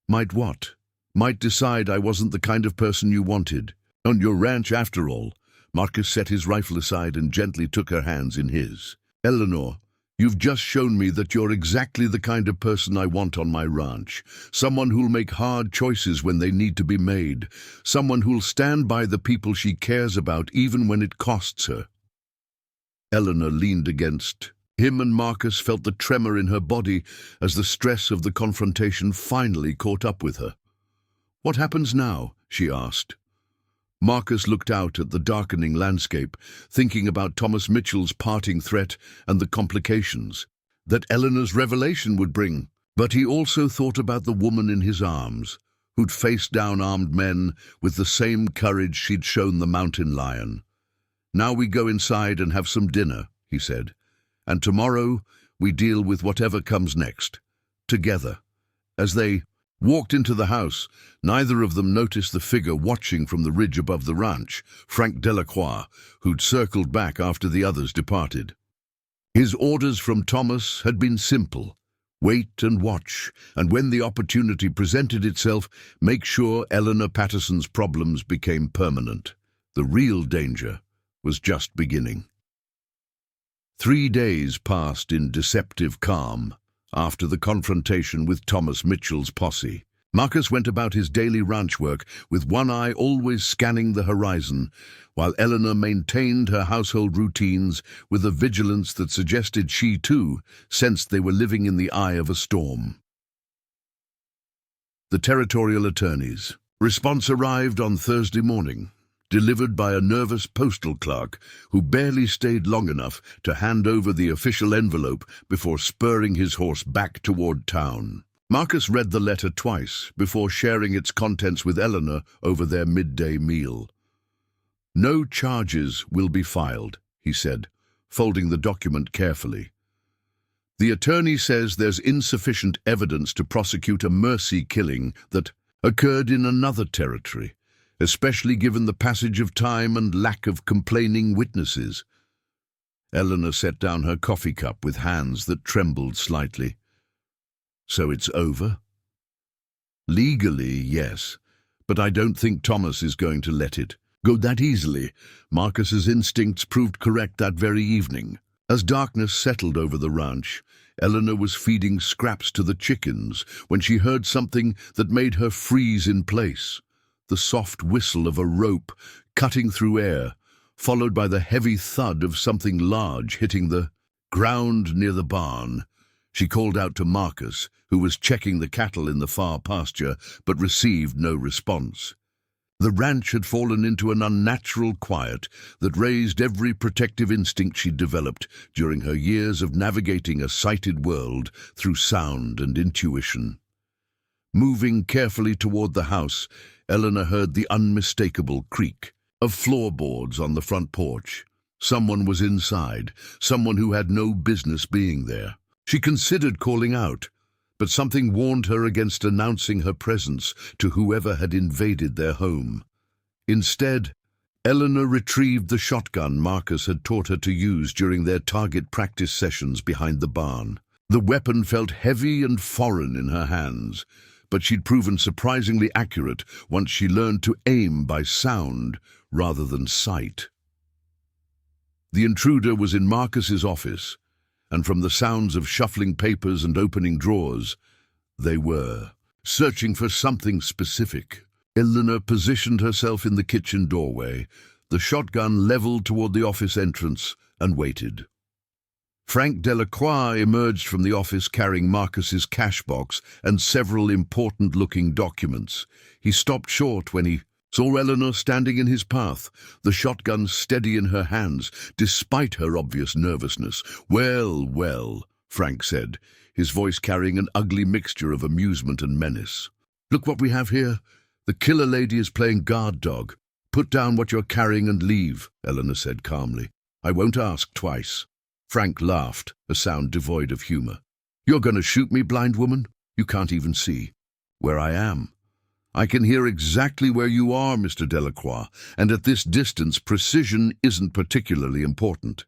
what? Might decide I wasn't the kind of person you wanted. On your ranch, after all." Marcus set his rifle aside and gently took her hands in his. "Eleanor, you've just shown me that you're exactly the kind of person I want on my ranch. Someone who'll make hard choices when they need to be made. Someone who'll stand by the people she cares about even when it costs her." Eleanor leaned against him, and Marcus felt the tremor in her body as the stress of the confrontation finally caught up with her. "What happens now?" she asked. Marcus looked out at the darkening landscape, thinking about Thomas Mitchell's parting threat and the complications that Eleanor's revelation would bring. But he also thought about the woman in his arms, who'd faced down armed men with the same courage she'd shown the mountain lion. "Now we go inside and have some dinner," he said, "and tomorrow we deal with whatever comes next, together." As they walked into the house, neither of them noticed the figure watching from the ridge above the ranch, Frank Delacroix, who'd circled back after the others departed. His orders from Thomas had been simple: wait and watch, and when the opportunity presented itself, make sure Eleanor Patterson's problems became permanent. The real danger was just beginning. 3 days passed in deceptive calm after the confrontation with Thomas Mitchell's posse. Marcus went about his daily ranch work with one eye always scanning the horizon, while Eleanor maintained her household routines with a vigilance that suggested she, too, sensed they were living in the eye of a storm. The territorial attorneys. Response arrived on Thursday morning, delivered by a nervous postal clerk who barely stayed long enough to hand over the official envelope before spurring his horse back toward town. Marcus read the letter twice before sharing its contents with Eleanor over their midday meal. "No charges will be filed," he said, folding the document carefully. "The attorney says there's insufficient evidence to prosecute a mercy killing that occurred in another territory, especially given the passage of time and lack of complaining witnesses." Eleanor set down her coffee cup with hands that trembled slightly. "So it's over?" "Legally, yes, but I don't think Thomas is going to let it go that easily." Marcus's instincts proved correct that very evening. As darkness settled over the ranch, Eleanor was feeding scraps to the chickens when she heard something that made her freeze in place. The soft whistle of a rope cutting through air, followed by the heavy thud of something large hitting the ground near the barn. She called out to Marcus, who was checking the cattle in the far pasture, but received no response. The ranch had fallen into an unnatural quiet that raised every protective instinct she'd developed during her years of navigating a sighted world through sound and intuition. Moving carefully toward the house, Eleanor heard the unmistakable creak of floorboards on the front porch. Someone was inside, someone who had no business being there. She considered calling out, but something warned her against announcing her presence to whoever had invaded their home. Instead, Eleanor retrieved the shotgun Marcus had taught her to use during their target practice sessions behind the barn. The weapon felt heavy and foreign in her hands, but she'd proven surprisingly accurate once she learned to aim by sound rather than sight. The intruder was in Marcus's office, and from the sounds of shuffling papers and opening drawers, they were searching for something specific. Eleanor positioned herself in the kitchen doorway, the shotgun leveled toward the office entrance, and waited. Frank Delacroix emerged from the office carrying Marcus's cash box and several important-looking documents. He stopped short when he saw Eleanor standing in his path, the shotgun steady in her hands, despite her obvious nervousness. "Well, well," Frank said, his voice carrying an ugly mixture of amusement and menace. "Look what we have here. The killer lady is playing guard dog. Put down what you're carrying and leave," Eleanor said calmly. "I won't ask twice." Frank laughed, a sound devoid of humor. "You're going to shoot me, blind woman? You can't even see where I am. I can hear exactly where you are, Mr. Delacroix, and at this distance, precision isn't particularly important."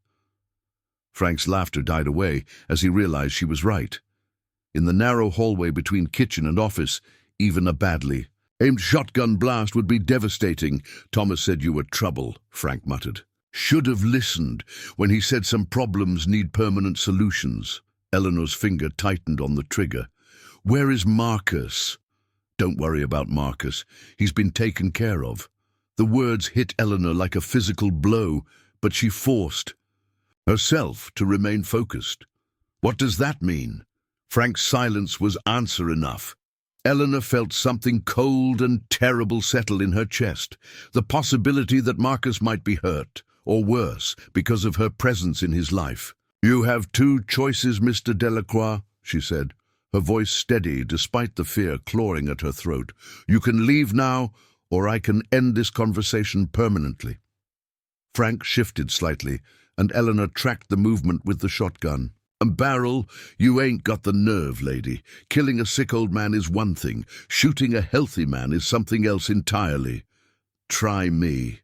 Frank's laughter died away as he realized she was right. In the narrow hallway between kitchen and office, even a badly aimed shotgun blast would be devastating. "Thomas said you were trouble," Frank muttered. "Should have listened when he said some problems need permanent solutions." Eleanor's finger tightened on the trigger. "Where is Marcus?" "Don't worry about Marcus. He's been taken care of." The words hit Eleanor like a physical blow, but she forced herself to remain focused. "What does that mean?" Frank's silence was answer enough. Eleanor felt something cold and terrible settle in her chest, the possibility that Marcus might be hurt, or worse, because of her presence in his life. "You have two choices, Mr. Delacroix," she said, her voice steady despite the fear clawing at her throat. "You can leave now, or I can end this conversation permanently." Frank shifted slightly, and Eleanor tracked the movement with the shotgun. "Barrel, you ain't got the nerve, lady. Killing a sick old man is one thing. Shooting a healthy man is something else entirely. Try me."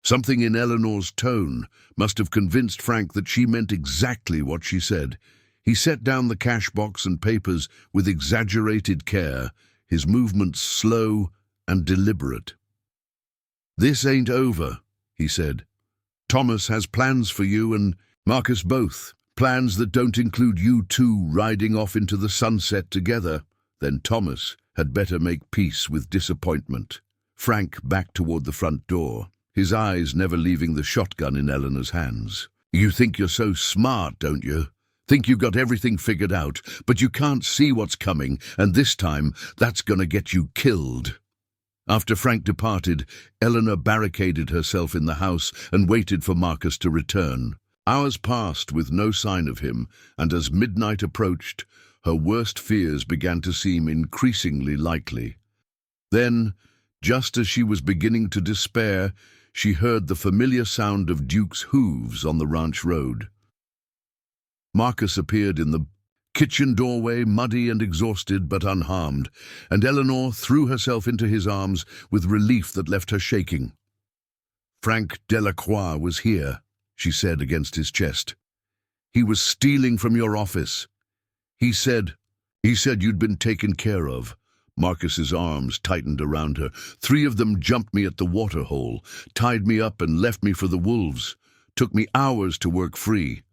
Something in Eleanor's tone must have convinced Frank that she meant exactly what she said. He set down the cash box and papers with exaggerated care, his movements slow and deliberate. "This ain't over," he said. "Thomas has plans for you and Marcus both. Plans that don't include you two riding off into the sunset together. Then Thomas had better make peace with disappointment." Frank backed toward the front door, his eyes never leaving the shotgun in Eleanor's hands. "You think you're so smart, don't you? Think you got everything figured out, but you can't see what's coming, and this time that's gonna get you killed." After Frank departed, Eleanor barricaded herself in the house and waited for Marcus to return. Hours passed with no sign of him, and as midnight approached, her worst fears began to seem increasingly likely. Then, just as she was beginning to despair, she heard the familiar sound of Duke's hooves on the ranch road. Marcus appeared in the kitchen doorway, muddy and exhausted but unharmed, and Eleanor threw herself into his arms with relief that left her shaking. "Frank Delacroix was here," she said against his chest. "He was stealing from your office. He said you'd been taken care of." Marcus's arms tightened around her. "3 of them jumped me at the water hole, tied me up and left me for the wolves. Took me hours to work free."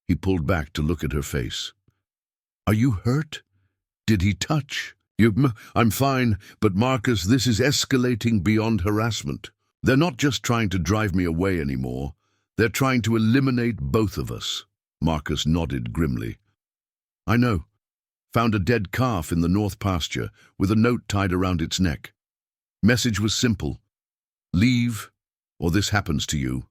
He pulled back to look at her face. "Are you hurt? Did he touch you?" "I'm fine, but Marcus, this is escalating beyond harassment. They're not just trying to drive me away anymore. They're trying to eliminate both of us." Marcus nodded grimly. "I know. Found a dead calf in the north pasture with a note tied around its neck. Message was simple. Leave, or this happens to you.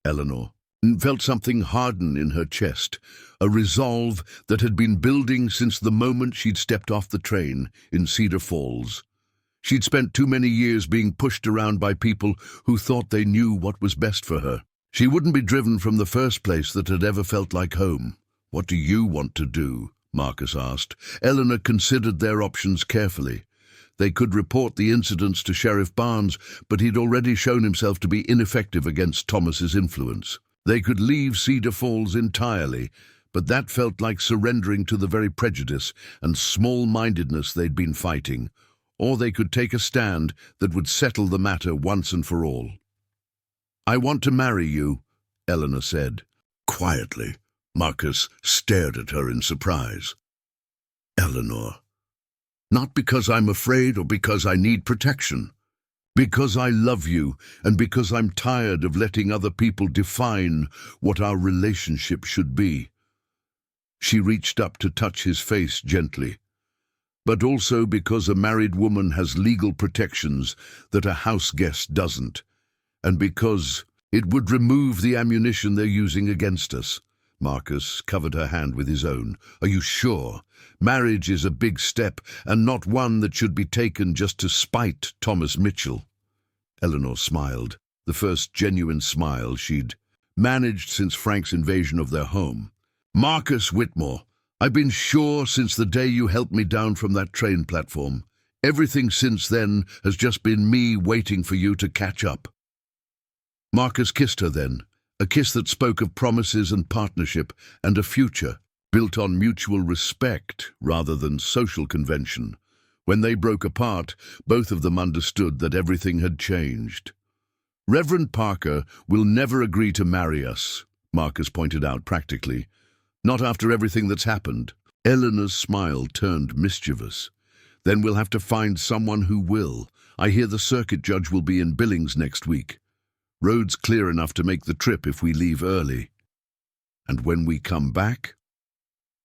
Eleanor felt something harden in her chest, a resolve that had been building since the moment she'd stepped off the train in Cedar Falls. She'd spent too many years being pushed around by people who thought they knew what was best for her. She wouldn't be driven from the first place that had ever felt like home. "What do you want to do?" Marcus asked. Eleanor considered their options carefully. They could report the incidents to Sheriff Barnes, but he'd already shown himself to be ineffective against Thomas's influence. They could leave Cedar Falls entirely, but that felt like surrendering to the very prejudice and small-mindedness they'd been fighting. Or they could take a stand that would settle the matter once and for all. "I want to marry you," Eleanor said. Quietly, Marcus stared at her in surprise. "Eleanor, not because I'm afraid or because I need protection. Because I love you, and because I'm tired of letting other people define what our relationship should be." She reached up to touch his face gently. "But also because a married woman has legal protections that a house guest doesn't, and because it would remove the ammunition they're using against us." Marcus covered her hand with his own. "Are you sure? Marriage is a big step, and not one that should be taken just to spite Thomas Mitchell." Eleanor smiled, the first genuine smile she'd managed since Frank's invasion of their home. "Marcus Whitmore, I've been sure since the day you helped me down from that train platform. Everything since then has just been me waiting for you to catch up." Marcus kissed her then, a kiss that spoke of promises and partnership and a future built on mutual respect rather than social convention. When they broke apart, both of them understood that everything had changed. "Reverend Parker will never agree to marry us," Marcus pointed out practically. "Not after everything that's happened." Eleanor's smile turned mischievous. "Then we'll have to find someone who will. I hear the circuit judge will be in Billings next week. Road's clear enough to make the trip if we leave early. And when we come back?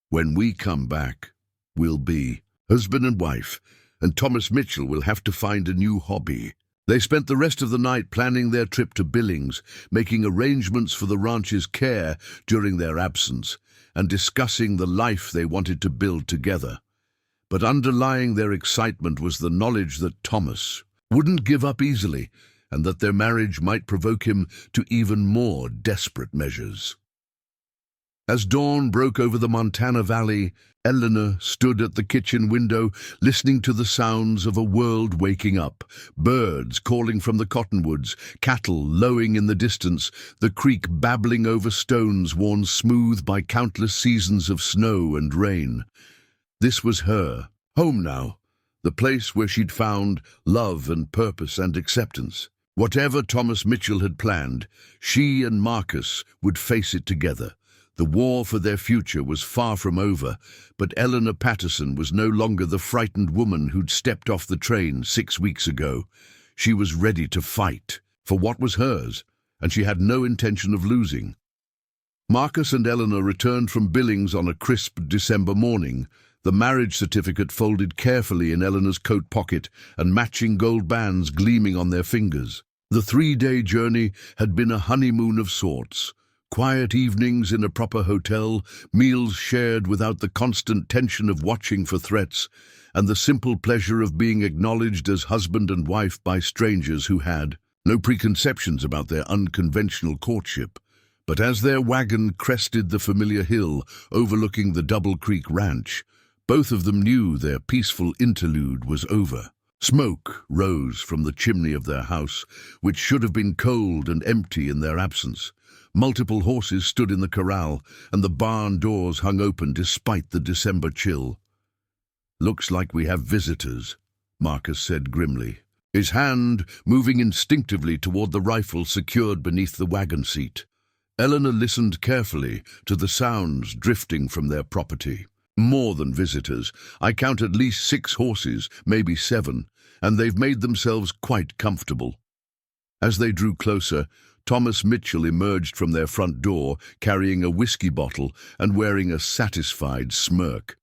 When we come back, we'll be husband and wife, and Thomas Mitchell will have to find a new hobby." They spent the rest of the night planning their trip to Billings, making arrangements for the ranch's care during their absence, and discussing the life they wanted to build together. But underlying their excitement was the knowledge that Thomas wouldn't give up easily, and that their marriage might provoke him to even more desperate measures. As dawn broke over the Montana Valley, Eleanor stood at the kitchen window, listening to the sounds of a world waking up. Birds calling from the cottonwoods, cattle lowing in the distance, the creek babbling over stones worn smooth by countless seasons of snow and rain. This was her home now, the place where she'd found love and purpose and acceptance. Whatever Thomas Mitchell had planned, she and Marcus would face it together. The war for their future was far from over, but Eleanor Patterson was no longer the frightened woman who'd stepped off the train 6 weeks ago. She was ready to fight for what was hers, and she had no intention of losing. Marcus and Eleanor returned from Billings on a crisp December morning, the marriage certificate folded carefully in Eleanor's coat pocket and matching gold bands gleaming on their fingers. The 3-day journey had been a honeymoon of sorts. Quiet evenings in a proper hotel, meals shared without the constant tension of watching for threats, and the simple pleasure of being acknowledged as husband and wife by strangers who had no preconceptions about their unconventional courtship. But as their wagon crested the familiar hill overlooking the Double Creek Ranch, both of them knew their peaceful interlude was over. Smoke rose from the chimney of their house, which should have been cold and empty in their absence. Multiple horses stood in the corral, and the barn doors hung open despite the December chill. "Looks like we have visitors," Marcus said grimly, his hand moving instinctively toward the rifle secured beneath the wagon seat. Eleanor listened carefully to the sounds drifting from their property. "More than visitors. I count at least 6 horses, maybe 7, and they've made themselves quite comfortable." As they drew closer, Thomas Mitchell emerged from their front door, carrying a whiskey bottle and wearing a satisfied smirk.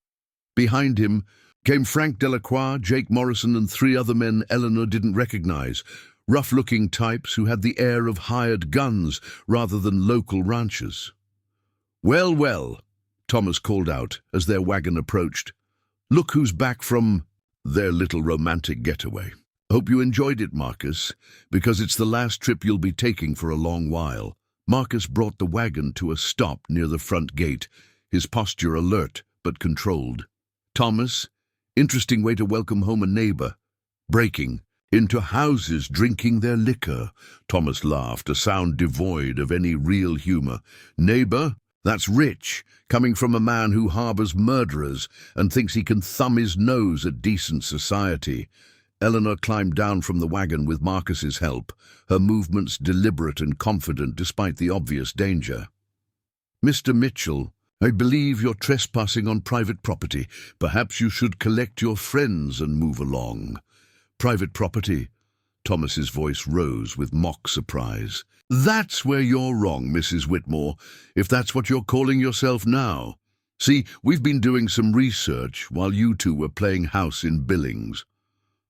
Behind him, came Frank Delacroix, Jake Morrison, and three other men Eleanor didn't recognize, rough-looking types who had the air of hired guns rather than local ranchers. "Well, well," Thomas called out as their wagon approached. "Look who's back from their little romantic getaway. Hope you enjoyed it, Marcus, because it's the last trip you'll be taking for a long while." Marcus brought the wagon to a stop near the front gate, his posture alert but controlled. "Thomas, interesting way to welcome home a neighbor. Breaking into houses, drinking their liquor." Thomas laughed, a sound devoid of any real humor. "Neighbor? That's rich, coming from a man who harbors murderers and thinks he can thumb his nose at decent society." Eleanor climbed down from the wagon with Marcus's help, her movements deliberate and confident despite the obvious danger. "Mr. Mitchell, I believe you're trespassing on private property. Perhaps you should collect your friends and move along." "Private property?" Thomas's voice rose with mock surprise. "That's where you're wrong, Mrs. Whitmore, if that's what you're calling yourself now. See, we've been doing some research while you two were playing house in Billings."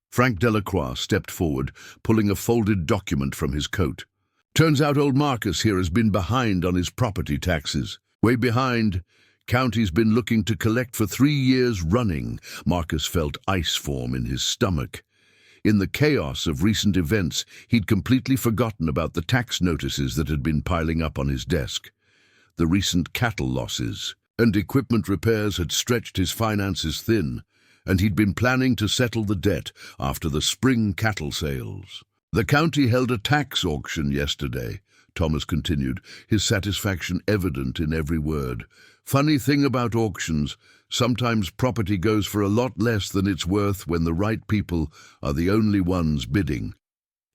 Frank Delacroix stepped forward, pulling a folded document from his coat. "Turns out old Marcus here has been behind on his property taxes. Way behind. County's been looking to collect for 3 years running." Marcus felt ice form in his stomach. In the chaos of recent events, he'd completely forgotten about the tax notices that had been piling up on his desk. The recent cattle losses and equipment repairs had stretched his finances thin, and he'd been planning to settle the debt after the spring cattle sales. "The county held a tax auction yesterday," Thomas continued, his satisfaction evident in every word. "Funny thing about auctions, sometimes property goes for a lot less than it's worth when the right people are the only ones bidding."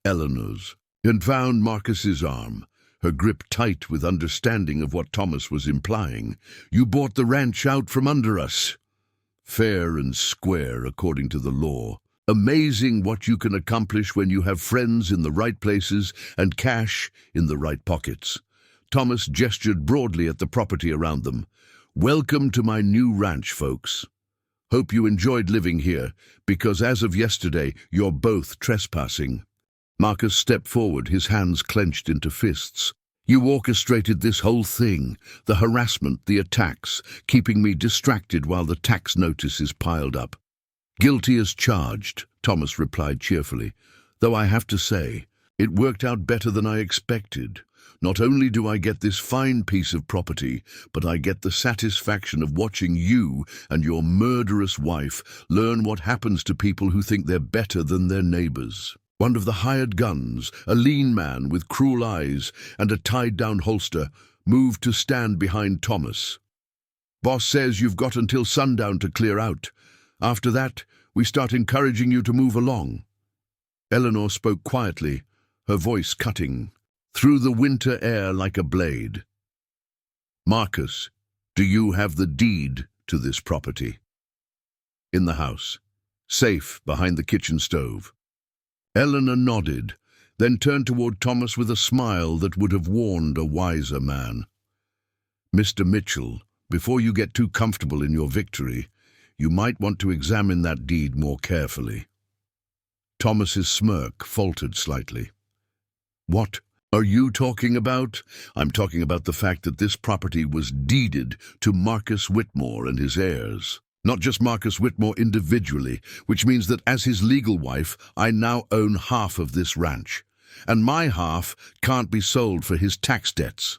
Eleanor's and found Marcus's arm, her grip tight with understanding of what Thomas was implying. "You bought the ranch out from under us." "Fair and square, according to the law. Amazing what you can accomplish when you have friends in the right places and cash in the right pockets." Thomas gestured broadly at the property around them. "Welcome to my new ranch, folks. Hope you enjoyed living here, because as of yesterday, you're both trespassing." Marcus stepped forward, his hands clenched into fists. "You orchestrated this whole thing, the harassment, the attacks, keeping me distracted while the tax notices piled up." "Guilty as charged," Thomas replied cheerfully, "though I have to say, it worked out better than I expected. Not only do I get this fine piece of property, but I get the satisfaction of watching you and your murderous wife learn what happens to people who think they're better than their neighbors." One of the hired guns, a lean man with cruel eyes and a tied-down holster, moved to stand behind Thomas. "Boss says you've got until sundown to clear out. After that, we start encouraging you to move along." Eleanor spoke quietly, her voice cutting through the winter air like a blade. "Marcus, do you have the deed to this property?" In the house, safe behind the kitchen stove. Eleanor nodded, then turned toward Thomas with a smile that would have warned a wiser man. "Mr. Mitchell, before you get too comfortable in your victory, you might want to examine that deed more carefully." Thomas's smirk faltered slightly. "What are you talking about?" "I'm talking about the fact that this property was deeded to Marcus Whitmore and his heirs. Not just Marcus Whitmore individually, which means that as his legal wife, I now own half of this ranch, and my half can't be sold for his tax debts."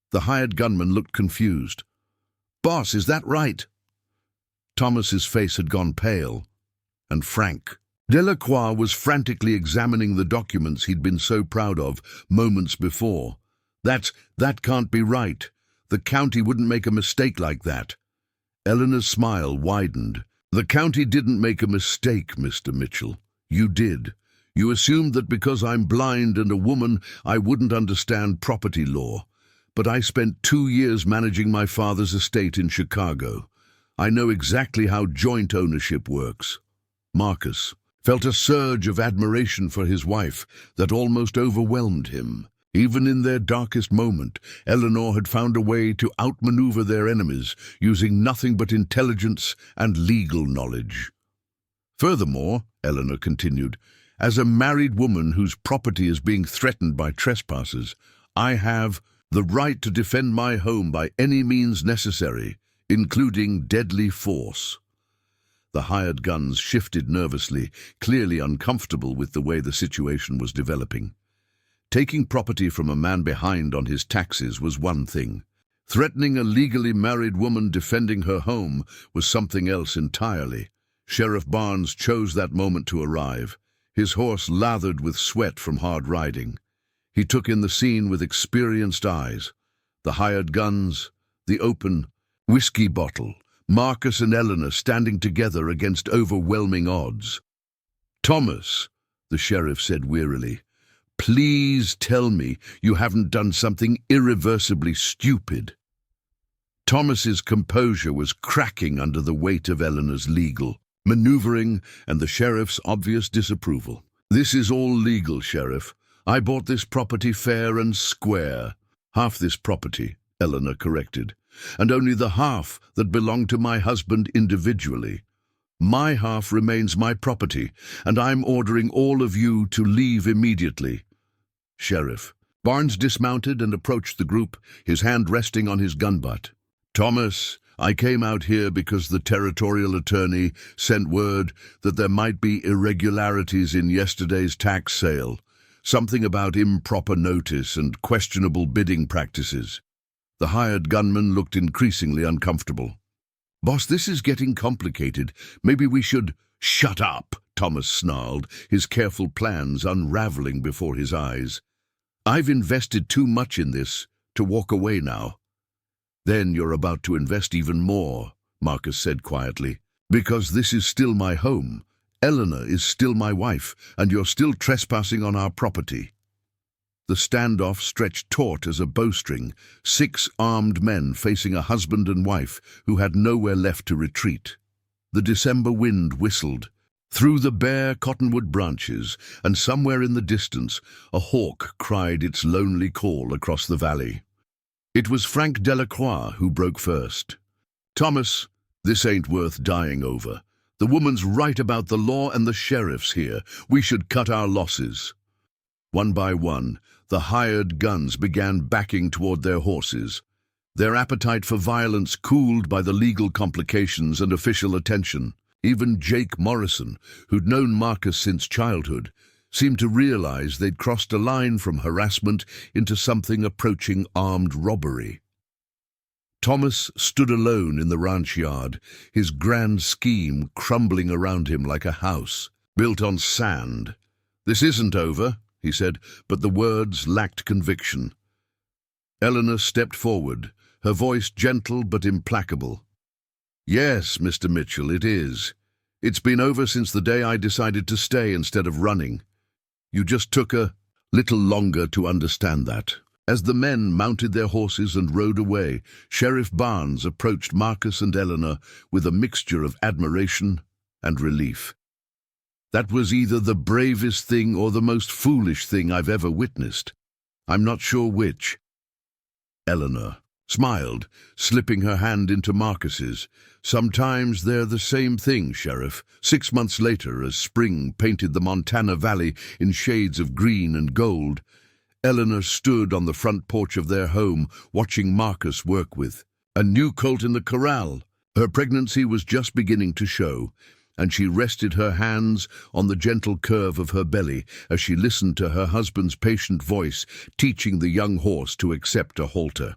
The hired gunman looked confused. "Boss, is that right?" Thomas's face had gone pale and frank. Delacroix was frantically examining the documents he'd been so proud of moments before. That can't be right. The county wouldn't make a mistake like that." Eleanor's smile widened. "The county didn't make a mistake, Mr. Mitchell. You did. You assumed that because I'm blind and a woman, I wouldn't understand property law. But I spent 2 years managing my father's estate in Chicago. I know exactly how joint ownership works." Marcus felt a surge of admiration for his wife that almost overwhelmed him. Even in their darkest moment, Eleanor had found a way to outmaneuver their enemies, using nothing but intelligence and legal knowledge. Furthermore, Eleanor continued, as a married woman whose property is being threatened by trespassers, I have the right to defend my home by any means necessary, including deadly force. The hired guns shifted nervously, clearly uncomfortable with the way the situation was developing. Taking property from a man behind on his taxes was one thing. Threatening a legally married woman defending her home was something else entirely. Sheriff Barnes chose that moment to arrive, his horse lathered with sweat from hard riding. He took in the scene with experienced eyes. The hired guns, the open whiskey bottle, Marcus and Eleanor standing together against overwhelming odds. "Thomas," the sheriff said wearily, "please tell me you haven't done something irreversibly stupid." Thomas's composure was cracking under the weight of Eleanor's legal maneuvering and the sheriff's obvious disapproval. "This is all legal, Sheriff. I bought this property fair and square." "Half this property," Eleanor corrected, "and only the half that belonged to my husband individually. My half remains my property, and I'm ordering all of you to leave immediately." "Sheriff." Barnes dismounted and approached the group, his hand resting on his gun butt. "Thomas, I came out here because the territorial attorney sent word that there might be irregularities in yesterday's tax sale, something about improper notice and questionable bidding practices." The hired gunman looked increasingly uncomfortable. "Boss, this is getting complicated. Maybe we should—" "Shut up," Thomas snarled, his careful plans unraveling before his eyes. "I've invested too much in this to walk away now." "Then you're about to invest even more," Marcus said quietly, "because this is still my home. Eleanor is still my wife, and you're still trespassing on our property." The standoff stretched taut as a bowstring, 6 armed men facing a husband and wife who had nowhere left to retreat. The December wind whistled through the bare cottonwood branches, and somewhere in the distance a hawk cried its lonely call across the valley. It was Frank Delacroix who broke first. "Thomas, this ain't worth dying over. The woman's right about the law and the sheriff's here. We should cut our losses." One by one, the hired guns began backing toward their horses, their appetite for violence cooled by the legal complications and official attention. Even Jake Morrison, who'd known Marcus since childhood, seemed to realize they'd crossed a line from harassment into something approaching armed robbery. Thomas stood alone in the ranch yard, his grand scheme crumbling around him like a house built on sand. "This isn't over," he said, but the words lacked conviction. Eleanor stepped forward, her voice gentle but implacable. "Yes, Mr. Mitchell, it is. It's been over since the day I decided to stay instead of running. You just took a little longer to understand that." As the men mounted their horses and rode away, Sheriff Barnes approached Marcus and Eleanor with a mixture of admiration and relief. "That was either the bravest thing or the most foolish thing I've ever witnessed. I'm not sure which." Eleanor smiled, slipping her hand into Marcus's. "Sometimes they're the same thing, Sheriff." 6 months later, as spring painted the Montana Valley in shades of green and gold, Eleanor stood on the front porch of their home, watching Marcus work with a new colt in the corral. Her pregnancy was just beginning to show, and she rested her hands on the gentle curve of her belly as she listened to her husband's patient voice teaching the young horse to accept a halter.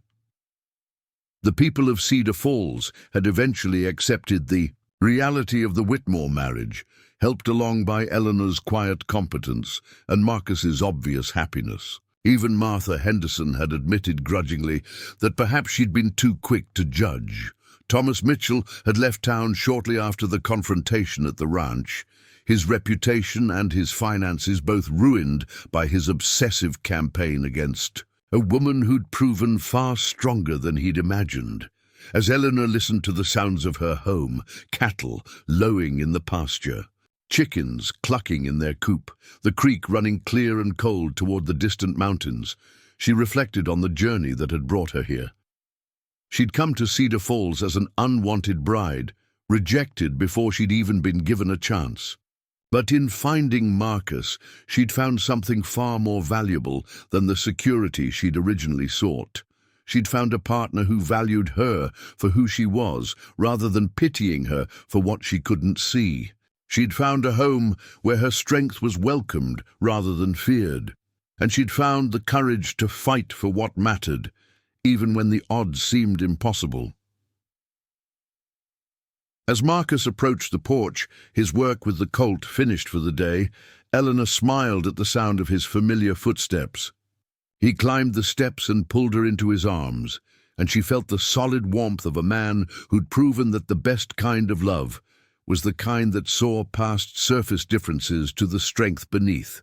The people of Cedar Falls had eventually accepted the reality of the Whitmore marriage, helped along by Eleanor's quiet competence and Marcus's obvious happiness. Even Martha Henderson had admitted grudgingly that perhaps she'd been too quick to judge. Thomas Mitchell had left town shortly after the confrontation at the ranch, his reputation and his finances both ruined by his obsessive campaign against a woman who'd proven far stronger than he'd imagined. As Eleanor listened to the sounds of her home, cattle lowing in the pasture, chickens clucking in their coop, the creek running clear and cold toward the distant mountains. She reflected on the journey that had brought her here. She'd come to Cedar Falls as an unwanted bride, rejected before she'd even been given a chance. But in finding Marcus, she'd found something far more valuable than the security she'd originally sought. She'd found a partner who valued her for who she was, rather than pitying her for what she couldn't see. She'd found a home where her strength was welcomed rather than feared. And she'd found the courage to fight for what mattered, even when the odds seemed impossible. As Marcus approached the porch, his work with the colt finished for the day, Eleanor smiled at the sound of his familiar footsteps. He climbed the steps and pulled her into his arms, and she felt the solid warmth of a man who'd proven that the best kind of love was the kind that saw past surface differences to the strength beneath.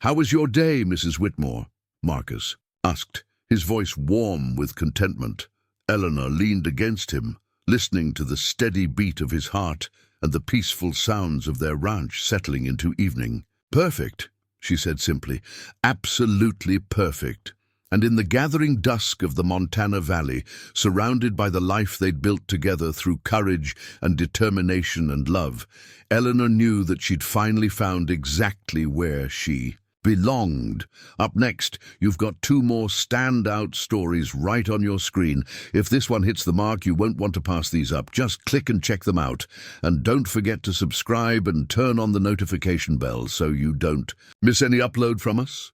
"How was your day, Mrs. Whitmore?" Marcus asked, his voice warm with contentment. Eleanor leaned against him, listening to the steady beat of his heart and the peaceful sounds of their ranch settling into evening. "Perfect," she said simply. "Absolutely perfect." And in the gathering dusk of the Montana Valley, surrounded by the life they'd built together through courage and determination and love, Eleanor knew that she'd finally found exactly where she belonged. Up next, you've got two more standout stories right on your screen. If this one hits the mark, you won't want to pass these up. Just click and check them out. And don't forget to subscribe and turn on the notification bell so you don't miss any upload from us.